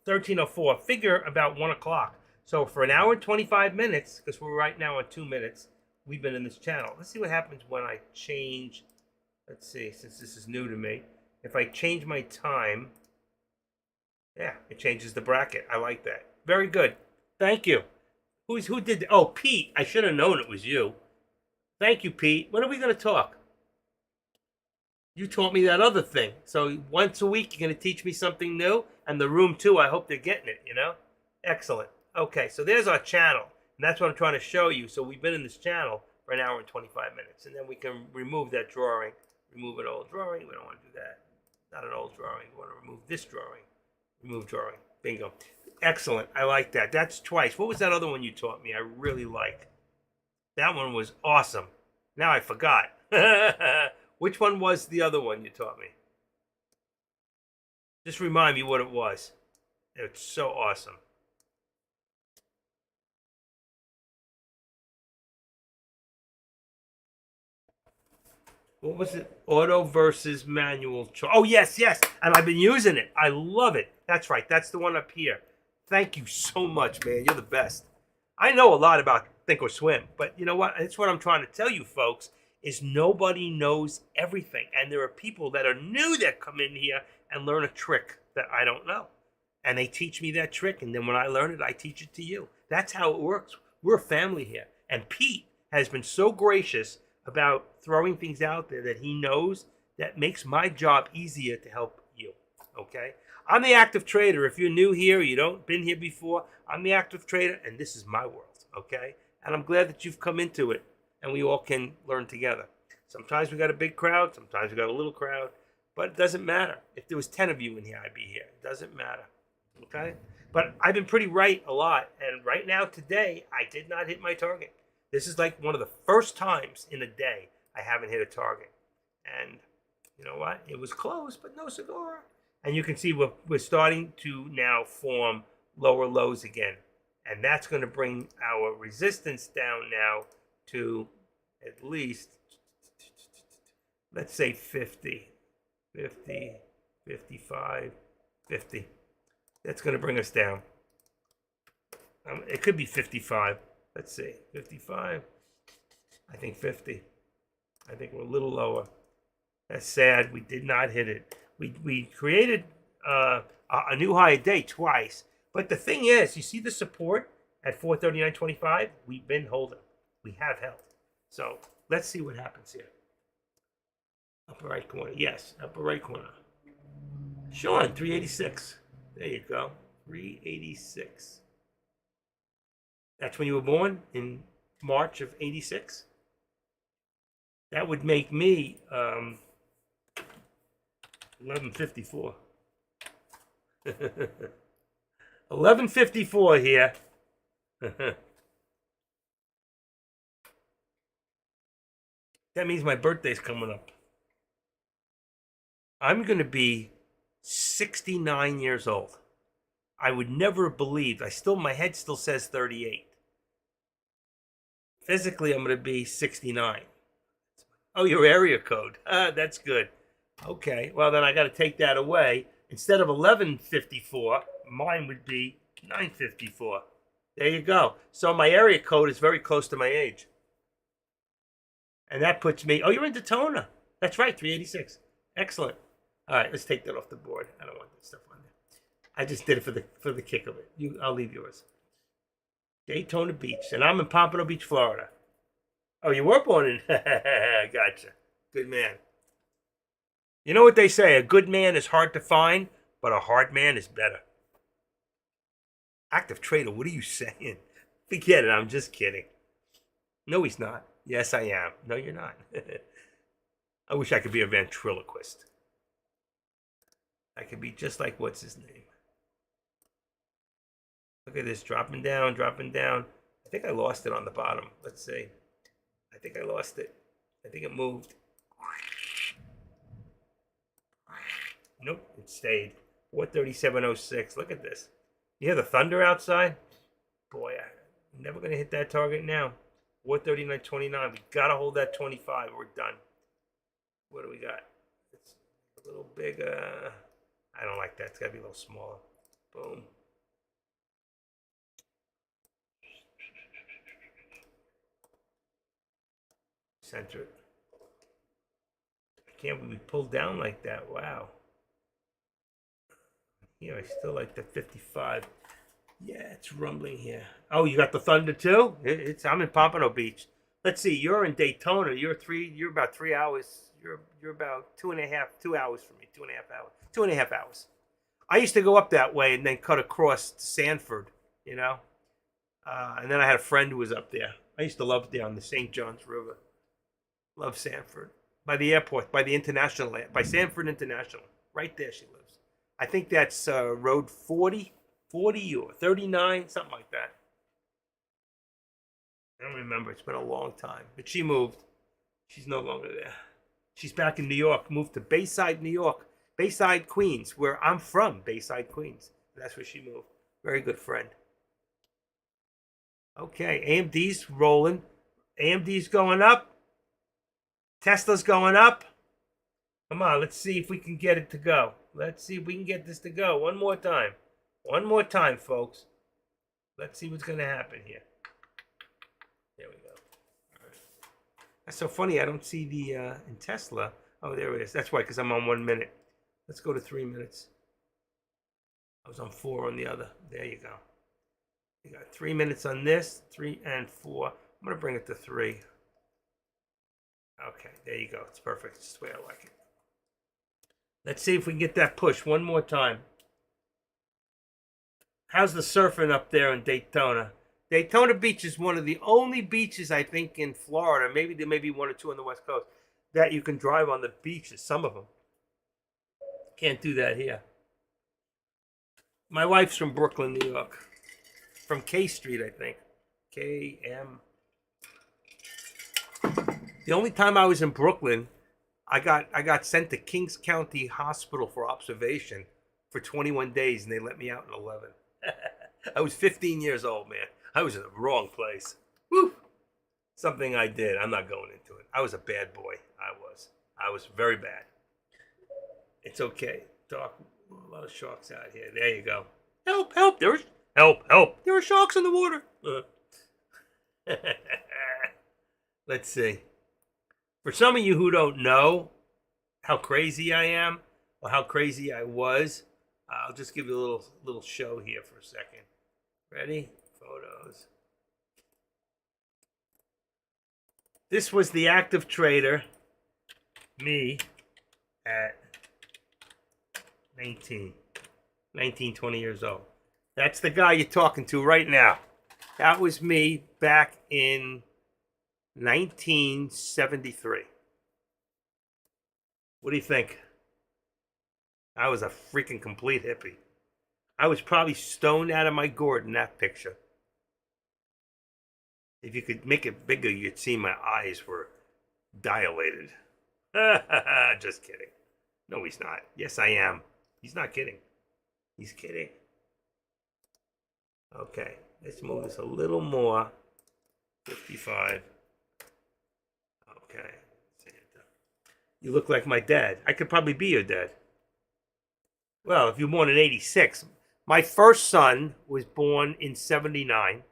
1304. Figure about 1 o'clock. So for an hour and 25 minutes, because we're right now on 2 minutes, we've been in this channel. Let's see what happens when I change. Let's see, since this is new to me. If I change my time, yeah, it changes the bracket. I like that. Very good. Thank you. Who did? Oh, Pete. I should have known it was you. Thank you, Pete. When are we going to talk? You taught me that other thing. So once a week, you're going to teach me something new. And the room, too, I hope they're getting it, you know? Excellent. Okay, so there's our channel. And that's what I'm trying to show you. So we've been in this channel for an hour and 25 minutes. And then we can remove that drawing. Remove an old drawing. We don't want to do that. Not an old drawing. We want to remove this drawing. Remove drawing. Bingo. Excellent. I like that. That's twice. What was that other one you taught me? I really like. That one was awesome. Now I forgot. Which one was the other one you taught me? Just remind me what it was. It's so awesome. What was it? Auto versus manual. Oh, yes, yes. And I've been using it. I love it. That's right. That's the one up here. Thank you so much, man. You're the best. I know a lot about Thinkorswim, but you know what? That's what I'm trying to tell you, folks, is nobody knows everything. And there are people that are new that come in here and learn a trick that I don't know. And they teach me that trick. And then when I learn it, I teach it to you. That's how it works. We're a family here. And Pete has been so gracious about throwing things out there that he knows that makes my job easier to help you. Okay? I'm the active trader. If you're new here, you don't been here before, I'm the active trader, and this is my world. Okay? And I'm glad that you've come into it, and we all can learn together. Sometimes we got a big crowd, sometimes we got a little crowd, but it doesn't matter. If there was 10 of you in here, I'd be here. It doesn't matter. Okay? But I've been pretty right a lot, and right now, today, I did not hit my target. This is like one of the first times in a day I haven't hit a target. And you know what? It was close, but no cigar. And you can see we're starting to now form lower lows again. And that's going to bring our resistance down now to at least, let's say 50, 50, 55, 50. That's going to bring us down. It could be 55. Let's see, 55. I think 50. I think we're a little lower. That's sad. We did not hit it. We created a new high a day twice. But the thing is, you see the support at 439.25? We've been holding. We have held. So let's see what happens here. Upper right corner. Yes, upper right corner. Sean, 386. There you go. 386. That's when you were born, in March of 86? That would make me 1154. 1154 here. That means my birthday's coming up. I'm going to be 69 years old. I would never have believed. My head still says 38. Physically, I'm going to be 69. Oh, your area code. That's good. Okay, well, then I got to take that away. Instead of 1154, mine would be 954. There you go. So my area code is very close to my age. And that puts me, oh, you're in Daytona. That's right, 386. Excellent. All right, let's take that off the board. I don't want that stuff on there. I just did it for the kick of it. I'll leave yours. Daytona Beach, and I'm in Pompano Beach, Florida. Oh, you were born in? Gotcha. Good man. You know what they say? A good man is hard to find, but a hard man is better. Active trader, what are you saying? Forget it. I'm just kidding. No, he's not. Yes, I am. No, you're not. I wish I could be a ventriloquist. I could be just like what's his name. Look at this, dropping down, dropping down. I think I lost it on the bottom. Let's see. I think I lost it. I think it moved. Nope, it stayed. 437.06. Look at this. You hear the thunder outside? Boy, I'm never going to hit that target now. 439.29. We got to hold that 25. We're done. What do we got? It's a little big. I don't like that. It's got to be a little smaller. Boom. Center it. I can't believe we pulled down like that. Wow. Here, I still like the 55. Yeah, it's rumbling here. Oh, you got the thunder too? I'm in Pompano Beach. Let's see. You're in Daytona. You're about 3 hours. You're about 2 hours from me. 2.5 hours. 2.5 hours. I used to go up that way and then cut across to Sanford. You know, and then I had a friend who was up there. I used to love down the St. Johns River. Love Sanford. By the airport, by the international, by Sanford International. Right there she lives. I think that's road 40 or 39, something like that. I don't remember. It's been a long time. But she moved. She's no longer there. She's back in New York, moved to Bayside, New York. Bayside, Queens, where I'm from, Bayside, Queens. That's where she moved. Very good friend. Okay, AMD's rolling. AMD's going up. Tesla's going up. Come on, let's see if we can get it to go. Let's see if we can get this to go. One more time. One more time, folks. Let's see what's going to happen here. There we go. All right. That's so funny. I don't see the in Tesla. Oh, there it is. That's why, because I'm on 1 minute. Let's go to 3 minutes. I was on 4 on the other. There you go. You got 3 minutes on this, 3 and 4. I'm going to bring it to 3. Okay, there you go. It's perfect. It's the way I like it. Let's see if we can get that push one more time. How's the surfing up there in Daytona? Daytona Beach is one of the only beaches, I think, in Florida. Maybe there may be 1 or 2 on the West Coast that you can drive on the beaches. Some of them. Can't do that here. My wife's from Brooklyn, New York. From K Street, I think. KM. The only time I was in Brooklyn, I got sent to Kings County Hospital for observation for 21 days, and they let me out in 11. I was 15 years old, man. I was in the wrong place. Woo! Something I did. I'm not going into it. I was a bad boy. I was very bad. It's okay. Dark, a lot of sharks out here. There you go. Help! Help! Help! There are sharks in the water. Let's see. For some of you who don't know how crazy I am or how crazy I was, I'll just give you a little show here for a second. Ready? Photos. This was the active trader, me, at 19, 20 years old. That's the guy you're talking to right now. That was me back in 1973. What do you think? I was a freaking complete hippie. I was probably stoned out of my gourd in that picture. If you could make it bigger, you'd see my eyes were dilated. Just kidding. No, he's not. Yes, I am. He's not kidding. He's kidding. Okay, let's move this a little more. 55. Okay. You look like my dad. I could probably be your dad. Well, if you're born in 86. My first son was born in 79.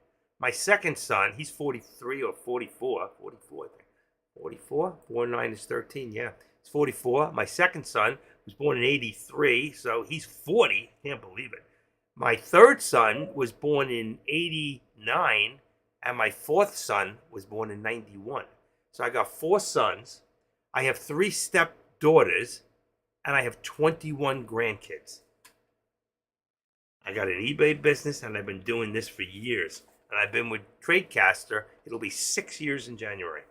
My second son, he's 43 or 44. 44, I think. 44? 49 is 13, yeah. He's 44. My second son was born in 83, so he's 40. Can't believe it. My third son was born in 89, and my fourth son was born in 91. So I got 4 sons. I have 3 stepdaughters, and I have 21 grandkids. I got an eBay business, and I've been doing this for years. And I've been with Tradecaster. It'll be 6 years in January.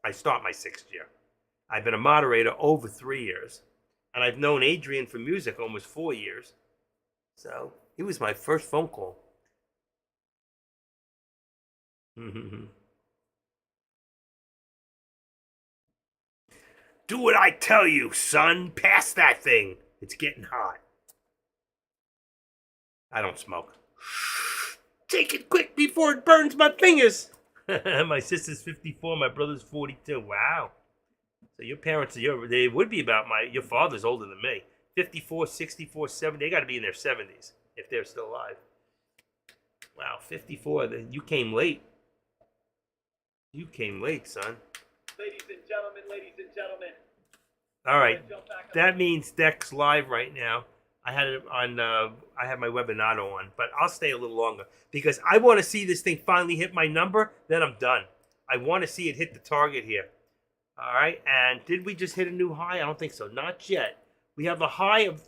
I start my 6th year. I've been a moderator over 3 years. And I've known Adrian for music almost 4 years. So he was my first phone call. Do what I tell you, son. Pass that thing. It's getting hot. I don't smoke. Take it quick before it burns my fingers. My sister's 54. My brother's 42. Wow. So your parents, they would be about your father's older than me. 54, 64, 70. They got to be in their 70s if they're still alive. Wow, 54. You came late. You came late, son. Ladies and gentlemen. All right. That means Deck's live right now. I had it on. I have my Webinato on, but I'll stay a little longer because I want to see this thing finally hit my number. Then I'm done. I want to see it hit the target here. All right. And did we just hit a new high? I don't think so. Not yet. We have a high of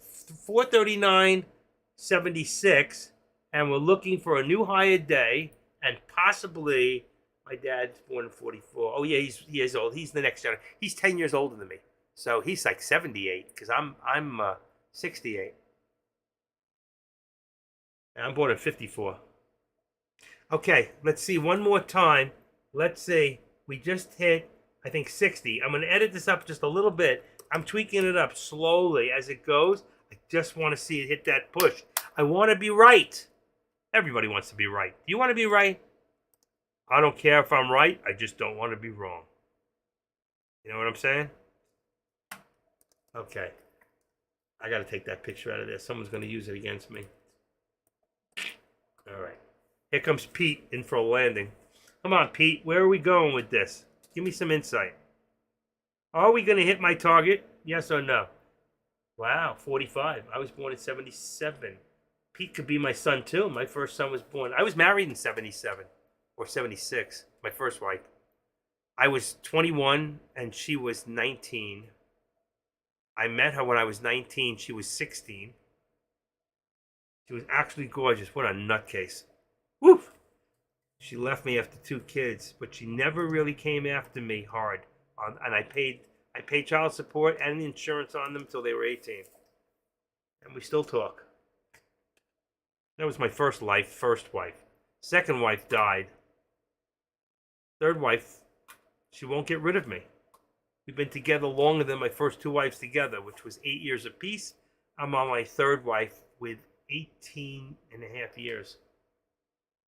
439.76, and we're looking for a new high a day, and possibly my dad's born in 44. Oh yeah, he is old. He's the next generation. He's 10 years older than me, so he's like 78 because I'm 68. I'm born in 54. Okay, let's see one more time. Let's see. We just hit, I think, 60. I'm going to edit this up just a little bit. I'm tweaking it up slowly as it goes. I just want to see it hit that push. I want to be right. Everybody wants to be right. Do you want to be right? I don't care if I'm right. I just don't want to be wrong. You know what I'm saying? Okay. I got to take that picture out of there. Someone's going to use it against me. All right. Here comes Pete in for a landing. Come on, Pete. Where are we going with this? Give me some insight. Are we going to hit my target? Yes or no? Wow, 45. I was born in 77. Pete could be my son, too. My first son was born. I was married in 77 or 76, my first wife. I was 21 and she was 19. I met her when I was 19. She was 16. She was actually gorgeous. What a nutcase. Woof! She left me after 2 kids, but she never really came after me hard. And I paid child support and insurance on them until they were 18. And we still talk. That was my first wife. Second wife died. Third wife, she won't get rid of me. We've been together longer than my first 2 wives together, which was 8 years apiece. I'm on my third wife with 18 and a half years.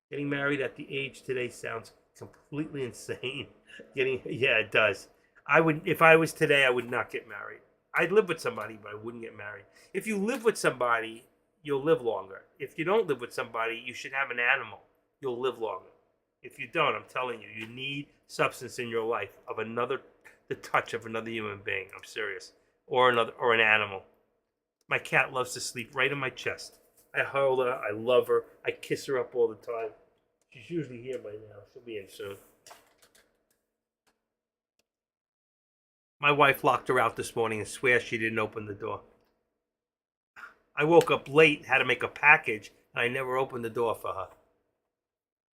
Getting married at the age today sounds completely insane. Yeah, it does. If I was today, I would not get married. I'd live with somebody, but I wouldn't get married. If you live with somebody, you'll live longer. If you don't live with somebody, you should have an animal. You'll live longer. If you don't, I'm telling you, you need substance in your life of the touch of another human being. I'm serious. Or an animal. My cat loves to sleep right in my chest. I hold her, I love her, I kiss her up all the time. She's usually here by now. She'll be in soon. My wife locked her out this morning and swears she didn't open the door. I woke up late, had to make a package, and I never opened the door for her.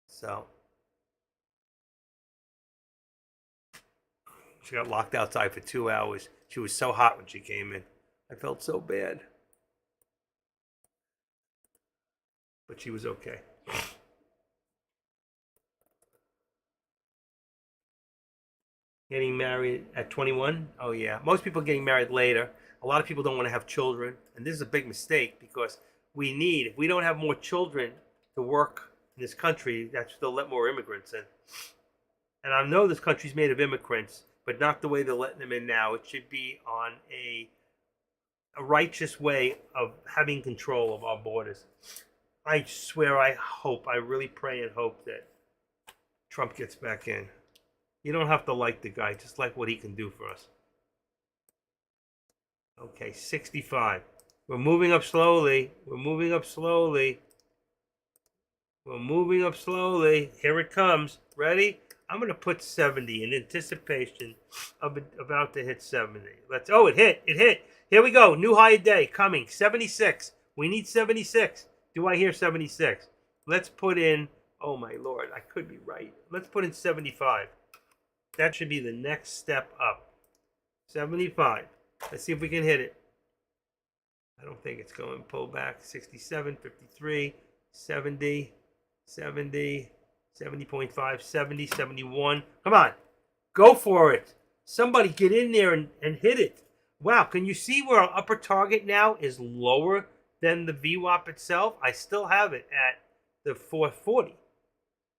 So she got locked outside for 2 hours. She was so hot when she came in. I felt so bad. But she was okay. Getting married at 21? Oh yeah. Most people getting married later. A lot of people don't want to have children. And this is a big mistake because if we don't have more children to work in this country, they'll let more immigrants in. And I know this country's made of immigrants, but not the way they're letting them in now. It should be on a righteous way of having control of our borders. I swear, I really pray and hope that Trump gets back in. You don't have to like the guy, just like what he can do for us. Okay, 65. We're moving up slowly. Here it comes. Ready? I'm going to put 70 in anticipation of it about to hit 70. It hit. Here we go. New high a day coming. 76. We need 76. Do I hear 76? Let's put in, oh my Lord, I could be right. Let's put in 75. That should be the next step up. 75. Let's see if we can hit it. I don't think it's going to pull back. 67, 53, 70, 70, 70.5, 70, 71. Come on. Go for it. Somebody get in there and hit it. Wow, can you see where our upper target now is lower than the VWAP itself? I still have it at the 440.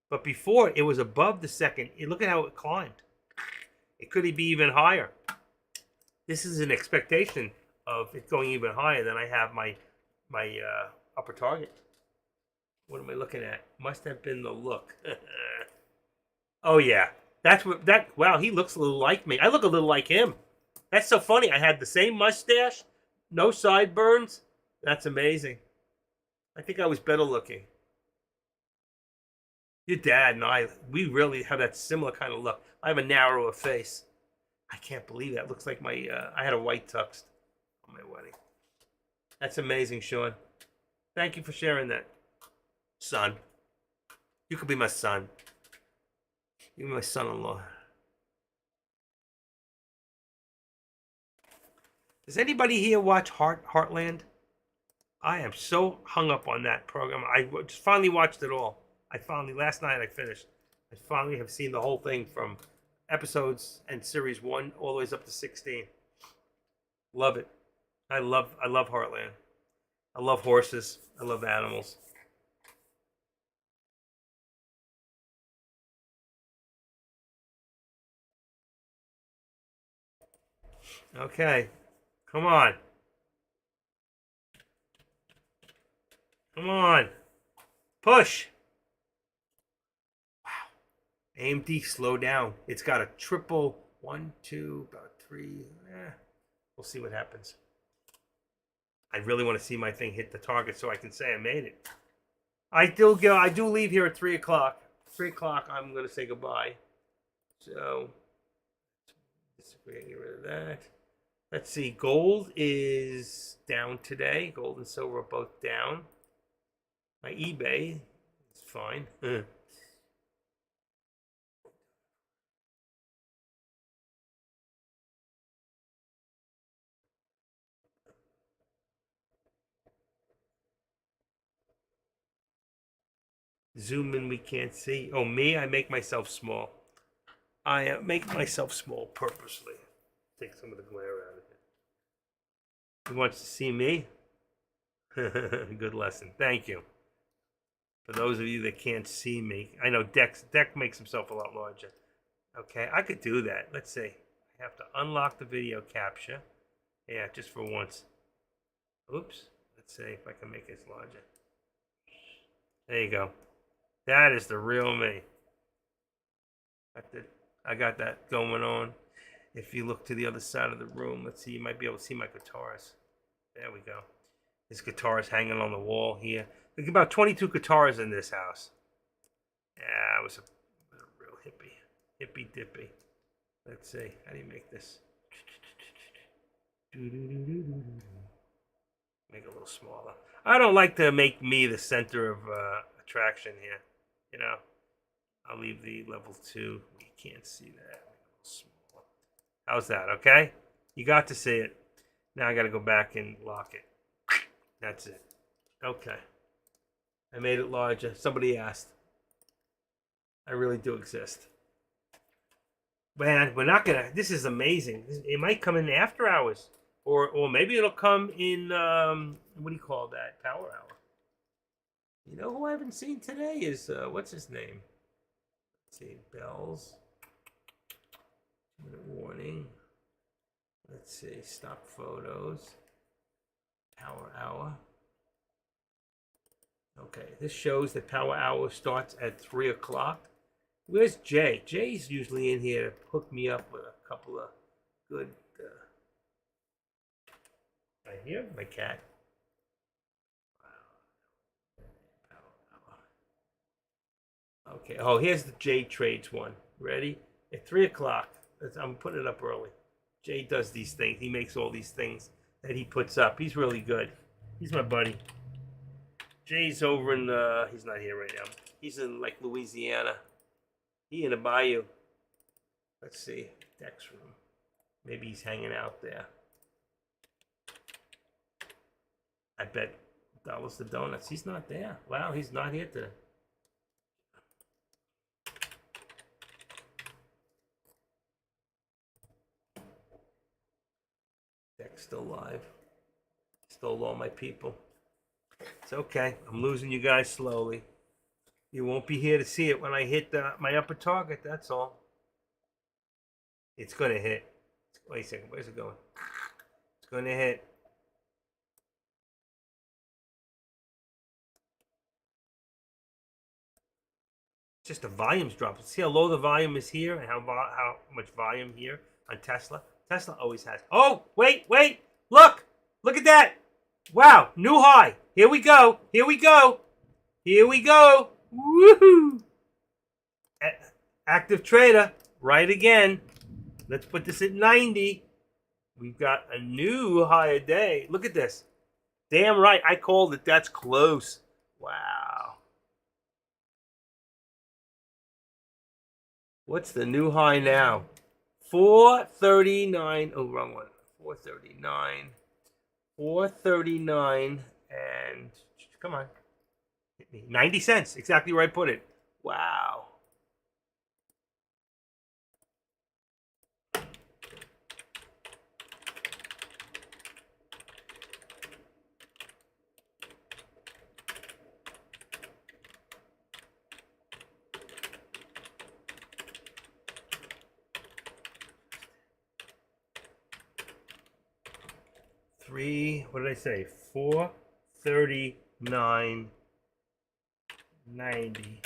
But before, it was above the second. Look at how it climbed. It could be even higher. This is an expectation of it going even higher than I have my upper target. What am I looking at? Must have been the look. Oh, yeah. Wow, he looks a little like me. I look a little like him. That's so funny. I had the same mustache, no sideburns. That's amazing. I think I was better looking. Your dad and I, we really have that similar kind of look. I have a narrower face. I can't believe that. Looks like I had a white tux on my wedding. That's amazing, Sean. Thank you for sharing that, son. You could be my son. You're my son-in-law. Does anybody here watch Heartland? I am so hung up on that program. I just finally watched it all. Last night I finished. I finally have seen the whole thing from episodes and series 1 all the way up to 16. Love it. I love Heartland. I love horses. I love animals. Okay. Come on. Come on. Push. Wow. AMD, slow down. It's got a triple 1, 2, about 3. We'll see what happens. I really want to see my thing hit the target so I can say I made it. I do leave here at 3 o'clock. 3 o'clock, I'm going to say goodbye. So, get rid of that. Let's see. Gold is down today. Gold and silver are both down. My eBay is fine. Zoom in, we can't see. Oh, me? I make myself small. I make myself small purposely. Take some of the glare out of it. He wants to see me? Good lesson. Thank you. For those of you that can't see me, I know Deck makes himself a lot larger. Okay, I could do that. Let's see. I have to unlock the video capture. Yeah, just for once. Oops. Let's see if I can make this larger. There you go. That is the real me. I got that going on. If you look to the other side of the room, let's see, you might be able to see my guitars. There we go. This guitar is hanging on the wall here. There's about 22 guitars in this house. Yeah, I was a real hippie dippy. Let's see, how do you make this? Make it a little smaller. I don't like to make me the center of attraction here. You know, I'll leave the level 2. You can't see that. Small. How's that? Okay, you got to see it. Now I got to go back and lock it. That's it. Okay. I made it larger. Somebody asked. I really do exist. Man, we're not gonna. This is amazing. It might come in after hours, or maybe it'll come in. What do you call that? Power hour. You know who I haven't seen today is what's his name? Let's see, Bells. Minute warning. Let's see, stock photos. Power hour. Okay, this shows that power hour starts at 3 o'clock. Where's Jay? Jay's usually in here to hook me up with a couple of good. Right here, my cat. Okay. Oh, here's the Jay Trades one. Ready? At 3 o'clock. I'm putting it up early. Jay does these things. He makes all these things that he puts up. He's really good. He's my buddy. Jay's over in, he's not here right now. He's in like Louisiana. He in the bayou. Let's see. Dex room. Maybe he's hanging out there. I bet dollars to donuts. He's not there. Wow, he's not here today. Dex still live. Stole all my people. It's okay. I'm losing you guys slowly. You won't be here to see it when I hit my upper target. That's all. It's going to hit. Wait a second. Where's it going? It's going to hit. Just the volume's dropping. See how low the volume is here and how much volume here on Tesla? Tesla always has. Oh, wait. Look at that. Wow, new high. Here we go. Woohoo. Active trader, right again. Let's put this at 90. We've got a new higher day. Look at this. Damn right, I called it. That's close. Wow. What's the new high now? 439. Oh, wrong one. 439. 439 and come on. Hit me. 90 cents. Exactly where I put it. Wow. What did I say? 439.90.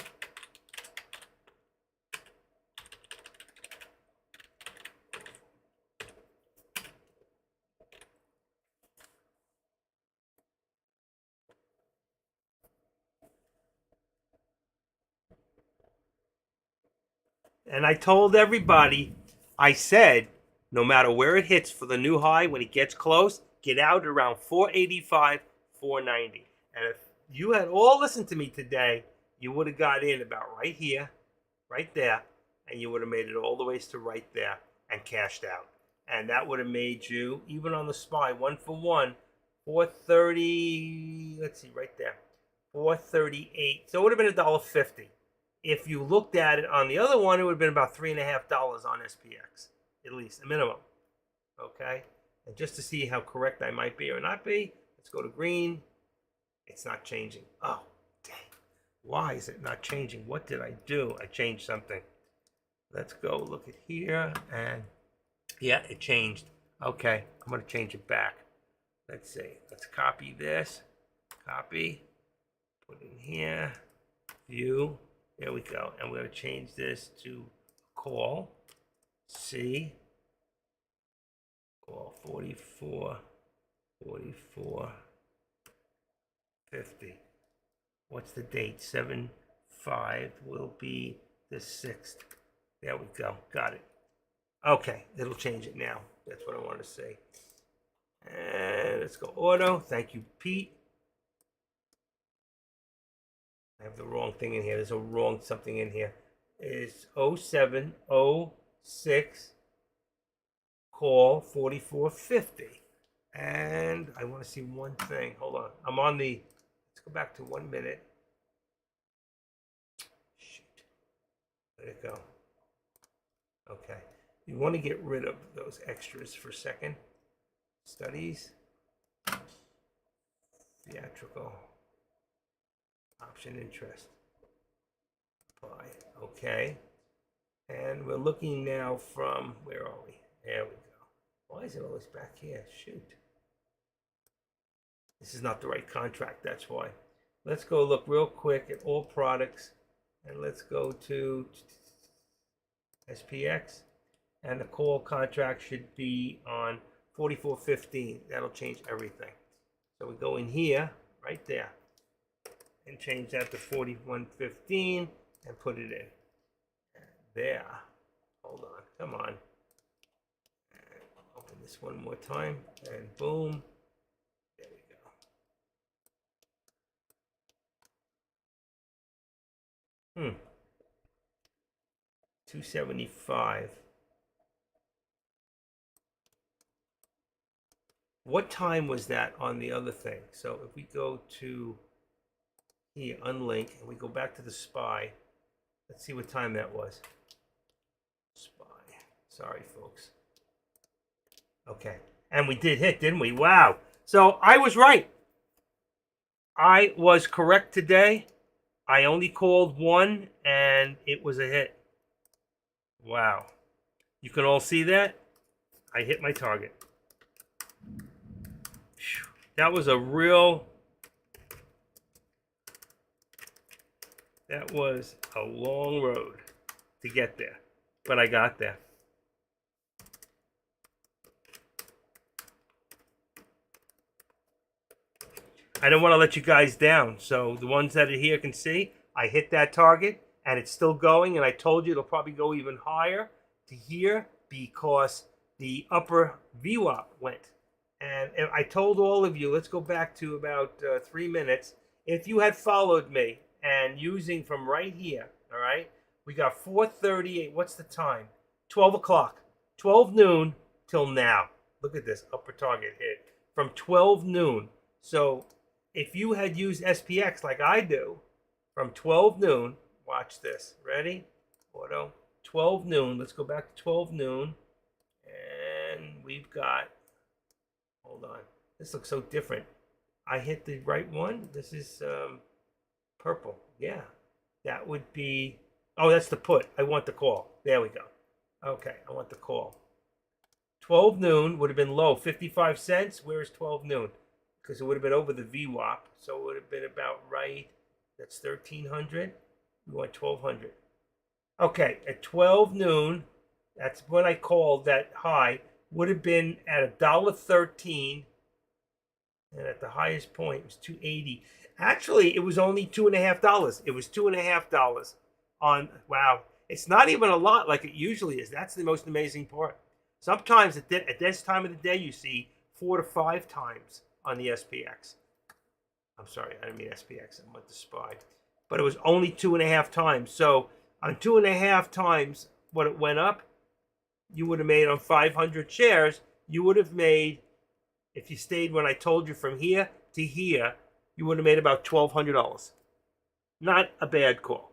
And I told everybody, I said, no matter where it hits for the new high, when it gets close, get out around 485, 490. And if you had all listened to me today, you would have got in about right here, right there, and you would have made it all the way to right there and cashed out. And that would have made you, even on the SPY, 1 for 1, 430, let's see, right there, 438. So it would have been $1.50. If you looked at it on the other one, it would have been about $3.50 on SPX, at least, a minimum. Okay? And just to see how correct I might be or not be, let's go to green. It's not changing. Oh, dang. Why is it not changing? What did I do? I changed something. Let's go look at here. And yeah, it changed. Okay, I'm going to change it back. Let's see. Let's copy this. Copy. Put in here. View. There we go. And we're going to change this to call. C. Call 44. 44. 50. What's the date? 7/5 will be the 6th. There we go. Got it. Okay, it'll change it now. That's what I want to say. And let's go auto. Thank you, Pete. I have the wrong thing in here. There's a wrong something in here. It's 0706 call 4450. And I want to see one thing. Hold on. I'm on the, let's go back to 1 minute. Shoot. Let it go. Okay. You want to get rid of those extras for a second. Studies. Theatrical. Option interest. Apply. Okay. And we're looking now from, where are we? There we go. Why is it always back here? Shoot. This is not the right contract, that's why. Let's go look real quick at all products. And let's go to SPX. And the call contract should be on 4415. That'll change everything. So we go in here, right there. And change that to 4115 and put it in. There. Hold on. Come on. And open this one more time. And boom. There we go. 275. What time was that on the other thing? So if we go to here, unlink, and we go back to the SPY, let's see what time that was. SPY. Sorry, folks. Okay. And we did hit, didn't we? Wow. So I was right. I was correct today. I only called one, and it was a hit. Wow. You can all see that? I hit my target. That was a real... That was a long road to get there, but I got there. I don't want to let you guys down, so the ones that are here can see I hit that target, and it's still going, and I told you it'll probably go even higher to here because the upper VWAP went. And I told all of you, let's go back to about 3 minutes. If you had followed me and using from right here, all right, we got 4:38. What's the time? 12 o'clock. 12 noon till now. Look at this upper target hit from 12 noon. So if you had used SPX like I do from 12 noon, watch this. Ready? Auto. 12 noon. Let's go back to 12 noon. And we've got, hold on. This looks so different. I hit the right one. This is purple. Yeah. That would be, oh, that's the put. I want the call. There we go. Okay, I want the call. 12 noon would have been low, 55 cents. Where's 12 noon? Because it would have been over the VWAP. So it would have been about right. That's 1,300. We want 1,200. Okay, at 12 noon, that's when I called that high, would have been at $1.13. And at the highest point, it was $2.80. Actually, it was only $2.50. It was $2.50 on, wow. It's not even a lot like it usually is. That's the most amazing part. Sometimes at this time of the day, you see 4 to 5 times on the SPX. I'm sorry, I didn't mean SPX. I meant the SPY. But it was only 2.5 times. So on 2.5 times what it went up, you would have made on 500 shares, you would have made, if you stayed when I told you from here to here, you would have made about $1,200. Not a bad call.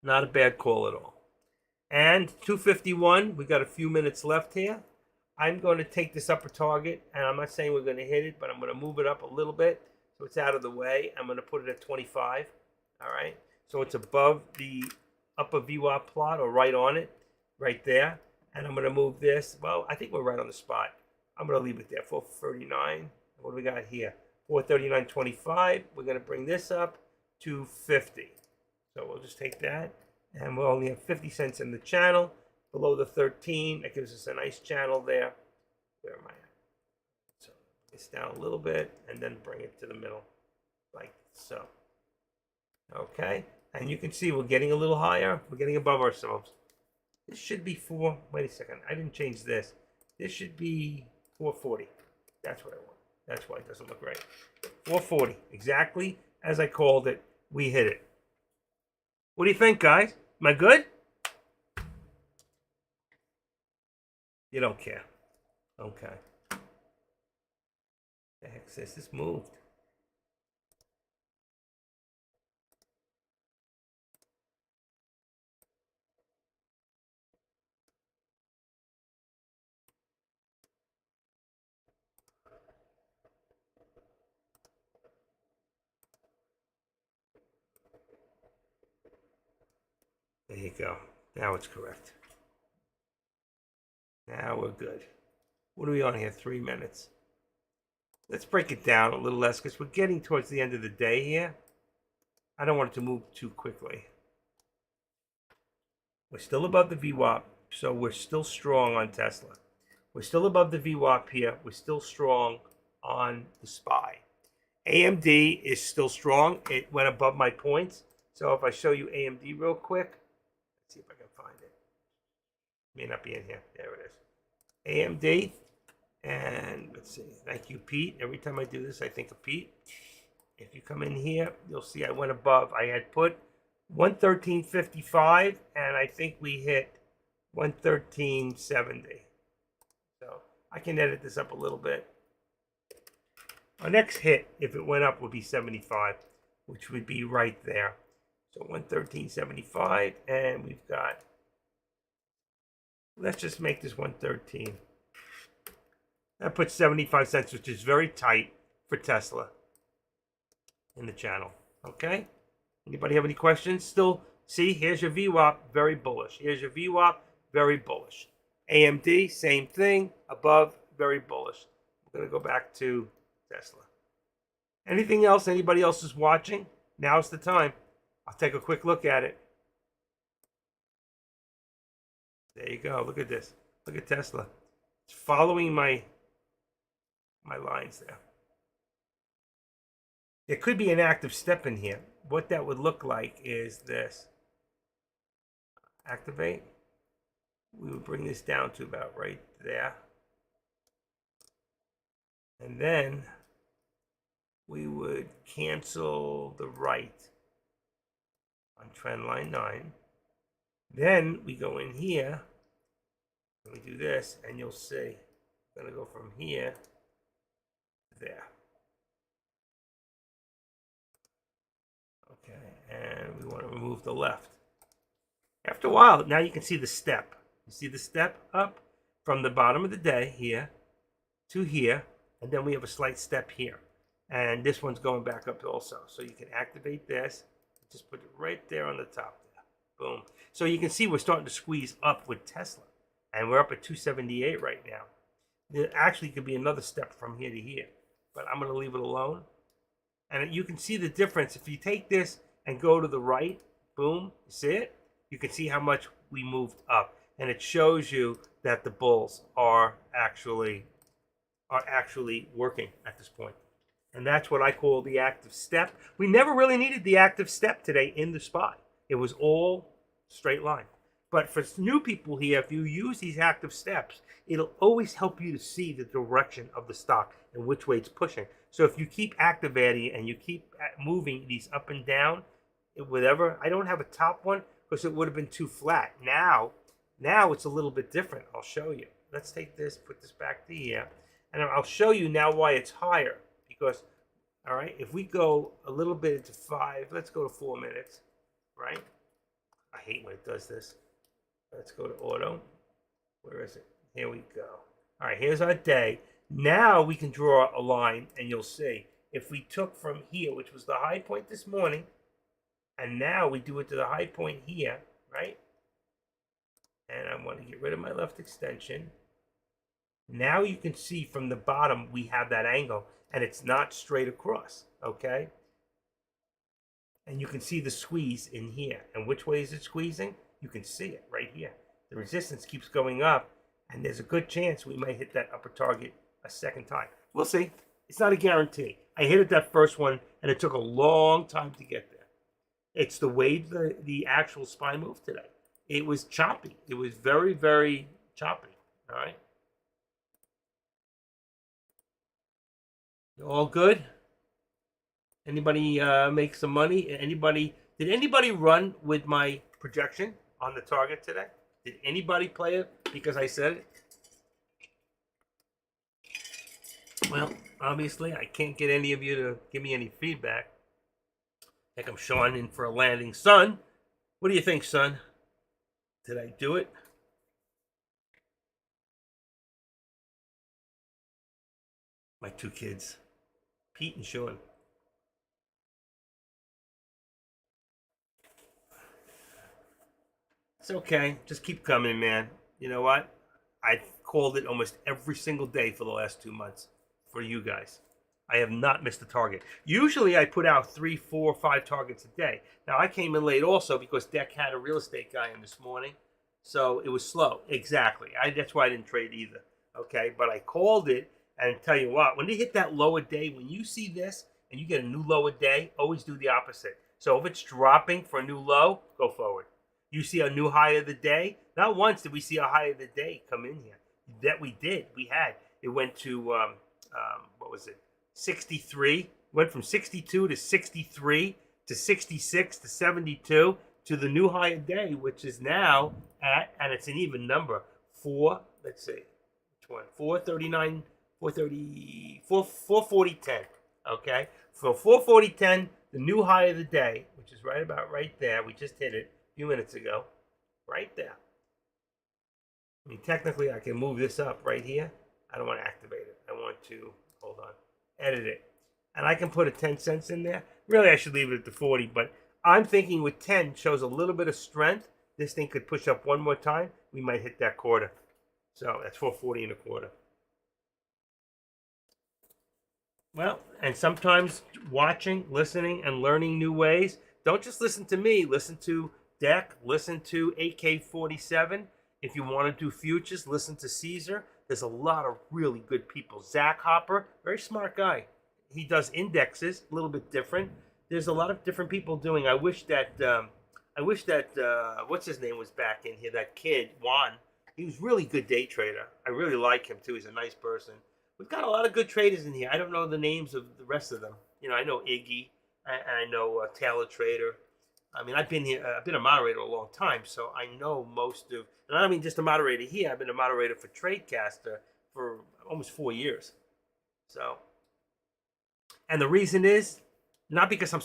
Not a bad call at all. And 251, we got a few minutes left here. I'm going to take this upper target, and I'm not saying we're going to hit it, but I'm going to move it up a little bit so it's out of the way. I'm going to put it at 25. All right. So it's above the upper VWAP plot, or right on it, right there. And I'm going to move this. Well, I think we're right on the spot. I'm going to leave it there. 439. What do we got here? 439.25. We're going to bring this up to 50. So we'll just take that. And we'll only have 50 cents in the channel. Below the 13. That gives us a nice channel there. Where am I at? So it's down a little bit and then bring it to the middle. Like so. Okay. And you can see we're getting a little higher. We're getting above ourselves. This should be 4. Wait a second. I didn't change this. This should be 440. That's what I want. That's why it doesn't look right. 440. Exactly as I called it. We hit it. What do you think, guys? Am I good? You don't care. Okay. The heck says this moved? There you go. Now it's correct. Now we're good. What are we on here? 3 minutes. Let's break it down a little less because we're getting towards the end of the day here. I don't want it to move too quickly. We're still above the VWAP, so we're still strong on Tesla. We're still above the VWAP here. We're still strong on the SPY. AMD is still strong. It went above my points. So if I show you AMD real quick, let's see if I can find it. May not be in here. There it is. AMD. And let's see. Thank you, Pete. Every time I do this, I think of Pete. If you come in here, you'll see I went above. I had put 113.55, and I think we hit 113.70. So I can edit this up a little bit. Our next hit, if it went up, would be 75, which would be right there. So 113.75, and we've got, let's just make this 113. That puts 75 cents, which is very tight for Tesla in the channel. Okay? Anybody have any questions? Still, see, here's your VWAP, very bullish. Here's your VWAP, very bullish. AMD, same thing, above, very bullish. We're going to go back to Tesla. Anything else? Anybody else is watching? Now's the time. I'll take a quick look at it. There you go. Look at this. Look at Tesla. It's following my lines there. There could be an active step in here. What that would look like is this. Activate. We would bring this down to about right there. And then we would cancel the right on trend line 9. Then we go in here and we do this, and you'll see I'm going to go from here to there. Okay, and we want to remove the left. After a while, now you can see the step. You see the step up from the bottom of the day here to here, and then we have a slight step here. And this one's going back up also. So you can activate this, just put it right there on the top there. Boom. So you can see we're starting to squeeze up with Tesla. And we're up at 278 right now. There actually could be another step from here to here. But I'm going to leave it alone. And you can see the difference. If you take this and go to the right, boom, you see it? You can see how much we moved up. And it shows you that the bulls are actually working at this point. And that's what I call the active step. We never really needed the active step today in the SPY. It was all straight line. But for new people here, if you use these active steps, it'll always help you to see the direction of the stock and which way it's pushing. So if you keep activating and you keep moving these up and down, whatever, I don't have a top one because it would have been too flat. Now it's a little bit different. I'll show you. Let's take this, put this back to here, and I'll show you now why it's higher. Because, all right, if we go a little bit into 5, let's go to 4 minutes, right? I hate when it does this. Let's go to auto. Where is it? Here we go. All right, here's our day. Now we can draw a line, and you'll see. If we took from here, which was the high point this morning, and now we do it to the high point here, right? And I want to get rid of my left extension. Now you can see from the bottom we have that angle, and it's not straight across, okay? And you can see the squeeze in here. And which way is it squeezing? You can see it right here. The resistance keeps going up, and there's a good chance we might hit that upper target a second time. We'll see. It's not a guarantee. I hit it that first one, and it took a long time to get there. It's the way the actual SPY moved today. It was choppy. It was very, very choppy, all right? All good? Anybody make some money? Did anybody run with my projection on the target today? Did anybody play it because I said it? Well, obviously, I can't get any of you to give me any feedback. I think I'm showing in for a landing. Son, what do you think, son? Did I do it? My two kids, Pete and Sean. It's okay. Just keep coming, man. You know what? I've called it almost every single day for the last 2 months for you guys. I have not missed a target. Usually I put out 3, 4, 5 targets a day. Now I came in late also because Deck had a real estate guy in this morning. So it was slow. Exactly. That's why I didn't trade either. Okay. But I called it, and tell you what, when they hit that lower day, when you see this and you get a new lower day, always do the opposite. So if it's dropping for a new low, go forward. You see a new high of the day. Not once did we see a high of the day come in here. That we did. We had. It went to, what was it? 63. Went from 62 to 63 to 66 to 72 to the new high of day, which is now at, and it's an even number, 4, let's see, one? 439, 430, 440.10. Okay? So 440.10, the new high of the day, which is right about right there. We just hit it a few minutes ago. Right there. I mean, technically, I can move this up right here. I don't want to activate it. I want to, hold on, edit it. And I can put a 10 cents in there. Really, I should leave it at the 40, but I'm thinking with 10 shows a little bit of strength. This thing could push up one more time. We might hit that quarter. So that's 440 and a quarter. Well, and sometimes watching, listening, and learning new ways. Don't just listen to me. Listen to Deck. Listen to AK-47. If you want to do futures, listen to Caesar. There's a lot of really good people. Zach Hopper, very smart guy. He does indexes, a little bit different. There's a lot of different people doing. I wish that what's his name was back in here. That kid Juan. He was really good day trader. I really like him too. He's a nice person. We've got a lot of good traders in here. I don't know the names of the rest of them. You know, I know Iggy. I know Taylor Trader. I mean, I've been here. I've been a moderator a long time, so I know most of. And I don't mean just a moderator here. I've been a moderator for Tradecaster for almost 4 years. So, and the reason is not because I'm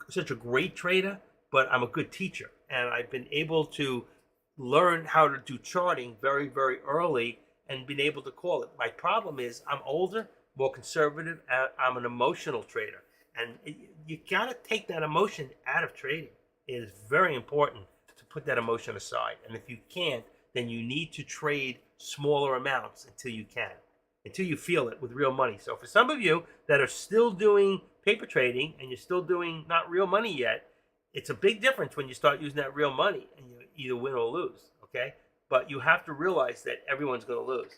such a great trader, but I'm a good teacher, and I've been able to learn how to do charting very, very early and been able to call it. My problem is I'm older, more conservative, and I'm an emotional trader. And you got to take that emotion out of trading. It is very important to put that emotion aside. And if you can't, then you need to trade smaller amounts until you can, until you feel it with real money. So for some of you that are still doing paper trading and you're still doing not real money yet, it's a big difference when you start using that real money and you either win or lose, okay? But you have to realize that everyone's going to lose.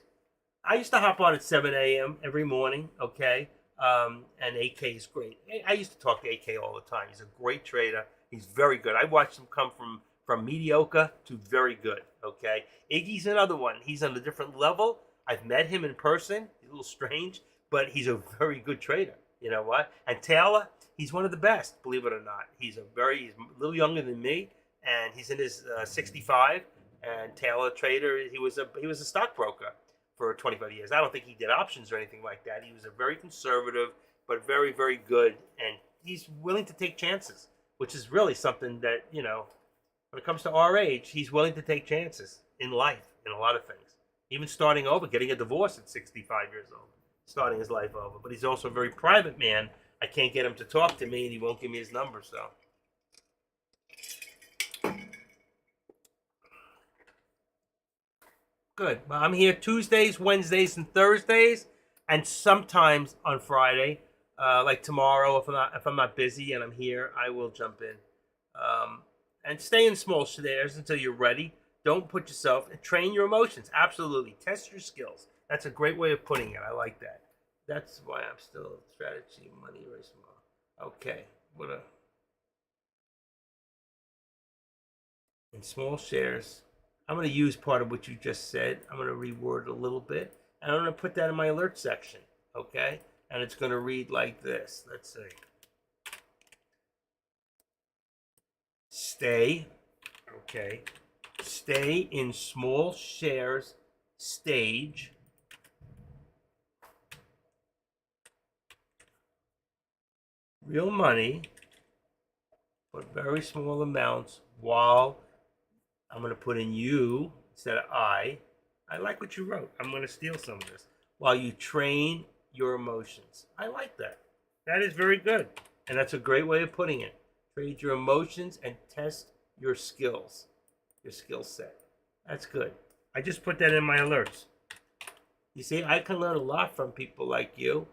I used to hop on at 7 a.m. every morning, okay? And AK is great. I used to talk to AK all the time. He's a great trader. He's very good. I watched him come from mediocre to very good, okay? Iggy's another one. He's on a different level. I've met him in person. He's a little strange, but he's a very good trader. You know what? And Taylor, he's one of the best, believe it or not. He's a little younger than me, and he's in his 65. And Taylor Trader, he was a stockbroker for 25 years. I don't think he did options or anything like that. He was a very conservative, but very, very good, and he's willing to take chances, which is really something that, you know, when it comes to our age, he's willing to take chances in life, in a lot of things. Even starting over, getting a divorce at 65 years old, starting his life over. But he's also a very private man. I can't get him to talk to me, and he won't give me his number, so. Good. Well, I'm here Tuesdays, Wednesdays, and Thursdays, and sometimes on Friday. Like tomorrow, if I'm not busy and I'm here, I will jump in. And stay in small shares until you're ready. Don't put yourself and train your emotions. Absolutely, test your skills. That's a great way of putting it. I like that. That's why I'm still strategy money very small. Okay, in small shares. I'm going to use part of what you just said. I'm going to reword it a little bit. And I'm going to put that in my alert section. Okay? And it's going to read like this. Let's see. Stay. Okay. Stay in small shares stage. Real money. But very small amounts while I'm going to put in you instead of I. I like what you wrote. I'm going to steal some of this. While you train your emotions. I like that. That is very good. And that's a great way of putting it. Trade your emotions and test your skills. Your skill set. That's good. I just put that in my alerts. You see, I can learn a lot from people like you.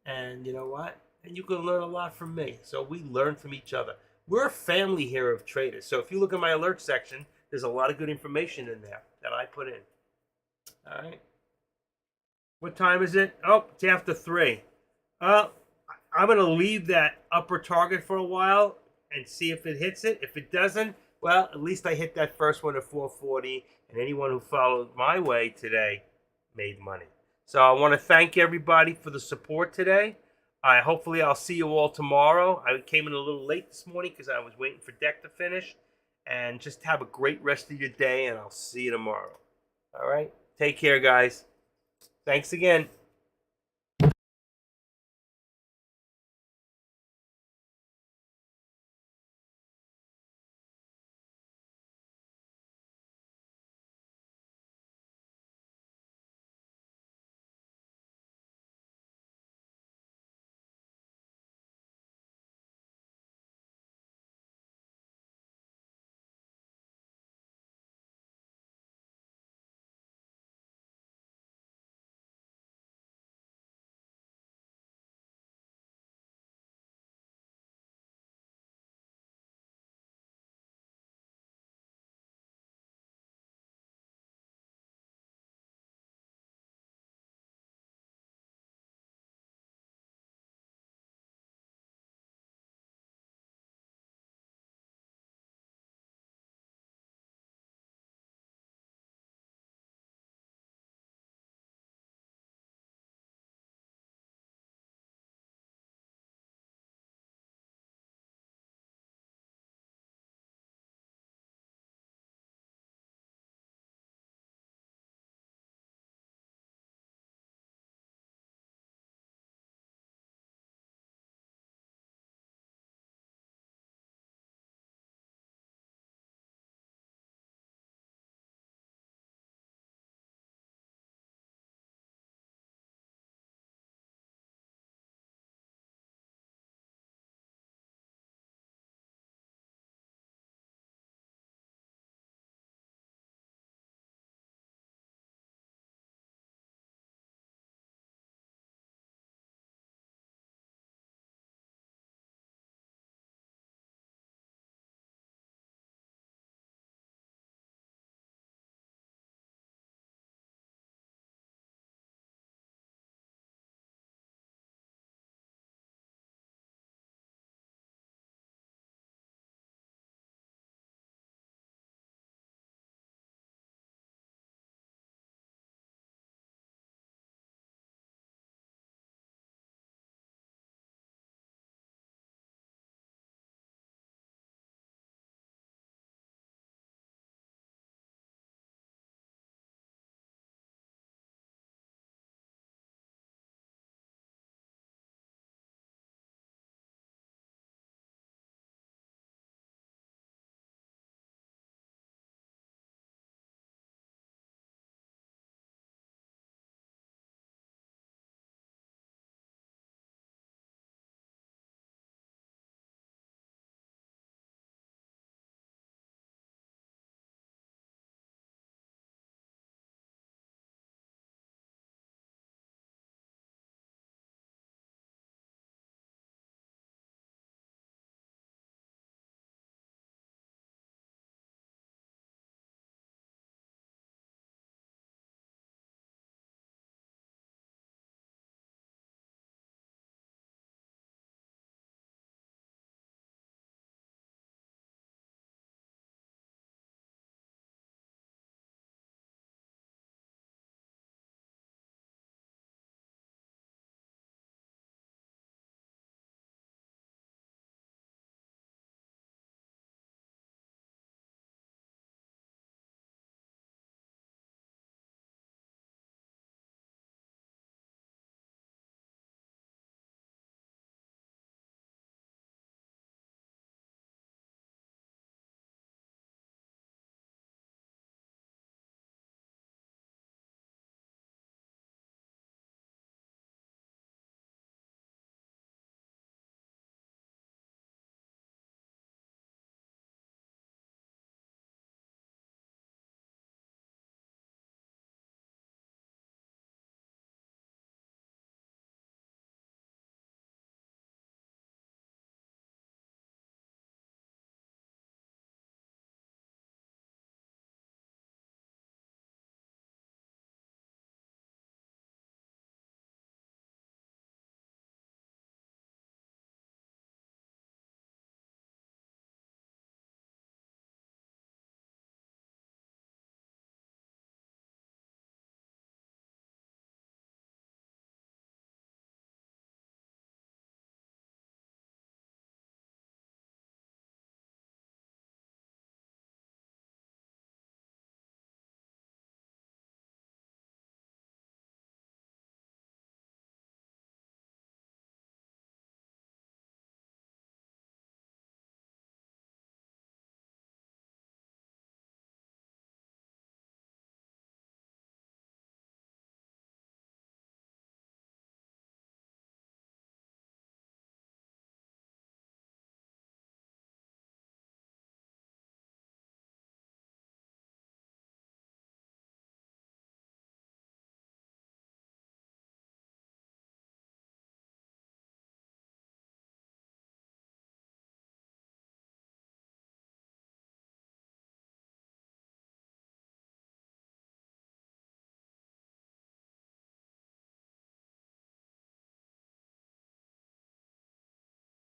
And you know what? And you can learn a lot from me. So we learn from each other. We're a family here of traders. So if you look at my alert section, there's a lot of good information in there that I put in. All right. What time is it? Oh, it's after 3. I'm going to leave that upper target for a while and see if it hits it. If it doesn't, well, at least I hit that first one at 440. And anyone who followed my way today made money. So I want to thank everybody for the support today. Hopefully I'll see you all tomorrow. I came in a little late this morning because I was waiting for Deck to finish. And just have a great rest of your day, and I'll see you tomorrow. All right? Take care, guys. Thanks again.